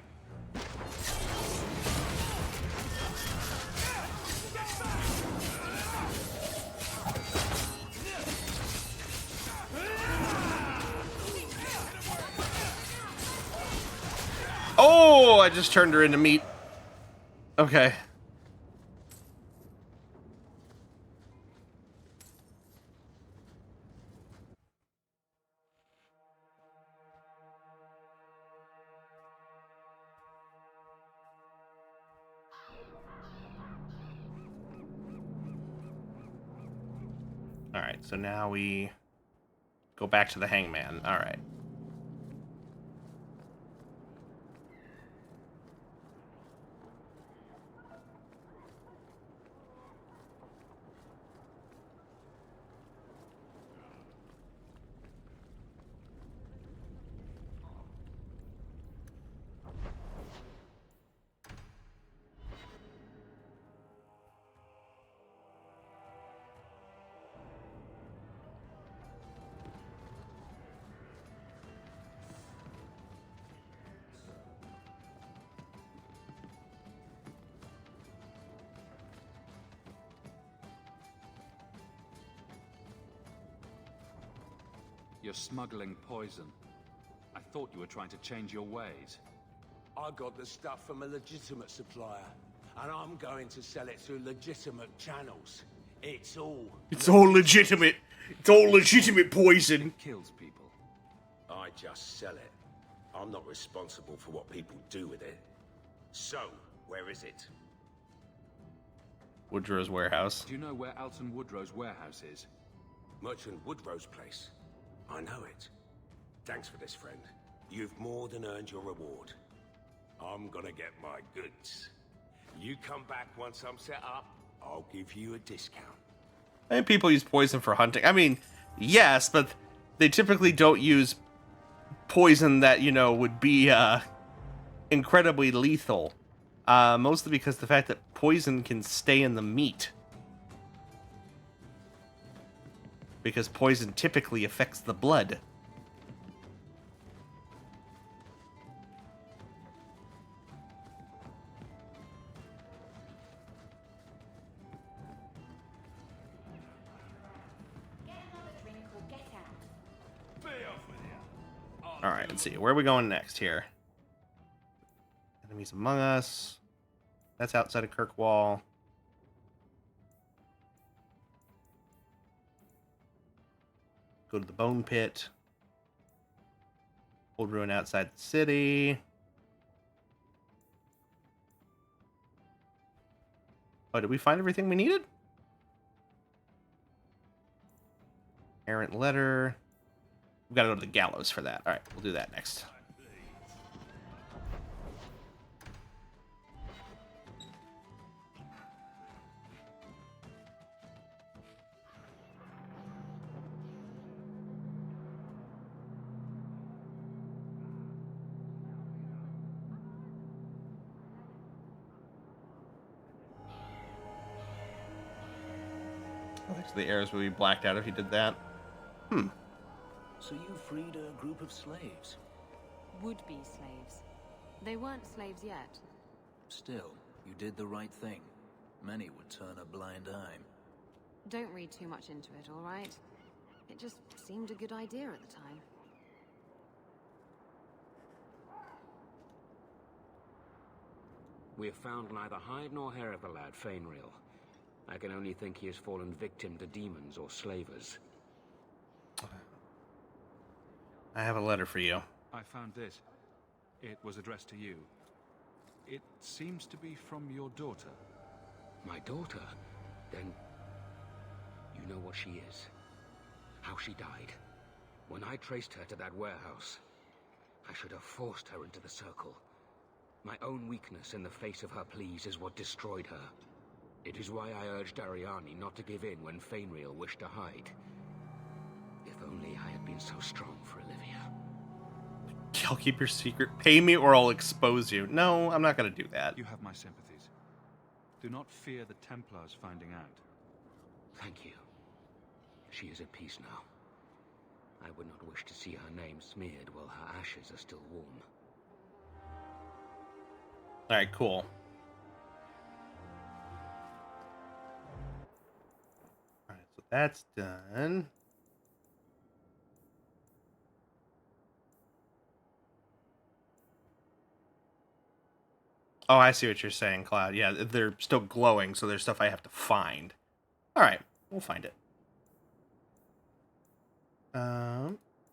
Oh, I just turned her into meat. Okay. Alright, so now we go back to the hangman. Alright.
You're smuggling poison. I thought you were trying to change your ways.
I got the stuff from a legitimate supplier, and I'm going to sell it through legitimate channels. It's all
legitimate. It's all legitimate poison.
It kills people.
I just sell it. I'm not responsible for what people do with it. So, where is it?
Woodrow's warehouse.
Do you know where Alton Woodrow's warehouse is?
Merchant Woodrow's place. I know it. Thanks for this, friend. You've more than earned your reward. I'm gonna get my goods. You come back once I'm set up, I'll give you a discount.
I mean, people use poison for hunting. I mean, yes, but they typically don't use poison that, you know, would be incredibly lethal. Mostly because the fact that poison can stay in the meat. Because poison typically affects the blood. Alright, let's see. Where are we going next here? Enemies among us. That's outside of Kirkwall. Go to the Bone Pit. Old ruin outside the city. Oh, did we find everything we needed? Errant letter. We've got to go to the gallows for that. All right, we'll do that next. I think the arrows would be blacked out if you did that.
So you freed a group of slaves?
Would-be slaves. They weren't slaves yet.
Still, you did the right thing. Many would turn a blind eye.
Don't read too much into it, all right? It just seemed a good idea at the time.
We have found neither hide nor hair of the lad, Fainreal. I can only think he has fallen victim to demons or slavers.
I have a letter for you.
I found this. It was addressed to you. It seems to be from your daughter.
My daughter? Then you know what she is. How she died. When I traced her to that warehouse, I should have forced her into the circle. My own weakness in the face of her pleas is what destroyed her. It is why I urged Ariani not to give in when Fainreal wished to hide. If only I had been so strong for Olivia.
I'll keep your secret. Pay me or I'll expose you. No, I'm not going to do that.
You have my sympathies. Do not fear the Templars finding out.
Thank you. She is at peace now. I would not wish to see her name smeared while her ashes are still warm.
Alright, cool. Alright, so that's done. Oh, I see what you're saying, Cloud. Yeah, they're still glowing, so there's stuff I have to find. Alright, we'll find it.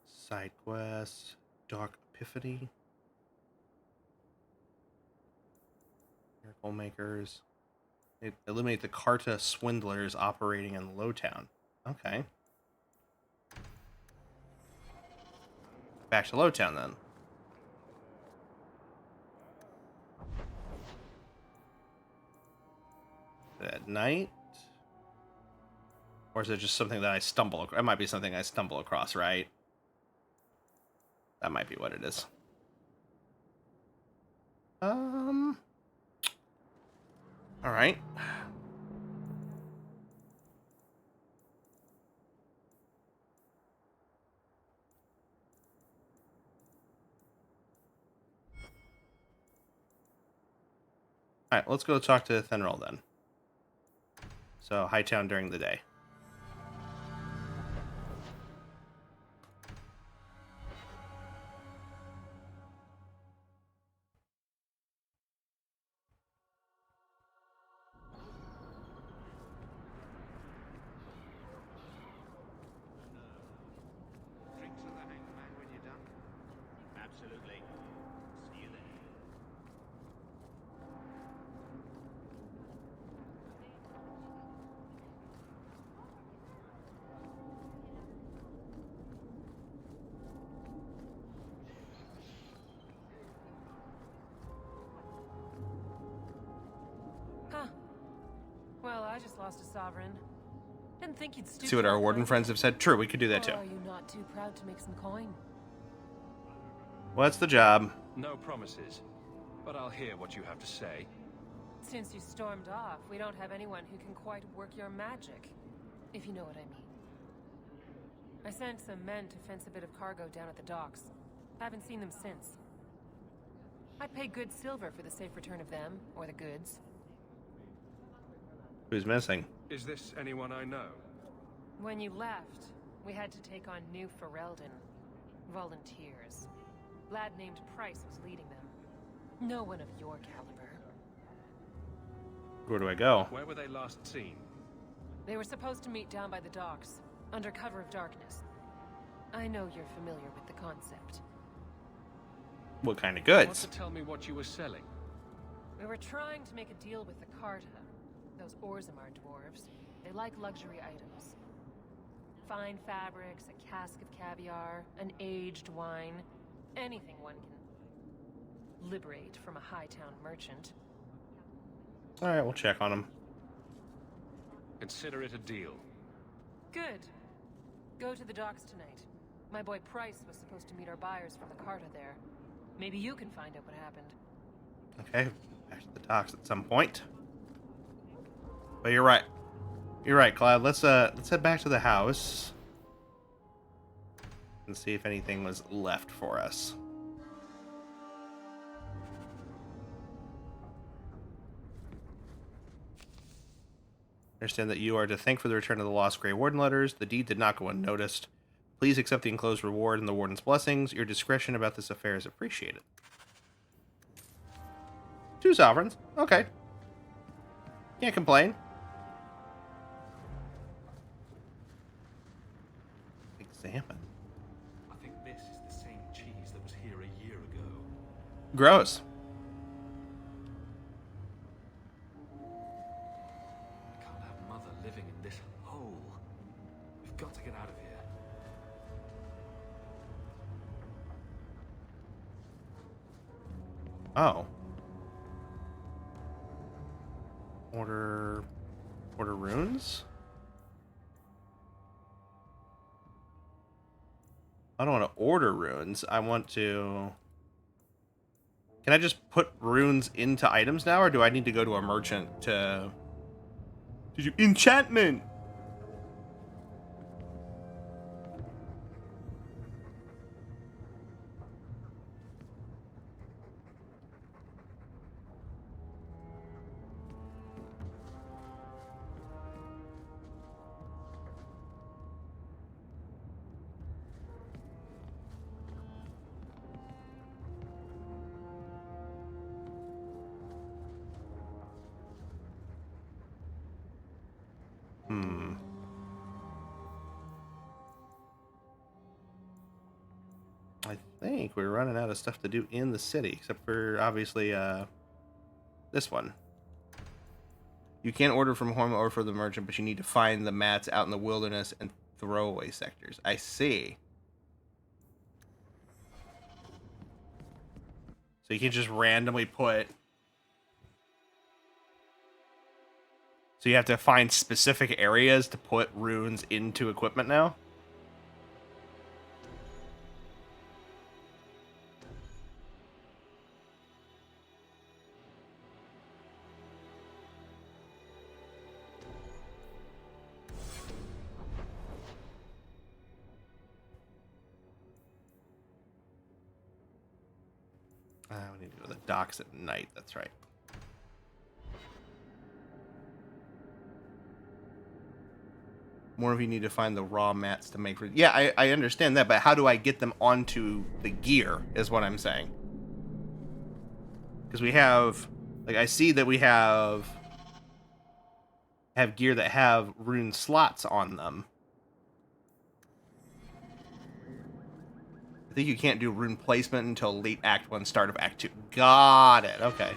Side quest, Dark Epiphany. Miracle makers. Eliminate the Carta swindlers operating in Lowtown. Okay. Back to Lowtown then. At night? Or is it just something that I stumble across? It might be something I stumble across, right? That might be what it is. All right. All right, let's go talk to Thenril then. So, Hightown during the day.
Drinks at the Hangman when you're done? Absolutely. See you there.
Huh. Well, I just lost a sovereign. Didn't think you'd stoop
See what our
that
warden
low.
friends have said? True, we could do that
Or
too.
are you not too proud to make some coin?
What's the job?
No promises, but I'll hear what you have to say.
Since you stormed off, we don't have anyone who can quite work your magic, if you know what I mean. I sent some men to fence a bit of cargo down at the docks. Haven't seen them since. I'd pay good silver for the safe return of them, or the goods.
Who's missing?
Is this anyone I know?
When you left, we had to take on New Ferelden. Volunteers. Lad named Price was leading them. No one of your caliber.
Where do I go?
Where were they last seen?
They were supposed to meet down by the docks, under cover of darkness. I know you're familiar with the concept.
What kind of
Want
goods?
to tell me what you were selling?
We were trying to make a deal with the Carta. Those Orzammar dwarves. They like luxury items. Fine fabrics, a cask of caviar, an aged wine. Anything one can liberate from a Hightown merchant.
All right, we'll check on them.
Consider it a deal.
Good. Go to the docks tonight. My boy Price was supposed to meet our buyers from the Carta there. Maybe you can find out what happened.
Okay, back to the docks at some point. But you're right. You're right, Cloud. Let's head back to the house and see if anything was left for us. Understand that you are to thank for the return of the lost Grey Warden letters. The deed did not go unnoticed. Please accept the enclosed reward and the Warden's blessings. Your discretion about this affair is appreciated. 2 sovereigns. Okay. Can't complain. Examine.
I think this is the same cheese that was here a year ago.
Gross.
I can't have Mother living in this hole. We've got to get out of here.
Oh. Order runes? I don't want to order runes. I want to... Can I just put runes into items now, or do I need to go to a merchant to do enchantment? I think we're running out of stuff to do in the city, except for, obviously, this one. You can't order from home or for the merchant, but you need to find the mats out in the wilderness and throwaway sectors. I see. So you can just randomly put... So you have to find specific areas to put runes into equipment now? We need to go to the docks at night, that's right. More of you need to find the raw mats to make... Yeah, I understand that, but how do I get them onto the gear, is what I'm saying. Because we have... Like, I see that we have gear that have rune slots on them. I think you can't do rune placement until late Act 1, start of Act 2. Got it, okay.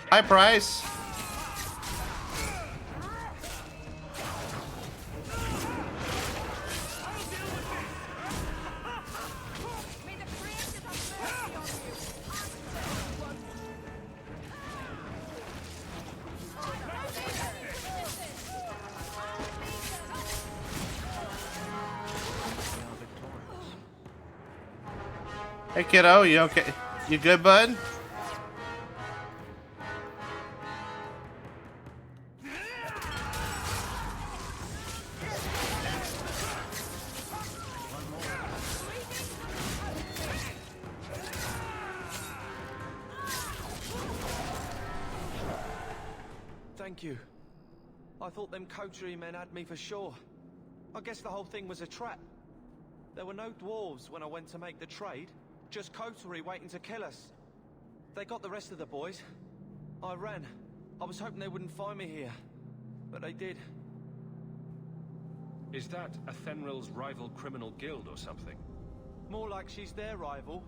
Hi, Price! Hey, kiddo, you okay? You good, bud?
Thank you. I thought them coterie men had me for sure. I guess the whole thing was a trap. There were no dwarves when I went to make the trade. Just coterie waiting to kill us. They got the rest of the boys. I ran. I was hoping they wouldn't find me here. But they did.
Is that Athenril's rival criminal guild or something?
More like she's their rival.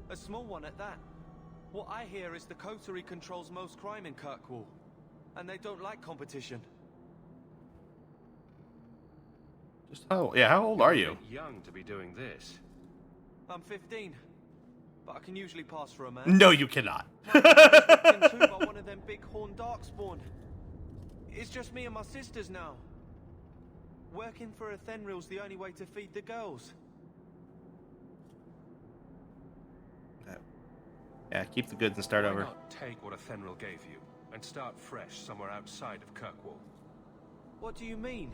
A small one at that. What I hear is the coterie controls most crime in Kirkwall. And they don't like competition.
Oh, yeah, how old are you?
Young to be doing this.
I'm 15. But I can usually pass for a man.
No, you cannot.
Too by one of them big horned darkspawn. It's just me and my sisters now. Working for Athenril's the only way to feed the girls.
Yeah, keep the goods and start over.
Why not take what Athenril gave you and start fresh somewhere outside of Kirkwall?
What do you mean?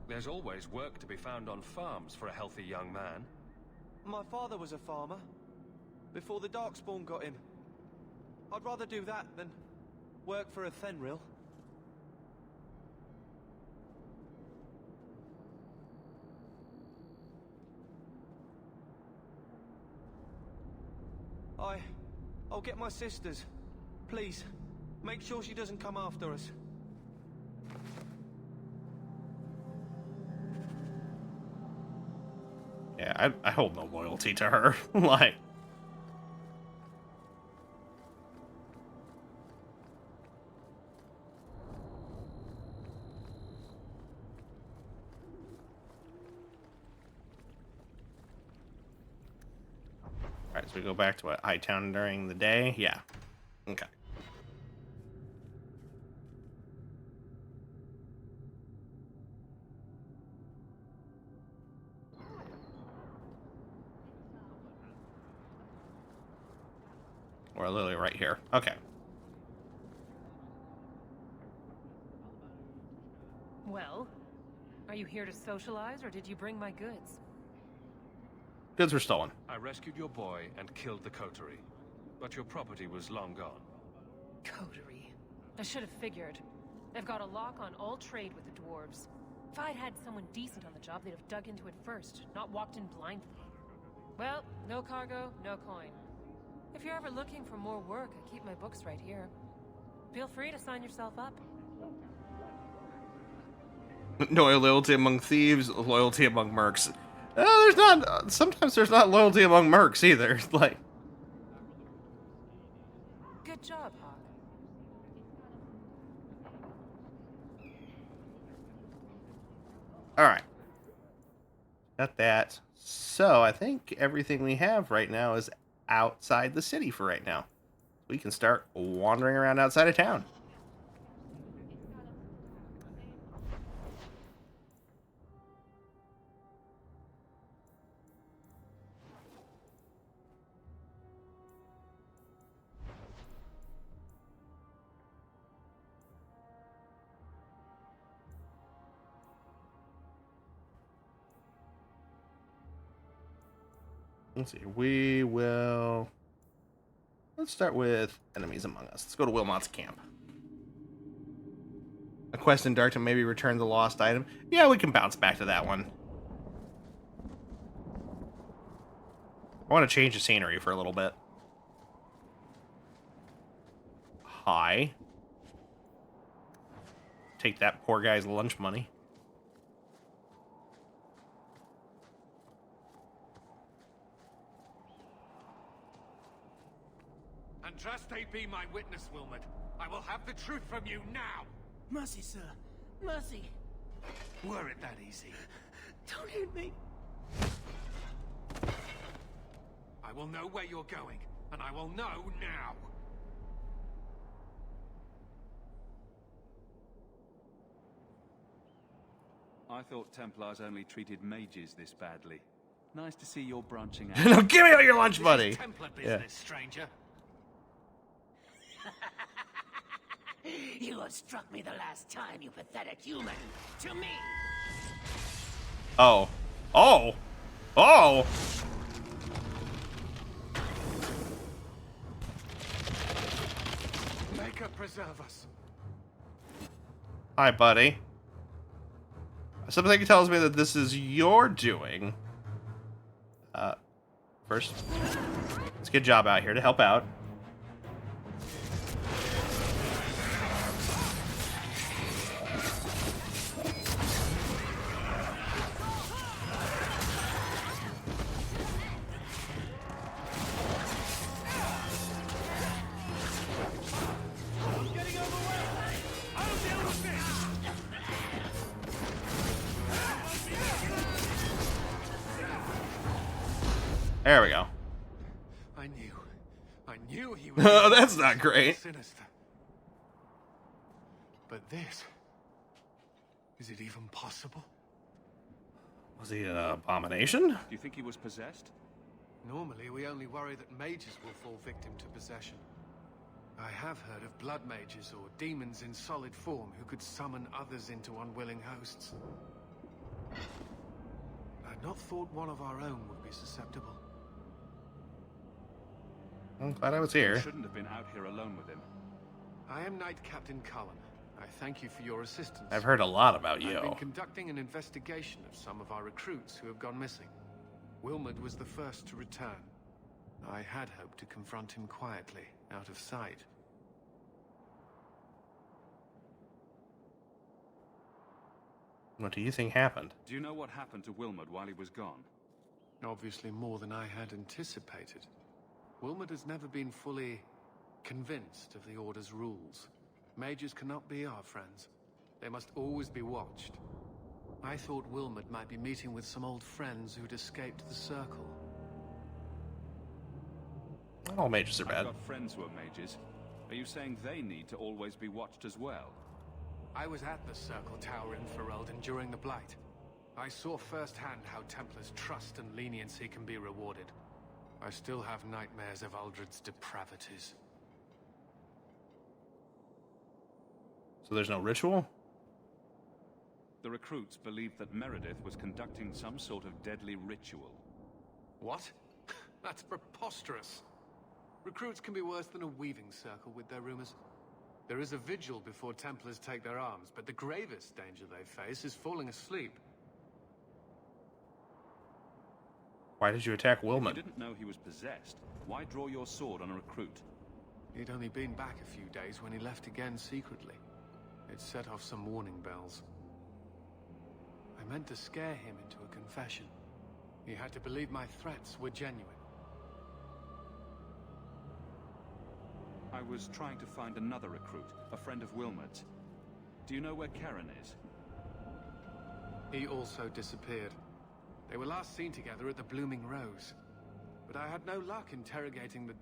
There's always work to be found on farms for a healthy young man.
My father was a farmer. Before the Darkspawn got him. I'd rather do that than work for Athenril. I'll get my sisters. Please, make sure she doesn't come after us.
Yeah, I hold no loyalty to her. Like... Alright, so we go back to what, Hightown during the day? Yeah. Okay. We're literally right here. Okay.
Well, are you here to socialize, or did you bring my goods?
Goods were stolen.
I rescued your boy and killed the coterie, but your property was long gone.
Coterie. I should have figured. They've got a lock on all trade with the dwarves. If I'd had someone decent on the job, they'd have dug into it first, not walked in blindly. Well, no cargo, no coin. If you're ever looking for more work, I keep my books right here. Feel free to sign yourself up.
No loyalty among thieves, loyalty among mercs. There's not. Sometimes there's not loyalty among mercs either. Like.
Good job, Hawk.
Alright. Got that. So, I think everything we have right now is outside the city for right now. We can start wandering around outside of town. Let's see. Let's start with enemies among us. Let's go to Wilmot's camp. A quest in Dark to maybe return the lost item. Yeah, we can bounce back to that one. I want to change the scenery for a little bit. Hi. Take that poor guy's lunch money.
Andraste be my witness, Wilmot. I will have the truth from you now.
Mercy, sir. Mercy.
Were it that easy?
Don't hit me.
I will know where you're going, and I will know now.
I thought Templars only treated mages this badly. Nice to see you're branching out.
No, give me all your lunch money.
This is Templar business, stranger.
You have struck me the last time, you pathetic human. To me.
Oh. Oh. Oh.
Maker preserve us.
Hi, buddy. Something tells me that this is your doing. First, let's get a job out here to help out. There we go.
I knew he was.
Oh, that's not great.
Sinister. But this, is it even possible?
Was he an abomination?
Do you think he was possessed?
Normally, we only worry that mages will fall victim to possession. I have heard of blood mages or demons in solid form who could summon others into unwilling hosts. I'd not thought one of our own would be susceptible.
I'm glad I was here.
You shouldn't have been out here alone with him.
I am Knight Captain Cullen. I thank you for your assistance.
I've heard a lot about you.
I've been conducting an investigation of some of our recruits who have gone missing. Wilmot was the first to return. I had hoped to confront him quietly, out of sight.
What do you think happened?
Do you know what happened to Wilmot while he was gone?
Obviously more than I had anticipated. Wilmot has never been fully convinced of the Order's rules. Mages cannot be our friends. They must always be watched. I thought Wilmot might be meeting with some old friends who'd escaped the Circle.
Not all mages are bad.
I've got friends who are mages. Are you saying they need to always be watched as well?
I was at the Circle Tower in Ferelden during the Blight. I saw firsthand how Templars' trust and leniency can be rewarded. I still have nightmares of Uldred's depravities.
So there's no ritual?
The recruits believed that Meredith was conducting some sort of deadly ritual.
What? That's preposterous. Recruits can be worse than a weaving circle with their rumors. There is a vigil before Templars take their arms, but the gravest danger they face is falling asleep.
Why did you attack Wilmot?
If you didn't know he was possessed, why draw your sword on a recruit?
He'd only been back a few days when he left again secretly. It set off some warning bells. I meant to scare him into a confession. He had to believe my threats were genuine.
I was trying to find another recruit, a friend of Wilmot's. Do you know where Karen is?
He also disappeared. They were last seen together at the Blooming Rose. But I had no luck interrogating the,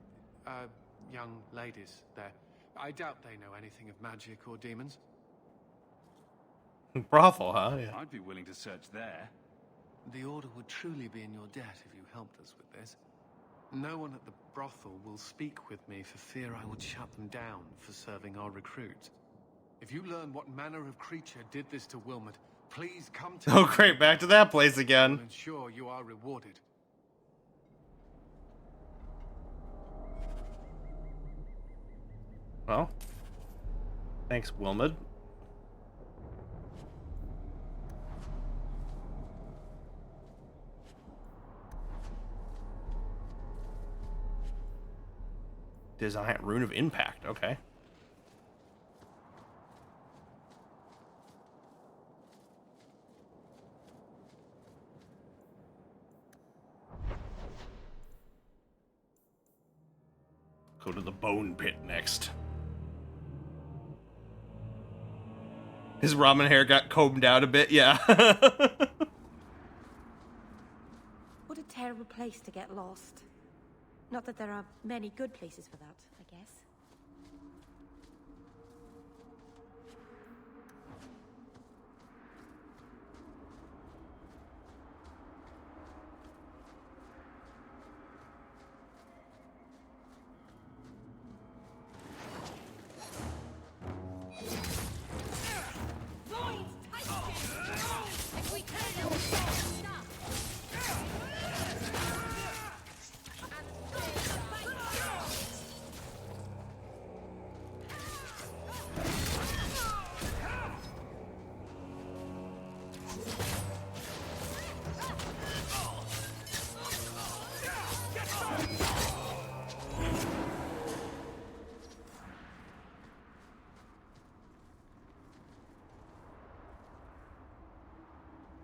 young ladies there. I doubt they know anything of magic or demons.
Brothel, huh? Yeah.
I'd be willing to search there.
The Order would truly be in your debt if you helped us with this. No one at the brothel will speak with me for fear I would shut them down for serving our recruits. If you learn what manner of creature did this to Wilmot, please come to
Oh,
me.
great. Back to that place again.
I'll ensure you are rewarded.
Well, thanks, Wilmot. Design Rune of Impact. Okay. Go to the Bone Pit next. His ramen hair got combed out a bit, yeah.
What a terrible place to get lost. Not that there are many good places for that, I guess.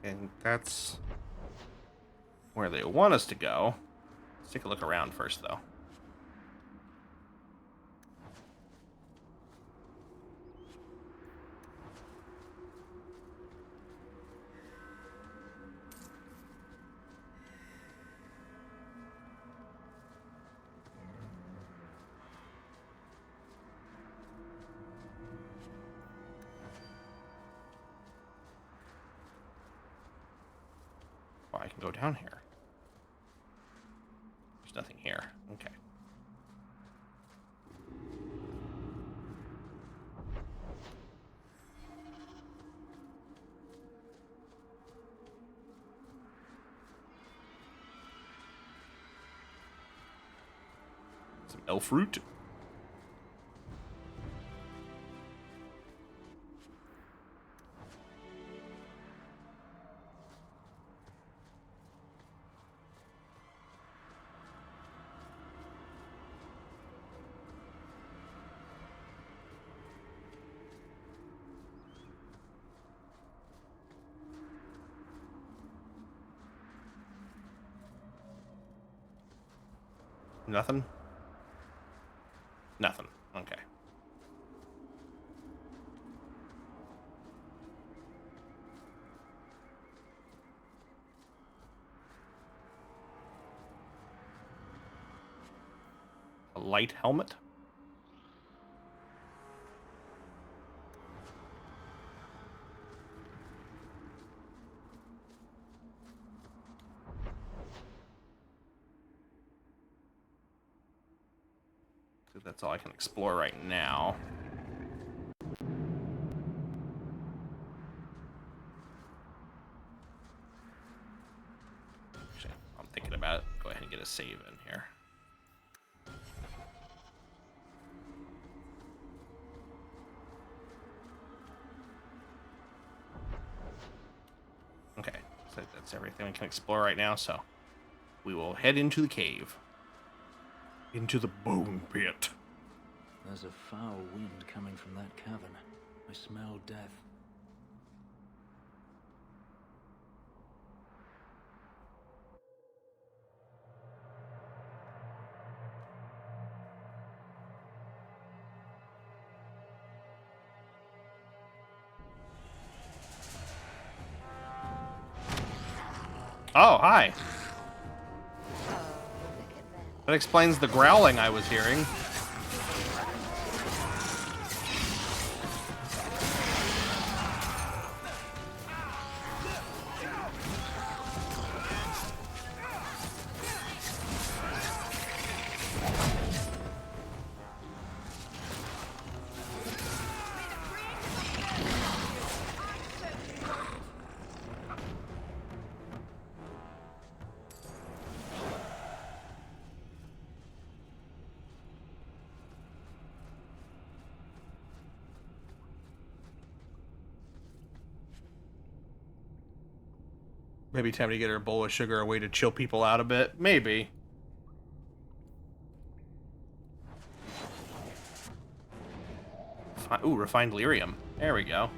And that's where they want us to go. Let's take a look around first, though. I can go down here. There's nothing here. Okay. Some elf fruit. Nothing? Nothing. Okay. A light helmet? That's all I can explore right now. Actually, I'm thinking about it. Go ahead and get a save in here. Okay, so that's everything we can explore right now, so we will head into the cave. Into the Bone Pit.
There's a foul wind coming from that cavern. I smell death.
Oh, hi. That explains the growling I was hearing. Maybe time to get her a bowl of sugar, a way to chill people out a bit. Maybe. Ooh, refined lyrium. There we go.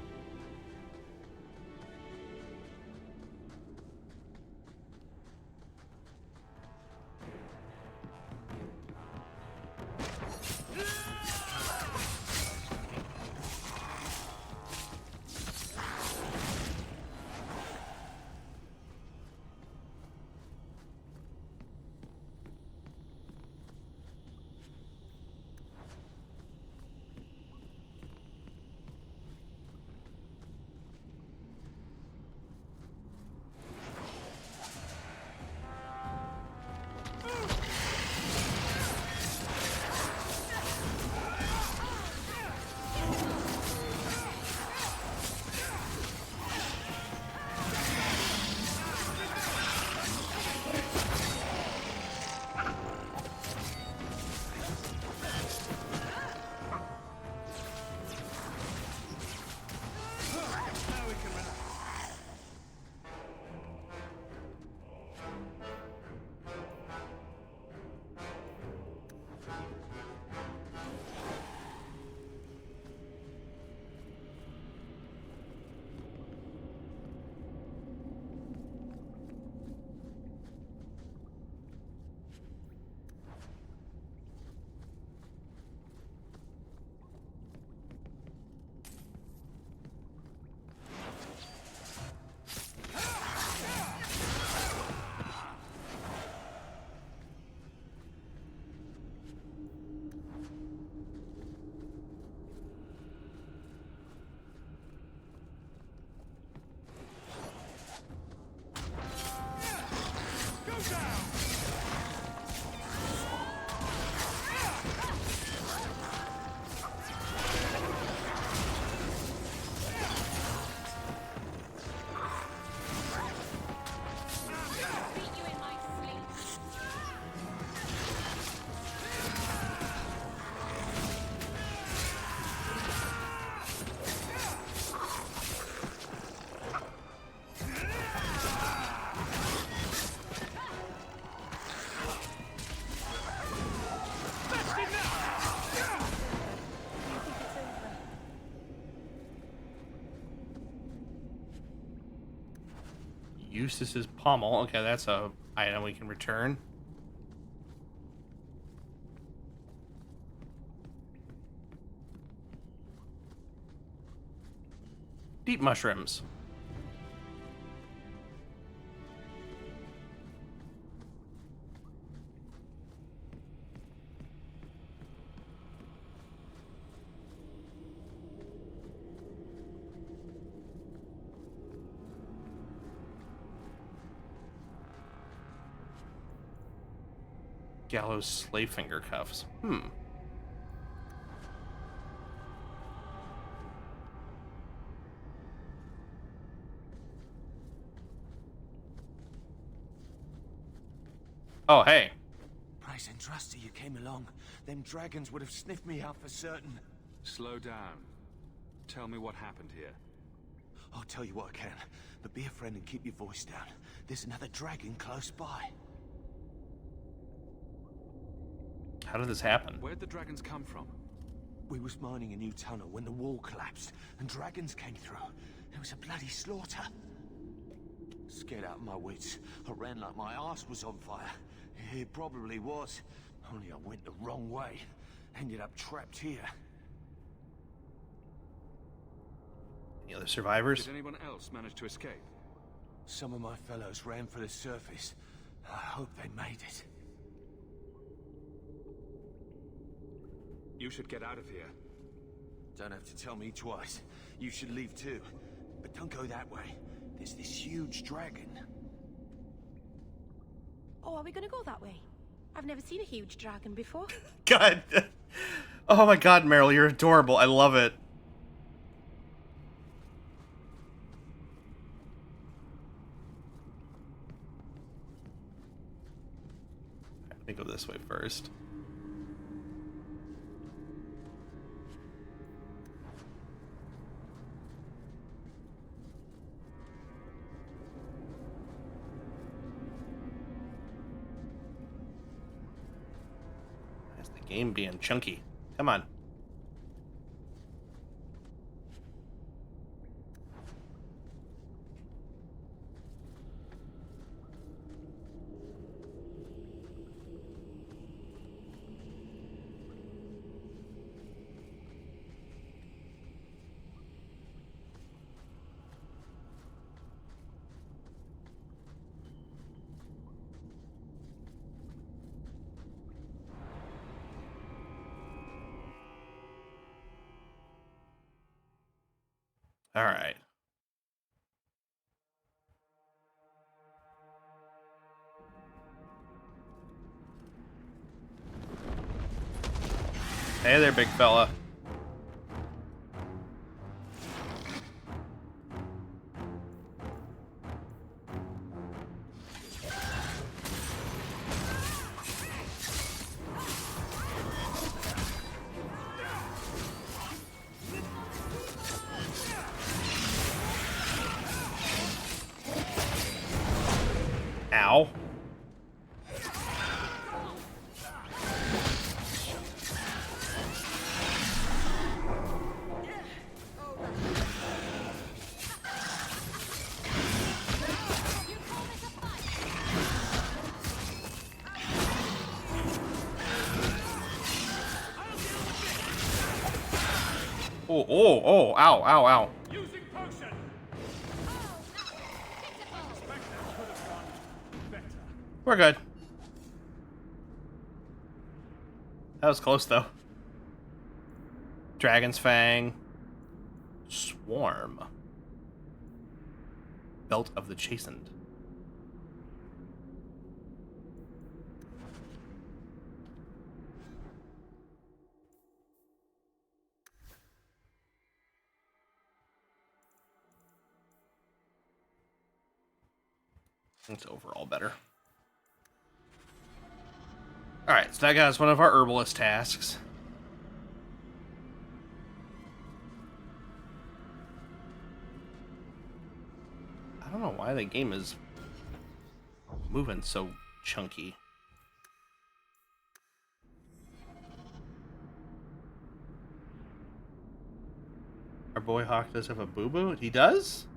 Eustace's pommel. Okay, that's a item we can return. Deep mushrooms. Gallows slave finger cuffs. Oh, hey.
Praise and trust you came along. Them dragons would have sniffed me out for certain.
Slow down. Tell me what happened here.
I'll tell you what I can, but be a friend and keep your voice down. There's another dragon close by.
How did this happen?
Where'd the dragons come from?
We was mining a new tunnel when the wall collapsed, and dragons came through. It was a bloody slaughter. Scared out of my wits, I ran like my arse was on fire. It probably was, only I went the wrong way. Ended up trapped here.
Any other survivors?
Did anyone else manage to escape?
Some of my fellows ran for the surface. I hope they made it.
You should get out of here.
Don't have to tell me twice. You should leave too. But don't go that way. There's this huge dragon.
Oh, are we gonna go that way? I've never seen a huge dragon before.
God. Oh my God, Meryl, you're adorable. I love it. Let me go this way first. That's the game being chunky. Come on. All right. Hey there, big fella. Ow. Oh, oh, oh, ow, ow, ow.
Using potion.
We're good. That was close, though. Dragon's Fang. Swarm. Belt of the Chastened. It's overall better. Alright, so that got us one of our herbalist tasks. I don't know why the game is moving so chunky. Our boy Hawk does have a boo-boo? He does?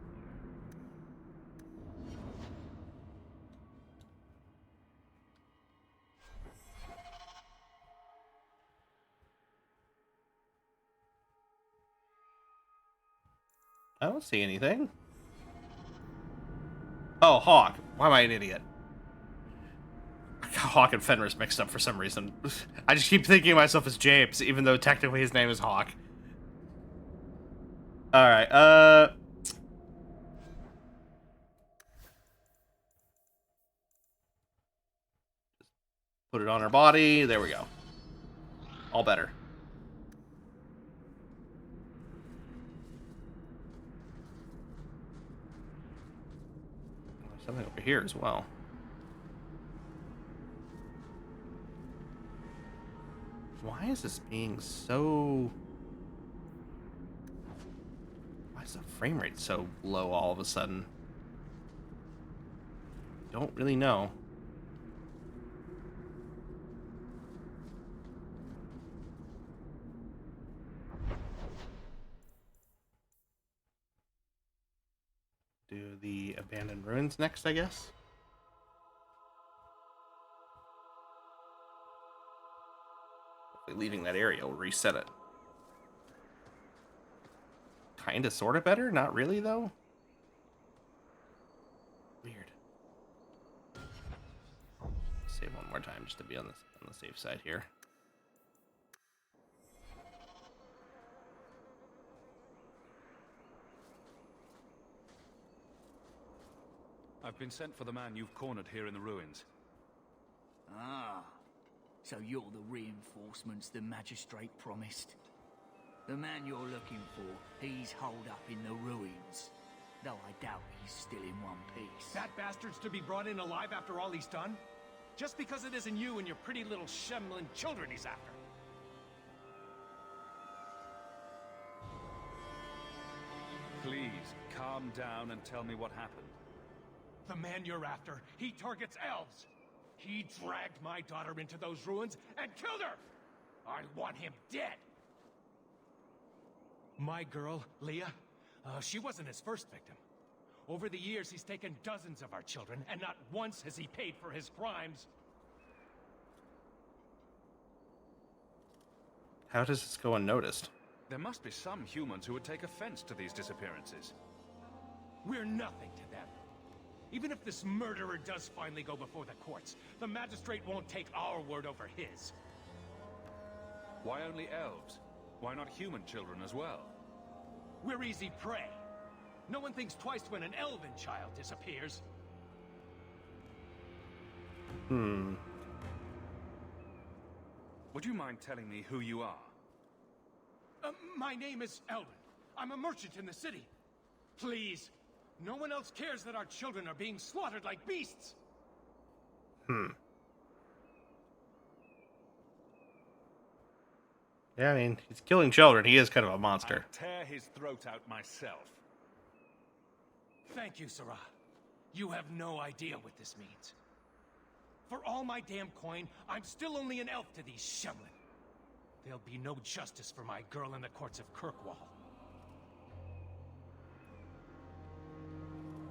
I don't see anything. Oh, Hawk. Why am I an idiot? I got Hawk and Fenris mixed up for some reason. I just keep thinking of myself as James, even though technically his name is Hawk. Alright, put it on our body. There we go. All better. Something over here as well. Why is this being so... Why is the frame rate so low all of a sudden? Don't really know. Do the abandoned ruins next, I guess. Hopefully leaving that area will reset it. Kinda, sorta better? Not really, though. to be on the safe side here.
I've been sent for the man you've cornered here in the ruins.
Ah, so you're the reinforcements the magistrate promised. The man you're looking for, he's holed up in the ruins. Though I doubt he's still in one piece.
That bastard's to be brought in alive after all he's done? Just because it isn't you and your pretty little Shemlin children he's after.
Please, calm down and tell me what happened.
The man you're after, he targets elves. He dragged my daughter into those ruins and killed her! I want him dead! My girl, Leah, she wasn't his first victim. Over the years, he's taken dozens of our children, and not once has he paid for his crimes.
How does this go unnoticed?
There must be some humans who would take offense to these disappearances.
We're nothing to them. Even if this murderer does finally go before the courts, the magistrate won't take our word over his.
Why only elves? Why not human children as well?
We're easy prey. No one thinks twice when an elven child disappears.
Hmm.
Would you mind telling me who you are?
My name is Elwin. I'm a merchant in the city. Please, no one else cares that our children are being slaughtered like beasts.
Hmm. Yeah, I mean, he's killing children. He is kind of a monster.
I'll tear his throat out myself.
Thank you, Sarah. You have no idea what this means. For all my damn coin, I'm still only an elf to these Shemlin. There'll be no justice for my girl in the courts of Kirkwall.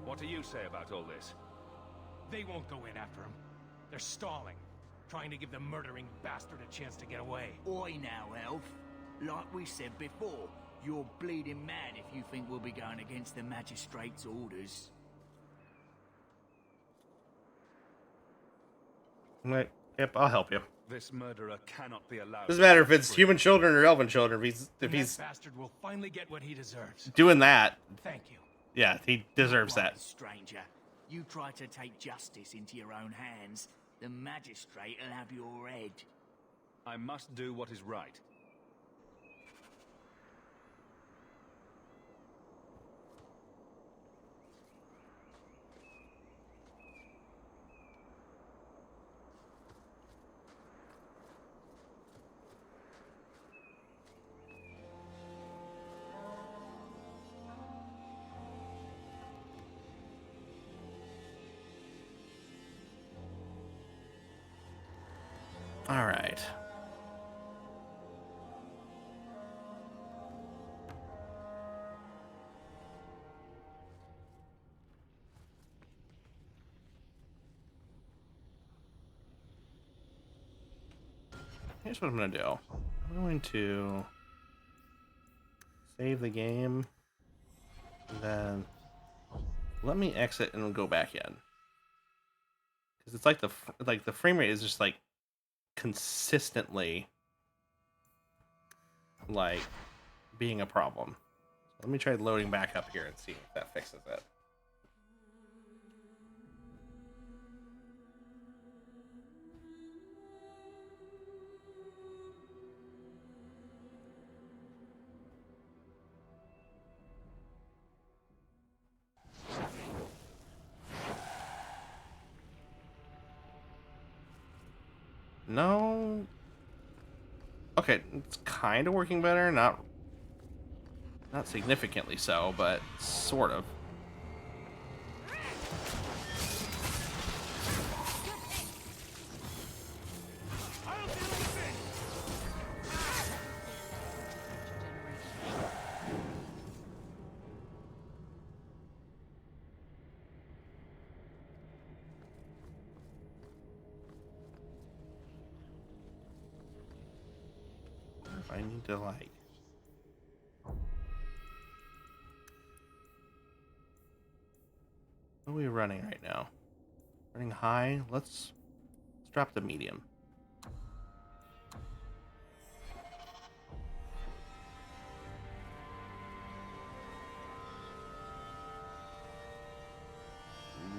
What do you say about all this?
They won't go in after him. They're stalling, trying to give the murdering bastard a chance to get away.
Oi now, elf. Like we said before, you're bleeding mad if you think we'll be going against the magistrate's orders.
Right. Yep, I'll help you.
This murderer cannot be allowed.
Doesn't matter if it's human children or elven children. If he's
that bastard will finally get what he deserves.
doing that,
Thank you.
yeah, he deserves that.
Stranger, you try to take justice into your own hands, the magistrate will have your head.
I must do what is right.
All right. Here's what I'm going to do. I'm going to save the game, and then let me exit and go back in. Because it's like the frame rate is just like consistently like being a problem. So let me try loading back up here and see if that fixes it. No. Okay, it's kind of working better, not significantly so, but sort of. I need to like what are we running right now? Running high. Let's drop the medium.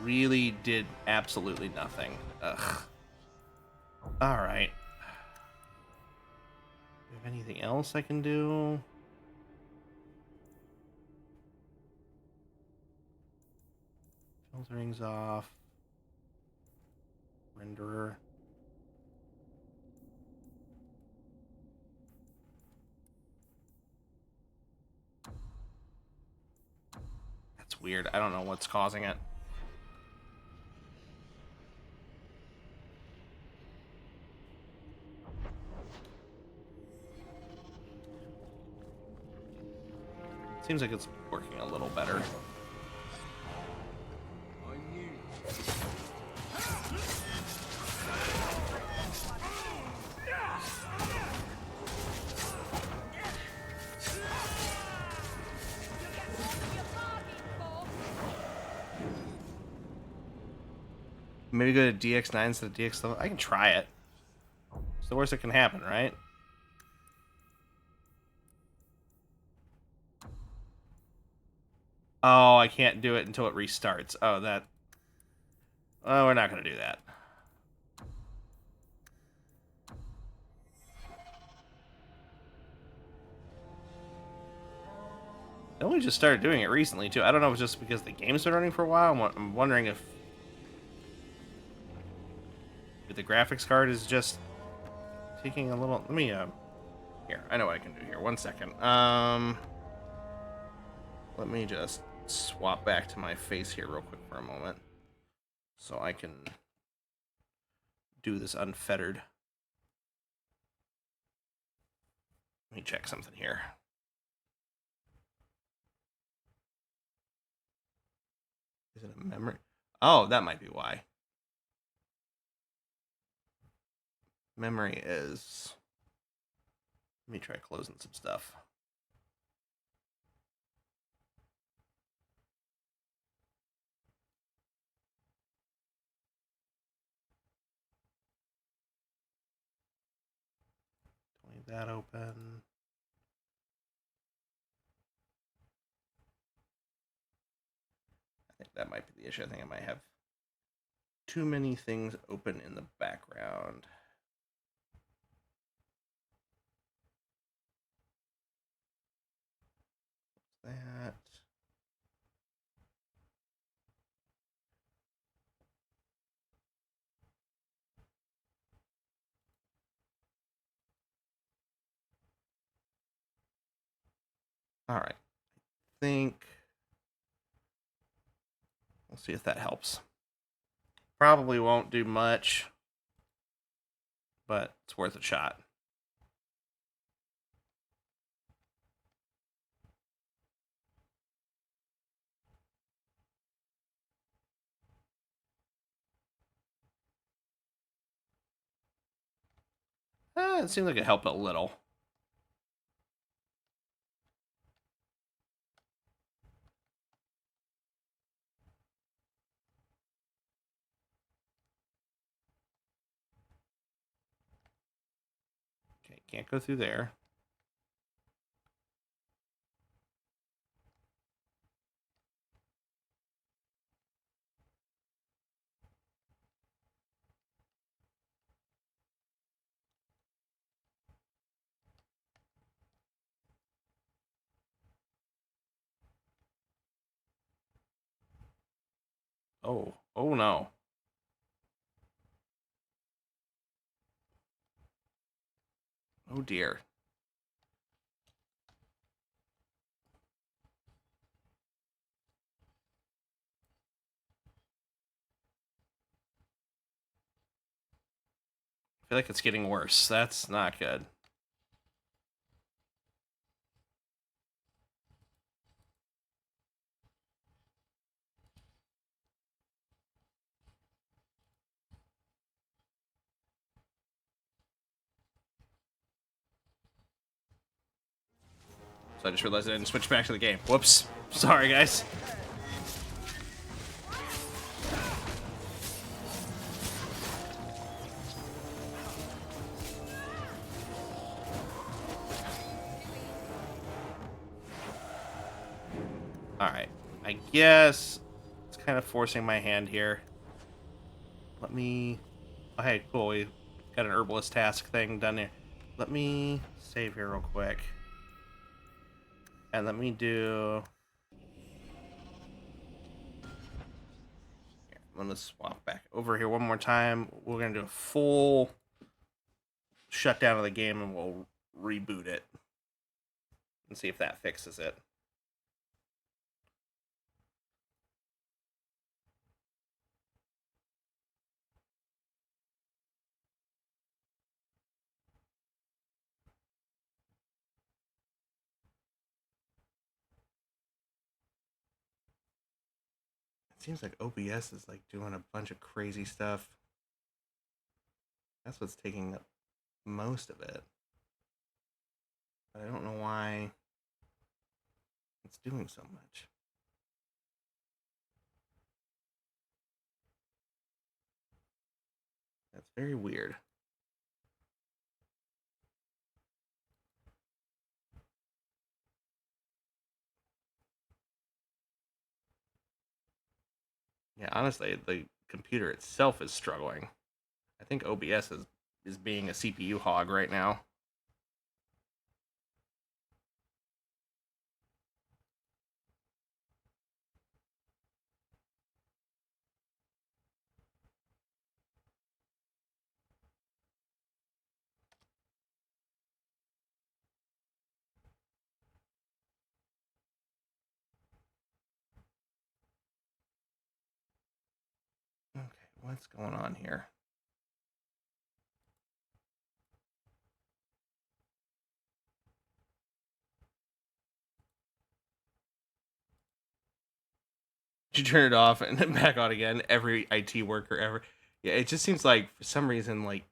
really did absolutely nothing. Ugh. Alright. Do you have anything else I can do? Filtering's off. Renderer. That's weird. I don't know what's causing it. Seems like it's working a little better. Maybe go to DX9 instead of DX11. I can try it. It's the worst that can happen, right? Oh, I can't do it until it restarts. Oh, that... Oh, we're not going to do that. I only just started doing it recently, too. I don't know if it's just because the game's been running for a while. I'm wondering if the graphics card is just taking a little... Let me, here, I know what I can do here. 1 second. Let me just swap back to my face here real quick for a moment, so I can do this unfettered. Let me check something here. Is it a memory? Oh, that might be why. Memory is... Let me try closing some stuff. Leave that open. I think that might be the issue. I think I might have too many things open in the background. That. All right. I think we'll see if that helps. Probably won't do much, but it's worth a shot. It seems like it helped a little. Okay, can't go through there. Oh, oh no. Oh dear. I feel like it's getting worse. That's not good. So I just realized I didn't switch back to the game. Whoops. Sorry, guys. Alright. I guess it's kind of forcing my hand here. Let me... Oh, hey, cool. We got an herbalist task thing done here. Let me save here real quick. And let me do... Here, I'm going to swap back over here one more time. We're going to do a full shutdown of the game, and we'll reboot it. And see if that fixes it. It seems like OBS is like doing a bunch of crazy stuff. That's what's taking up most of it. But I don't know why it's doing so much. That's very weird. Yeah, honestly, the computer itself is struggling. I think OBS is being a CPU hog right now. Okay, what's going on here? You turn it off and then back on again. Every IT worker ever. Yeah, it just seems like for some reason, like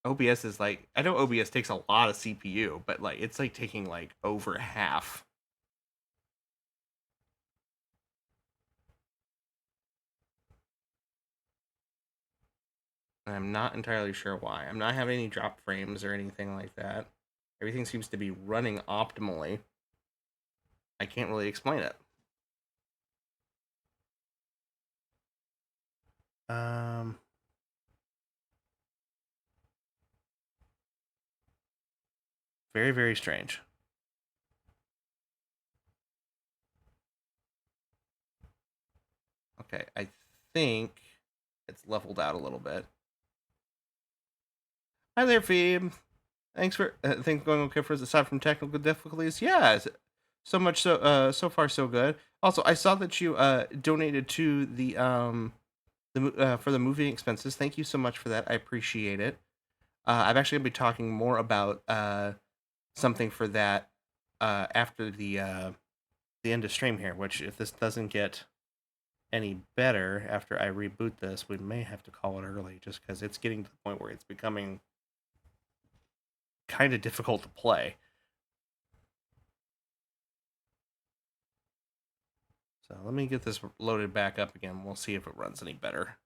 OBS is like, I know OBS takes a lot of CPU, but like it's like taking like over half. And I'm not entirely sure why. I'm not having any drop frames or anything like that. Everything seems to be running optimally. I can't really explain it. Very, very strange. Okay, I think it's leveled out a little bit. Hi there, Phoebe. Thanks for things going okay for us aside from technical difficulties. Yeah, so much so far so good. Also, I saw that you donated to the for the movie expenses. Thank you so much for that. I appreciate it. I'm actually gonna be talking more about something for that after the end of stream here. Which, if this doesn't get any better after I reboot this, we may have to call it early, just because it's getting to the point where it's becoming kind of difficult to play. So let me get this loaded back up again. We'll see if it runs any better.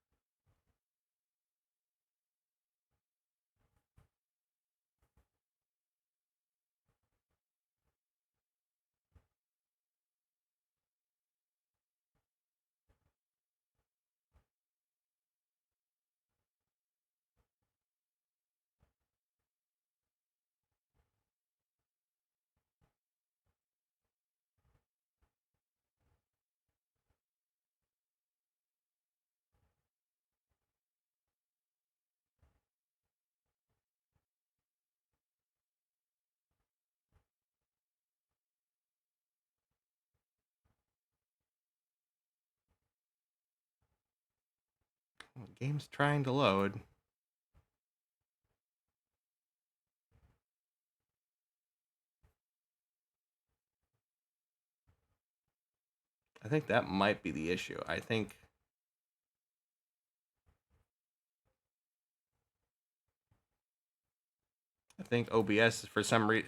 The game's trying to load. I think that might be the issue. I think OBS for some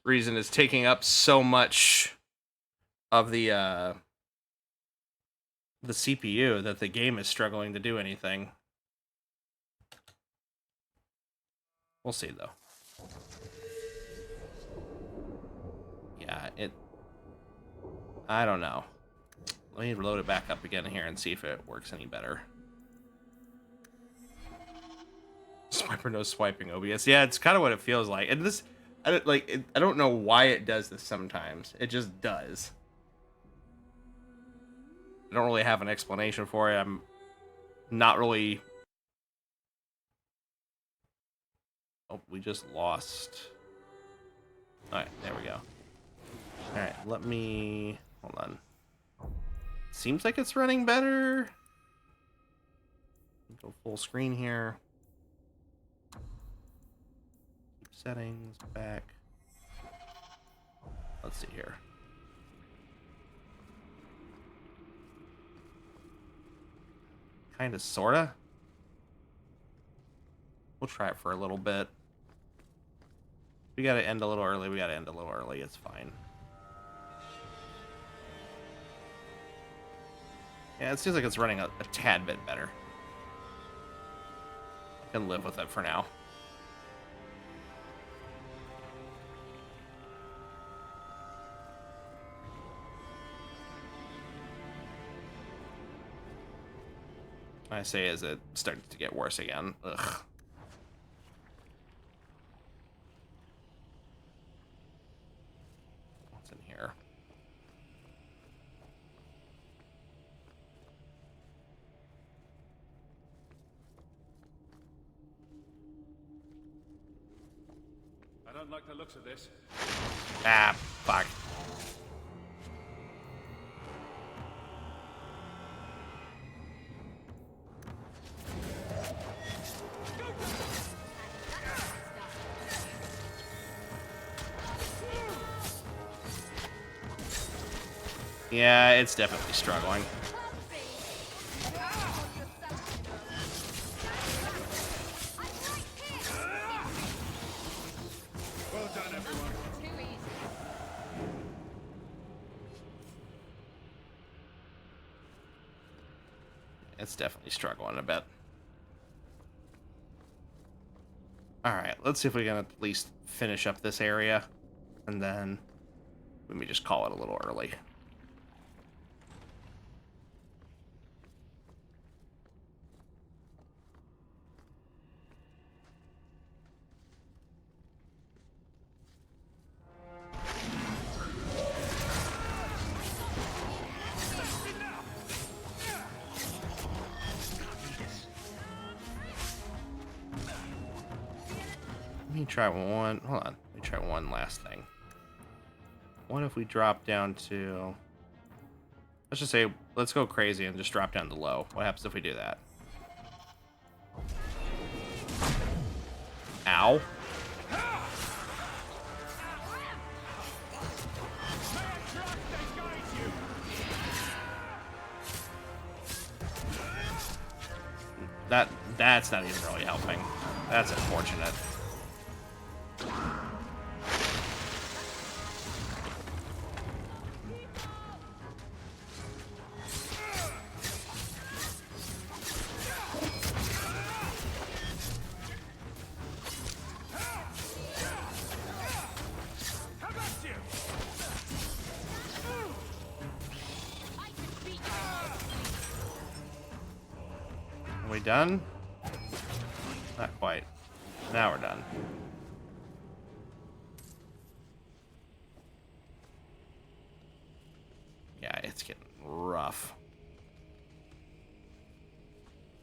reason is taking up so much of the CPU that the game is struggling to do anything. We'll see though. Yeah, I don't know. Let me load it back up again here and see if it works any better. Swiper no swiping OBS. Yeah, it's kind of what it feels like. And this, I don't know why it does this sometimes. It just does. I don't really have an explanation for it. I'm not really... Oh, we just lost. Alright, there we go. Alright, let me... Hold on. Seems like it's running better. Go full screen here. Keep settings, back. Let's see here. Kinda, sorta. We'll try it for a little bit. We gotta end a little early. We gotta end a little early. It's fine. Yeah, it seems like it's running a tad bit better. I can live with it for now. I say as it starts to get worse again. Ugh. What's in here?
I don't like the looks of this.
Ah, fuck. Yeah, it's definitely struggling.
Well done, everyone.
It's definitely struggling a bit. Alright, let's see if we can at least finish up this area. And then let me just call it a little early. Let me try one. Hold on. Let me try one last thing. What if we drop down to... Let's just say, let's go crazy and just drop down to low. What happens if we do that? Ow. That's not even really helping. That's unfortunate. Are we done? Not quite. Now we're done. Yeah, it's getting rough.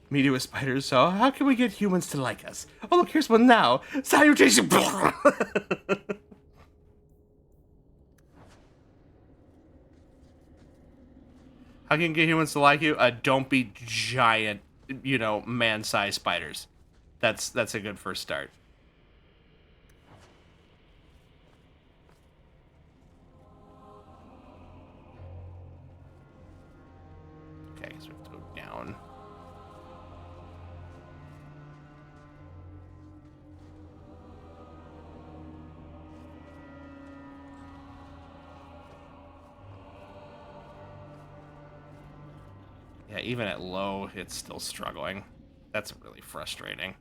Media with spiders, so how can we get humans to like us? Oh, look, here's one now. Salutation! How can you get humans to like you? Don't be giant, you know, man-sized spiders. That's a good first start. Okay, so we have to go down. Yeah, even at low, it's still struggling. That's really frustrating.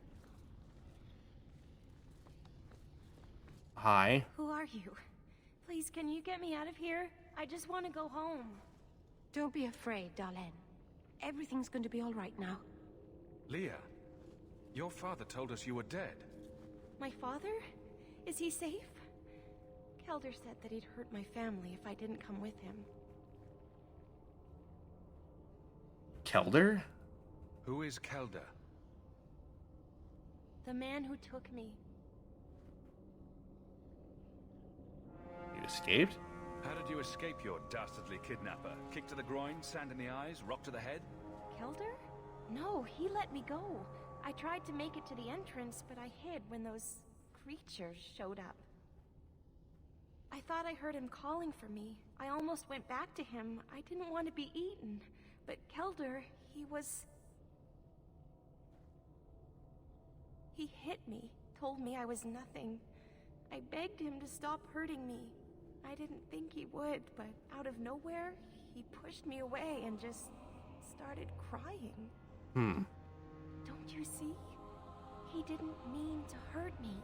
Hi.
Who are you? Please, can you get me out of here? I just want to go home. Don't be afraid, Darlene. Everything's going to be all right now.
Leah, your father told us you were dead.
My father? Is he safe? Kelder said that he'd hurt my family if I didn't come with him.
Kelder?
Who is Kelder?
The man who took me.
You escaped?
How did you escape your dastardly kidnapper? Kick to the groin, sand in the eyes, rock to the head?
Kelder? No, he let me go. I tried to make it to the entrance, but I hid when those creatures showed up. I thought I heard him calling for me. I almost went back to him. I didn't want to be eaten. But Kelder, He hit me, told me I was nothing. I begged him to stop hurting me. I didn't think he would, but out of nowhere, he pushed me away and just started crying. Don't you see? He didn't mean to hurt me.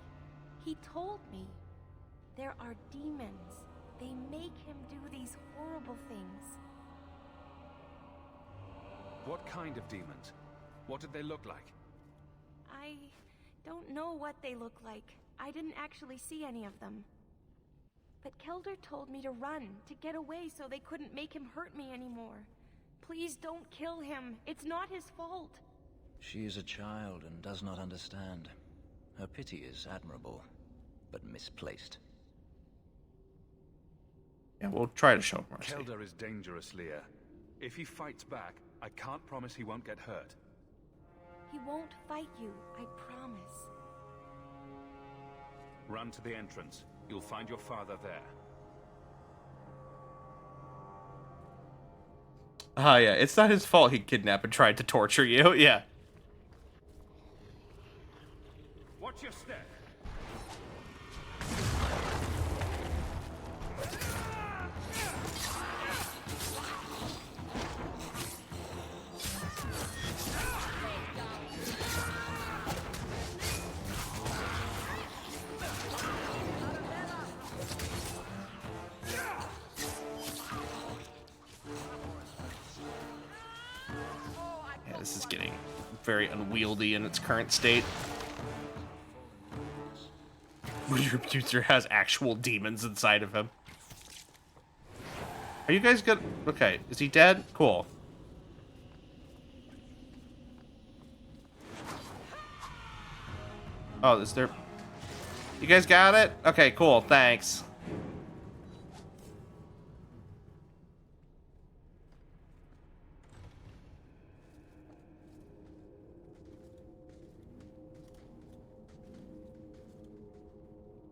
He told me. There are demons. They make him do these horrible things.
What kind of demons? What did they look like?
I don't know what they look like. I didn't actually see any of them. But Kelder told me to run, to get away so they couldn't make him hurt me anymore. Please don't kill him. It's not his fault.
She is a child and does not understand. Her pity is admirable, but misplaced.
Yeah, we'll try to show mercy.
Kelder is dangerous, Leah. If he fights back, I can't promise he won't get hurt.
He won't fight you, I promise.
Run to the entrance. You'll find your father there.
Ah, yeah, it's not his fault he kidnapped and tried to torture you. Yeah.
Watch your step.
Yeah, this is getting very unwieldy in its current state. Your computer has actual demons inside of him. Are you guys good? Okay, is he dead? Cool. Oh, is there... You guys got it? Okay, cool, thanks.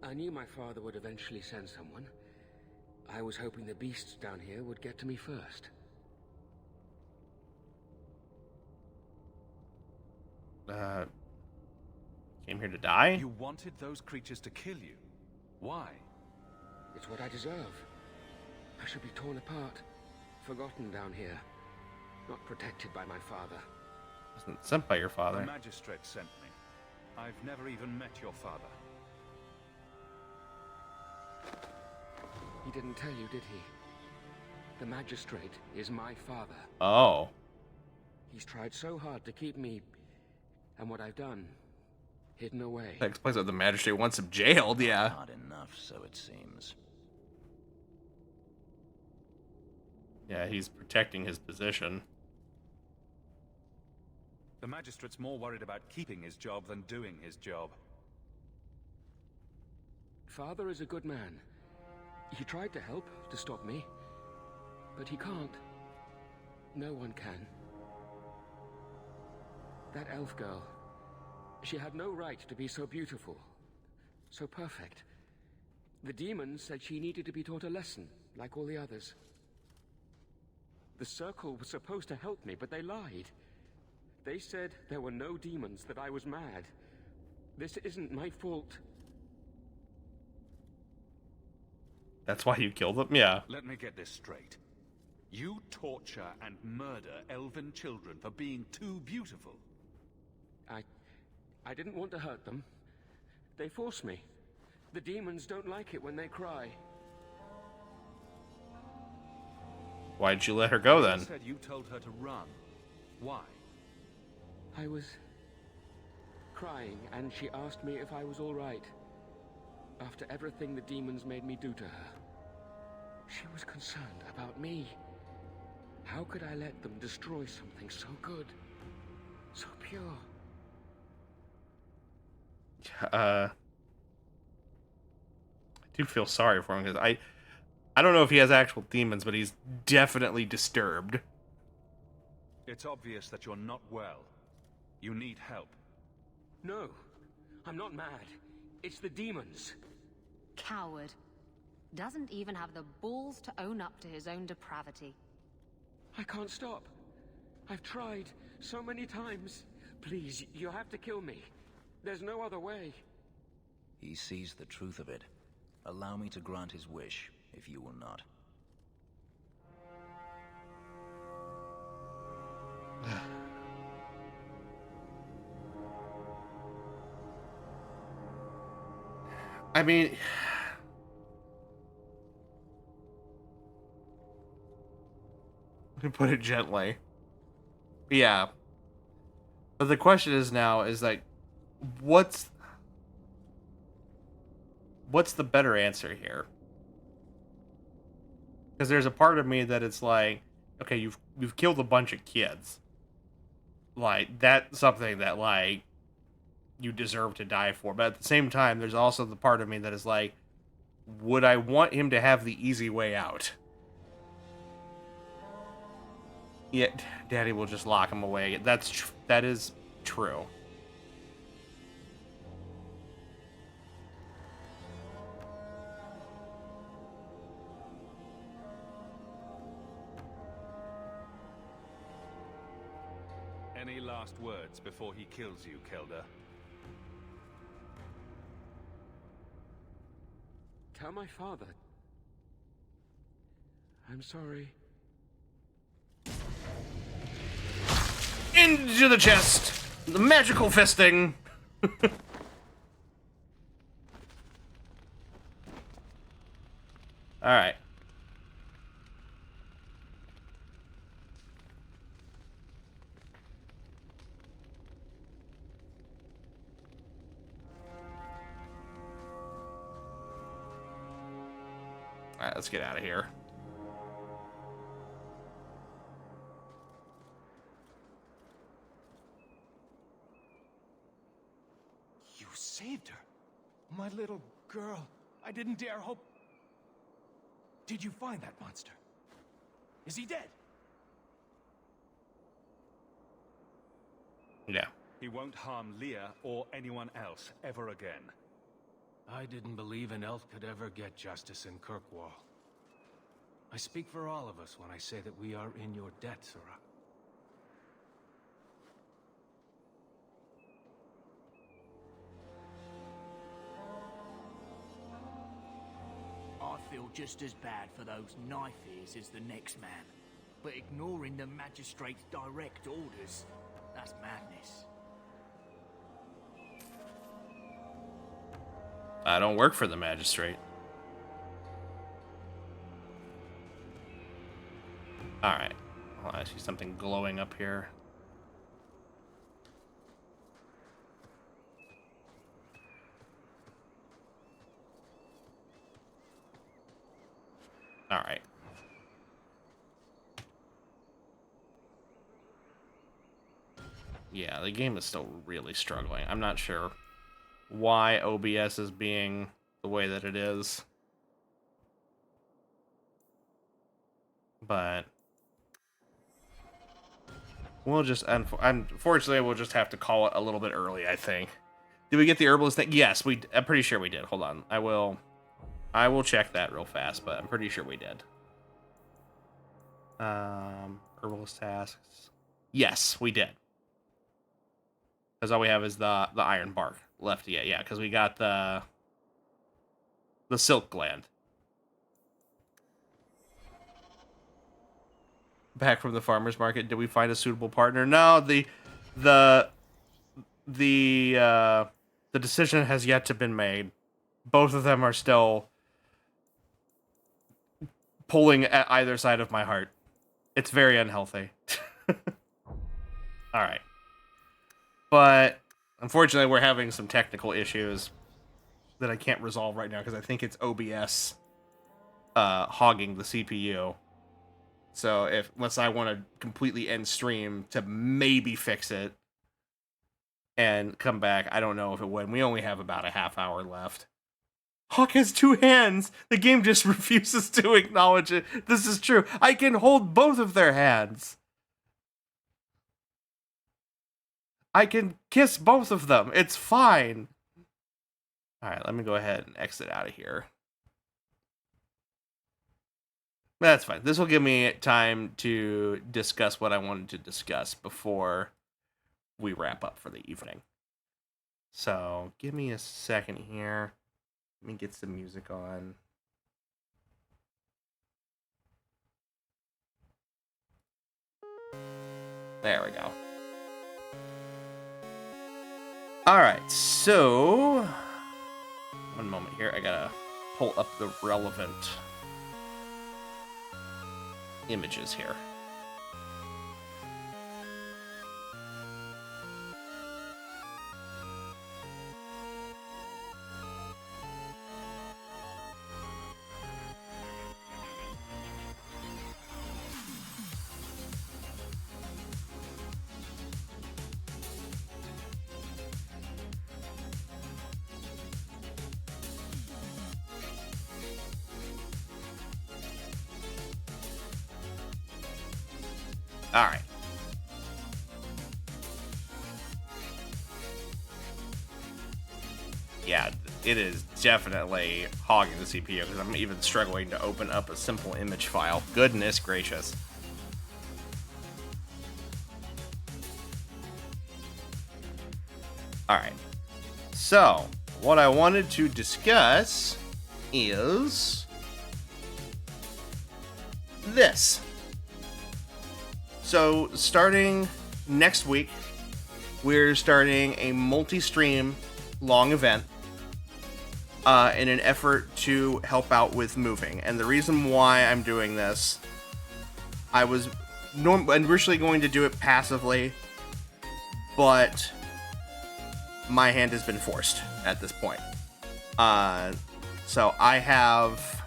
I knew my father would eventually send someone. I was hoping the beasts down here would get to me first.
Came here to die?
You wanted those creatures to kill you. Why?
It's what I deserve. I should be torn apart, forgotten down here, not protected by my father.
Wasn't sent by your father.
The magistrate sent me. I've never even met your father.
He didn't tell you, did he? The magistrate is my father.
Oh.
He's tried so hard to keep me, and what I've done, hidden away.
That explains why the magistrate wants him jailed, yeah.
Not enough, so it seems.
Yeah, he's protecting his position.
The magistrate's more worried about keeping his job than doing his job.
Father is a good man. He tried to help, to stop me. But he can't. No one can. That elf girl, she had no right to be so beautiful, so perfect. The demons said she needed to be taught a lesson, like all the others. The Circle was supposed to help me, but they lied. They said there were no demons, that I was mad. This isn't my fault.
That's why you killed them? Yeah.
Let me get this straight. You torture and murder elven children for being too beautiful.
I didn't want to hurt them. They forced me. The demons don't like it when they cry.
Why'd you let her go then?
You said you told her to run. Why?
I was crying, and she asked me if I was all right. After everything the demons made me do to her, she was concerned about me. How could I let them destroy something so good, so pure?
I do feel sorry for him because I don't know if he has actual demons, but he's definitely disturbed.
It's obvious that you're not well. You need help.
No, I'm not mad. It's the demons.
Coward. Doesn't even have the balls to own up to his own depravity.
I can't stop. I've tried so many times. Please, you have to kill me. There's no other way.
He sees the truth of it. Allow me to grant his wish, if you will not.
I mean, to put it gently, yeah. But the question is now is like, what's the better answer here? Because there's a part of me that it's like, okay, you've killed a bunch of kids. Like, that's something that, like, you deserve to die for. But at the same time, there's also the part of me that is like, would I want him to have the easy way out? Yet, Daddy will just lock him away. That is true.
Any last words before he kills you, Kelda?
Tell my father. I'm sorry.
Into the chest! The magical fisting! Alright. Alright, let's get out of here.
You saved her. My little girl. I didn't dare hope. Did you find that monster? Is he dead?
Yeah.
He won't harm Leah or anyone else ever again.
I didn't believe an elf could ever get justice in Kirkwall. I speak for all of us when I say that we are in your debt, Sirach.
I feel just as bad for those knife ears as the next man. But ignoring the magistrate's direct orders, that's madness.
I don't work for the magistrate. Alright. I see something glowing up here. Alright. Yeah, the game is still really struggling. I'm not sure why OBS is being the way that it is. But we'll just, unfortunately, we'll just have to call it a little bit early, I think. Did we get the herbalist thing? Yes, I'm pretty sure we did. Hold on. I will check that real fast, but I'm pretty sure we did. Herbalist tasks. Yes, we did. Because all we have is the iron bark left yet. Yeah, because we got the silk gland. Back from the farmer's market, did we find a suitable partner? No, the decision has yet to been made. Both of them are still pulling at either side of my heart. It's very unhealthy. All right. But unfortunately, we're having some technical issues that I can't resolve right now because I think it's OBS hogging the CPU. So unless I want to completely end stream to maybe fix it and come back, I don't know if it would. We only have about a half hour left. Hawk has 2 hands. The game just refuses to acknowledge it. This is true. I can hold both of their hands. I can kiss both of them. It's fine. All right, let me go ahead and exit out of here. That's fine. This will give me time to discuss what I wanted to discuss before we wrap up for the evening. So, give me a second here. Let me get some music on. There we go. Alright, so... One moment here. I gotta pull up the relevant images here. All right. Yeah, it is definitely hogging the CPU because I'm even struggling to open up a simple image file. Goodness gracious. All right. So, what I wanted to discuss is this. So, starting next week, we're starting a multi-stream long event in an effort to help out with moving. And the reason why I'm doing this, I was originally going to do it passively, but my hand has been forced at this point. So I have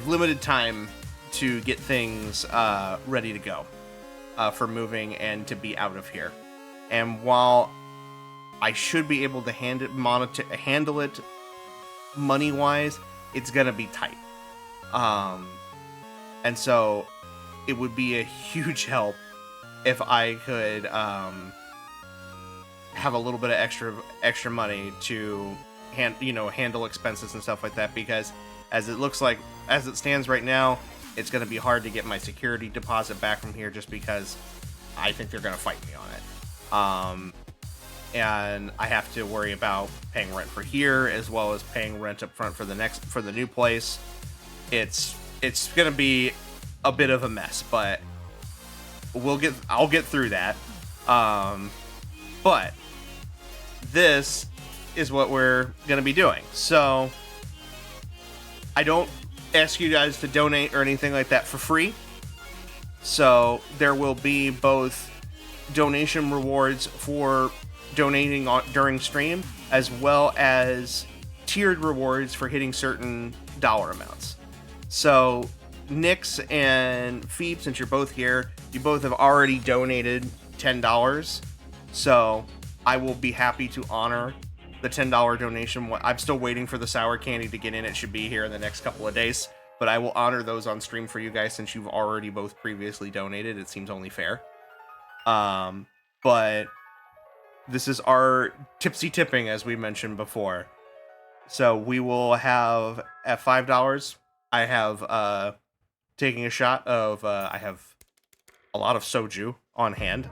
limited time to get things ready to go for moving and to be out of here. And while I should be able to handle it money-wise, it's gonna be tight. And so it would be a huge help if I could have a little bit of extra money to handle expenses and stuff like that, because as it stands right now, it's going to be hard to get my security deposit back from here just because I think they're going to fight me on it. And I have to worry about paying rent for here as well as paying rent up front for the new place. It's going to be a bit of a mess, but I'll get through that. But this is what we're going to be doing. So I don't ask you guys to donate or anything like that for free. So there will be both donation rewards for donating during stream, as well as tiered rewards for hitting certain dollar amounts. So Nyx and Phoebe, since you're both here, you both have already donated $10. So I will be happy to honor the $10 donation. I'm still waiting for the sour candy to get in. It should be here in the next couple of days, but I will honor those on stream for you guys since you've already both previously donated. It seems only fair. But this is our tipsy tipping, as we mentioned before. So we will have at $5. I have taking a shot of I have a lot of soju on hand.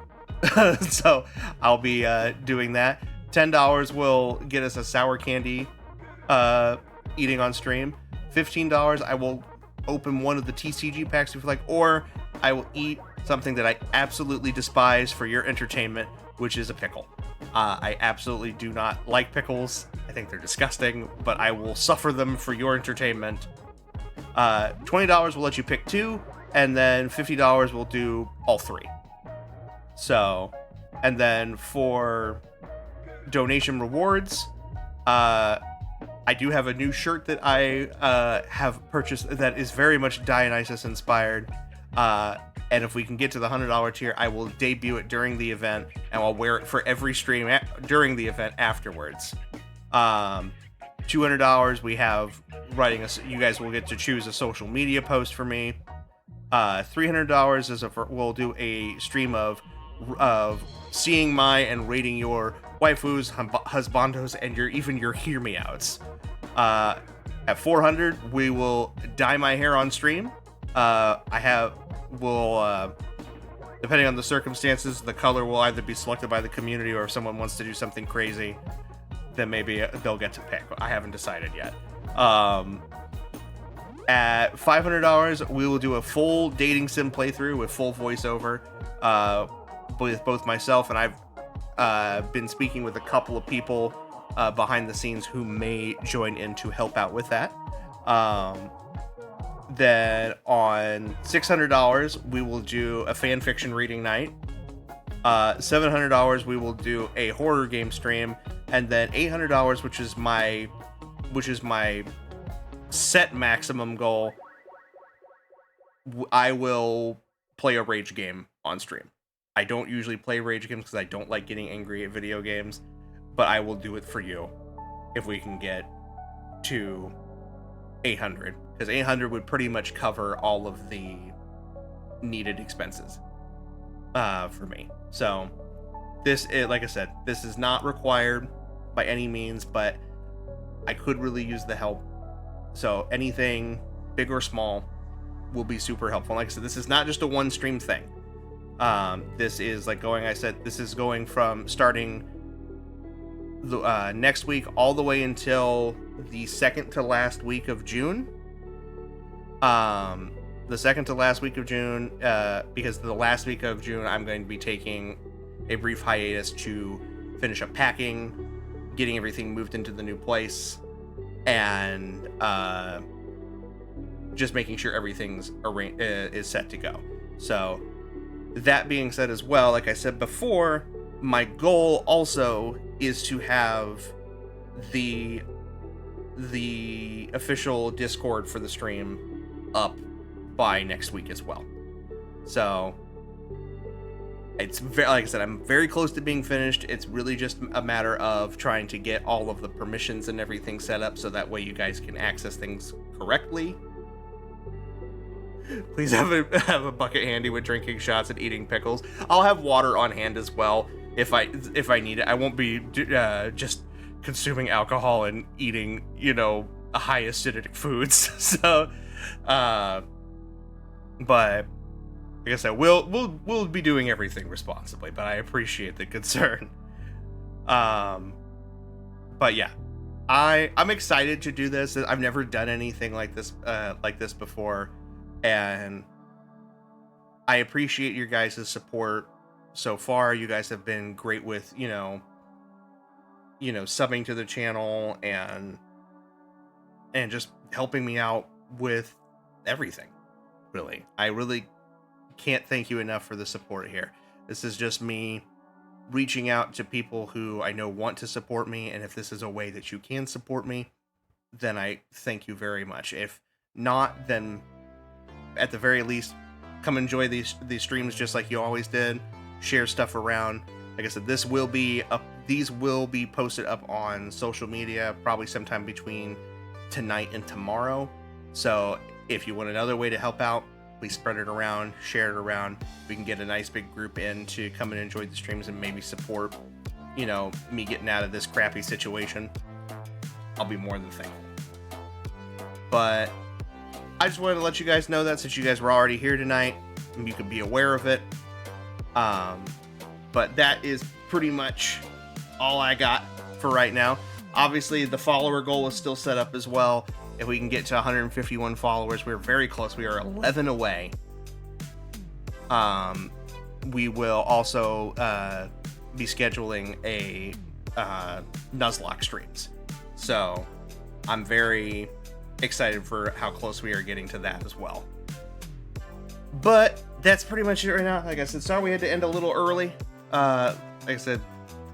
So I'll be doing that. $10 will get us a sour candy eating on stream. $15, I will open one of the TCG packs if you like, or I will eat something that I absolutely despise for your entertainment, which is a pickle. I absolutely do not like pickles. I think they're disgusting, but I will suffer them for your entertainment.
$20 will let you pick 2, and then $50 will do all 3. So, and then for donation rewards, I do have a new shirt that I have purchased that is very much Dionysus inspired. And if we can get to the $100 tier, I will debut it during the event, and I'll wear it for every stream during the event afterwards. $200, we have writing you guys will get to choose a social media post for me. $300 is we'll do a stream of seeing my and rating your waifus, husbandos, and even your hear me outs. At $400, we will dye my hair on stream. Depending on the circumstances, the color will either be selected by the community, or if someone wants to do something crazy, then maybe they'll get to pick. I haven't decided yet. At $500, we will do a full dating sim playthrough with full voiceover with both myself, and I've been speaking with a couple of people behind the scenes who may join in to help out with that. Then on $600, we will do a fan fiction reading night. $700, we will do a horror game stream, and then $800, which is my set maximum goal, I will play a rage game on stream. I don't usually play rage games because I don't like getting angry at video games, but I will do it for you if we can get to 800, because 800 would pretty much cover all of the needed expenses for me. So like I said, this is not required by any means, but I could really use the help. So anything big or small will be super helpful. Like I said, this is not just a one stream thing. This is this is going from starting the next week all the way until the second to last week of June. The second to last week of June, because the last week of June I'm going to be taking a brief hiatus to finish up packing, getting everything moved into the new place, and just making sure everything's is set to go. So that being said as well, like I said before, my goal also is to have the official Discord for the stream up by next week as well. So it's like I said, I'm very close to being finished. It's really just a matter of trying to get all of the permissions and everything set up so that way you guys can access things correctly. Please have a bucket handy with drinking shots and eating pickles. I'll have water on hand as well if I need it. I won't be just consuming alcohol and eating, high acidic foods. So, but like I said, we'll be doing everything responsibly. But I appreciate the concern. But yeah, I'm excited to do this. I've never done anything like this before. And I appreciate your guys' support so far. You guys have been great with, subbing to the channel and just helping me out with everything. Really. I really can't thank you enough for the support here. This is just me reaching out to people who I know want to support me, and if this is a way that you can support me, then I thank you very much. If not, then at the very least, come enjoy these streams just like you always did. Share stuff around. Like I said, these will be posted up on social media probably sometime between tonight and tomorrow. So if you want another way to help out, please spread it around, share it around. We can get a nice big group in to come and enjoy the streams and maybe support, me getting out of this crappy situation. I'll be more than thankful. But I just wanted to let you guys know that since you guys were already here tonight, you could be aware of it. But that is pretty much all I got for right now. Obviously, the follower goal is still set up as well. If we can get to 151 followers, we're very close. We are 11 away. We will also be scheduling a Nuzlocke streams. So I'm very excited for how close we are getting to that as well. But that's pretty much it right now. Like I said, sorry we had to end a little early. Like I said,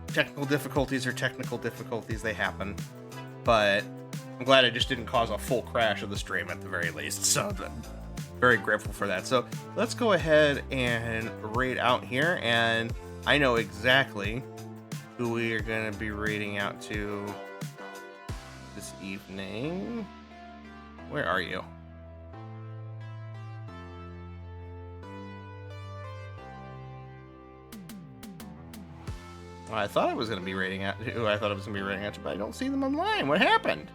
technical difficulties are technical difficulties. They happen. But I'm glad I just didn't cause a full crash of the stream at the very least. So I'm very grateful for that. So let's go ahead and raid out here. And I know exactly who we are going to be raiding out to this evening. Where are you? I thought I was going to be raiding out who I thought I was going to be raiding out to, but I don't see them online. What happened?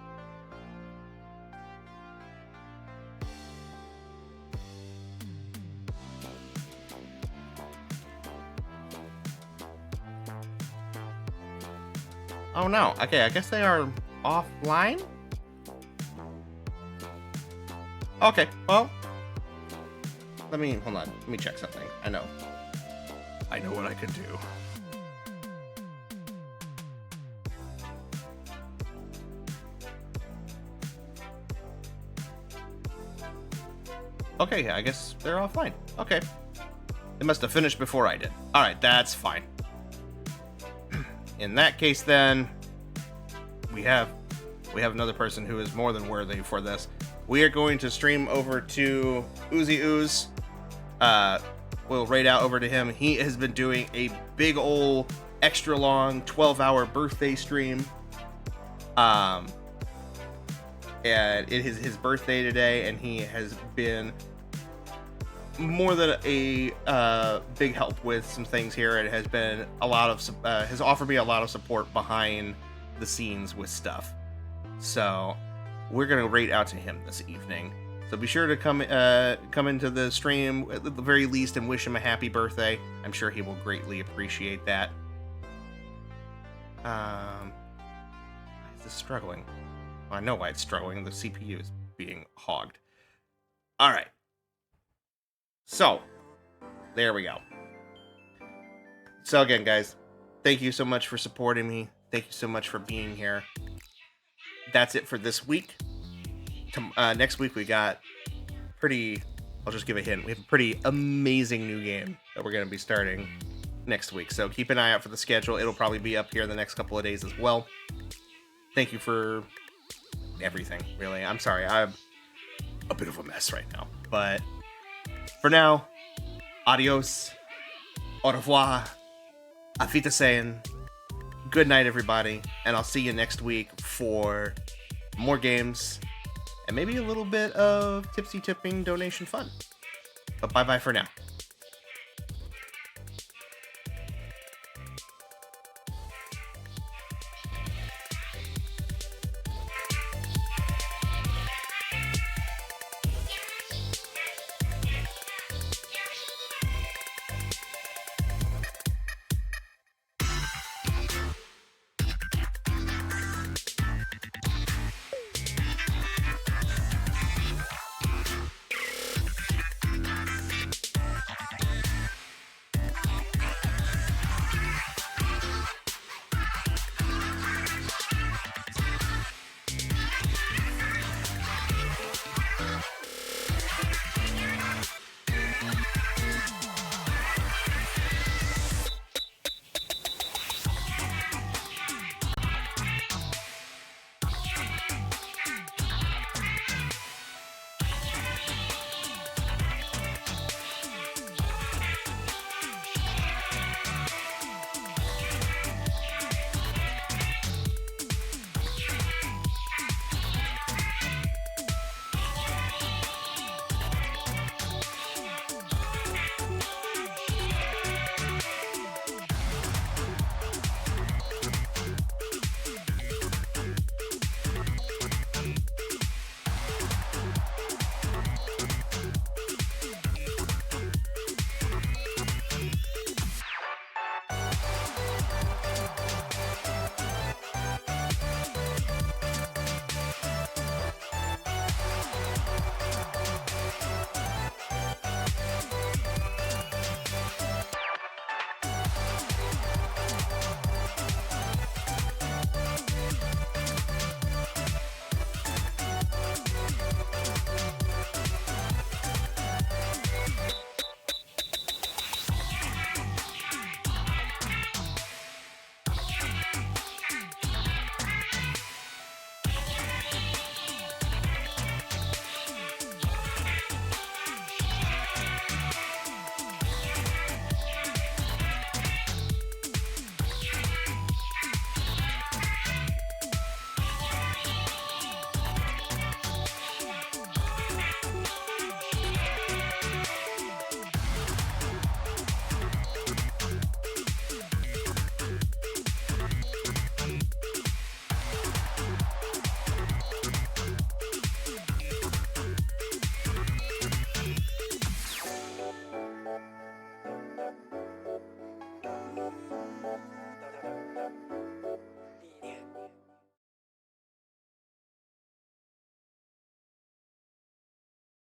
Oh no. Okay, I guess they are offline? Okay, well, hold on. Let me check something. I know what I can do. Okay, yeah, I guess they're offline. Okay. They must have finished before I did. Alright, that's fine. In that case, then, we have another person who is more than worthy for this. We are going to stream over to Uzi Ooze. We'll raid out over to him. He has been doing a big ol' extra long 12-hour birthday stream. And it is his birthday today, and he has been more than a big help with some things here. It has been a lot of has offered me a lot of support behind the scenes with stuff. So we're gonna rate out to him this evening. So be sure to come into the stream at the very least and wish him a happy birthday. I'm sure he will greatly appreciate that. Why is this struggling? Well, I know why it's struggling. The CPU is being hogged. All right. So, there we go. So again, guys, thank you so much for supporting me. Thank you so much for being here. That's it for this week. Next week we got I'll just give a hint. We have a pretty amazing new game that we're going to be starting next week. So keep an eye out for the schedule. It'll probably be up here in the next couple of days as well. Thank you for everything, really. I'm sorry. I'm a bit of a mess right now. But for now, adios, au revoir, auf Wiedersehen, good night, everybody, and I'll see you next week for more games and maybe a little bit of tipsy tipping donation fun. But bye-bye for now.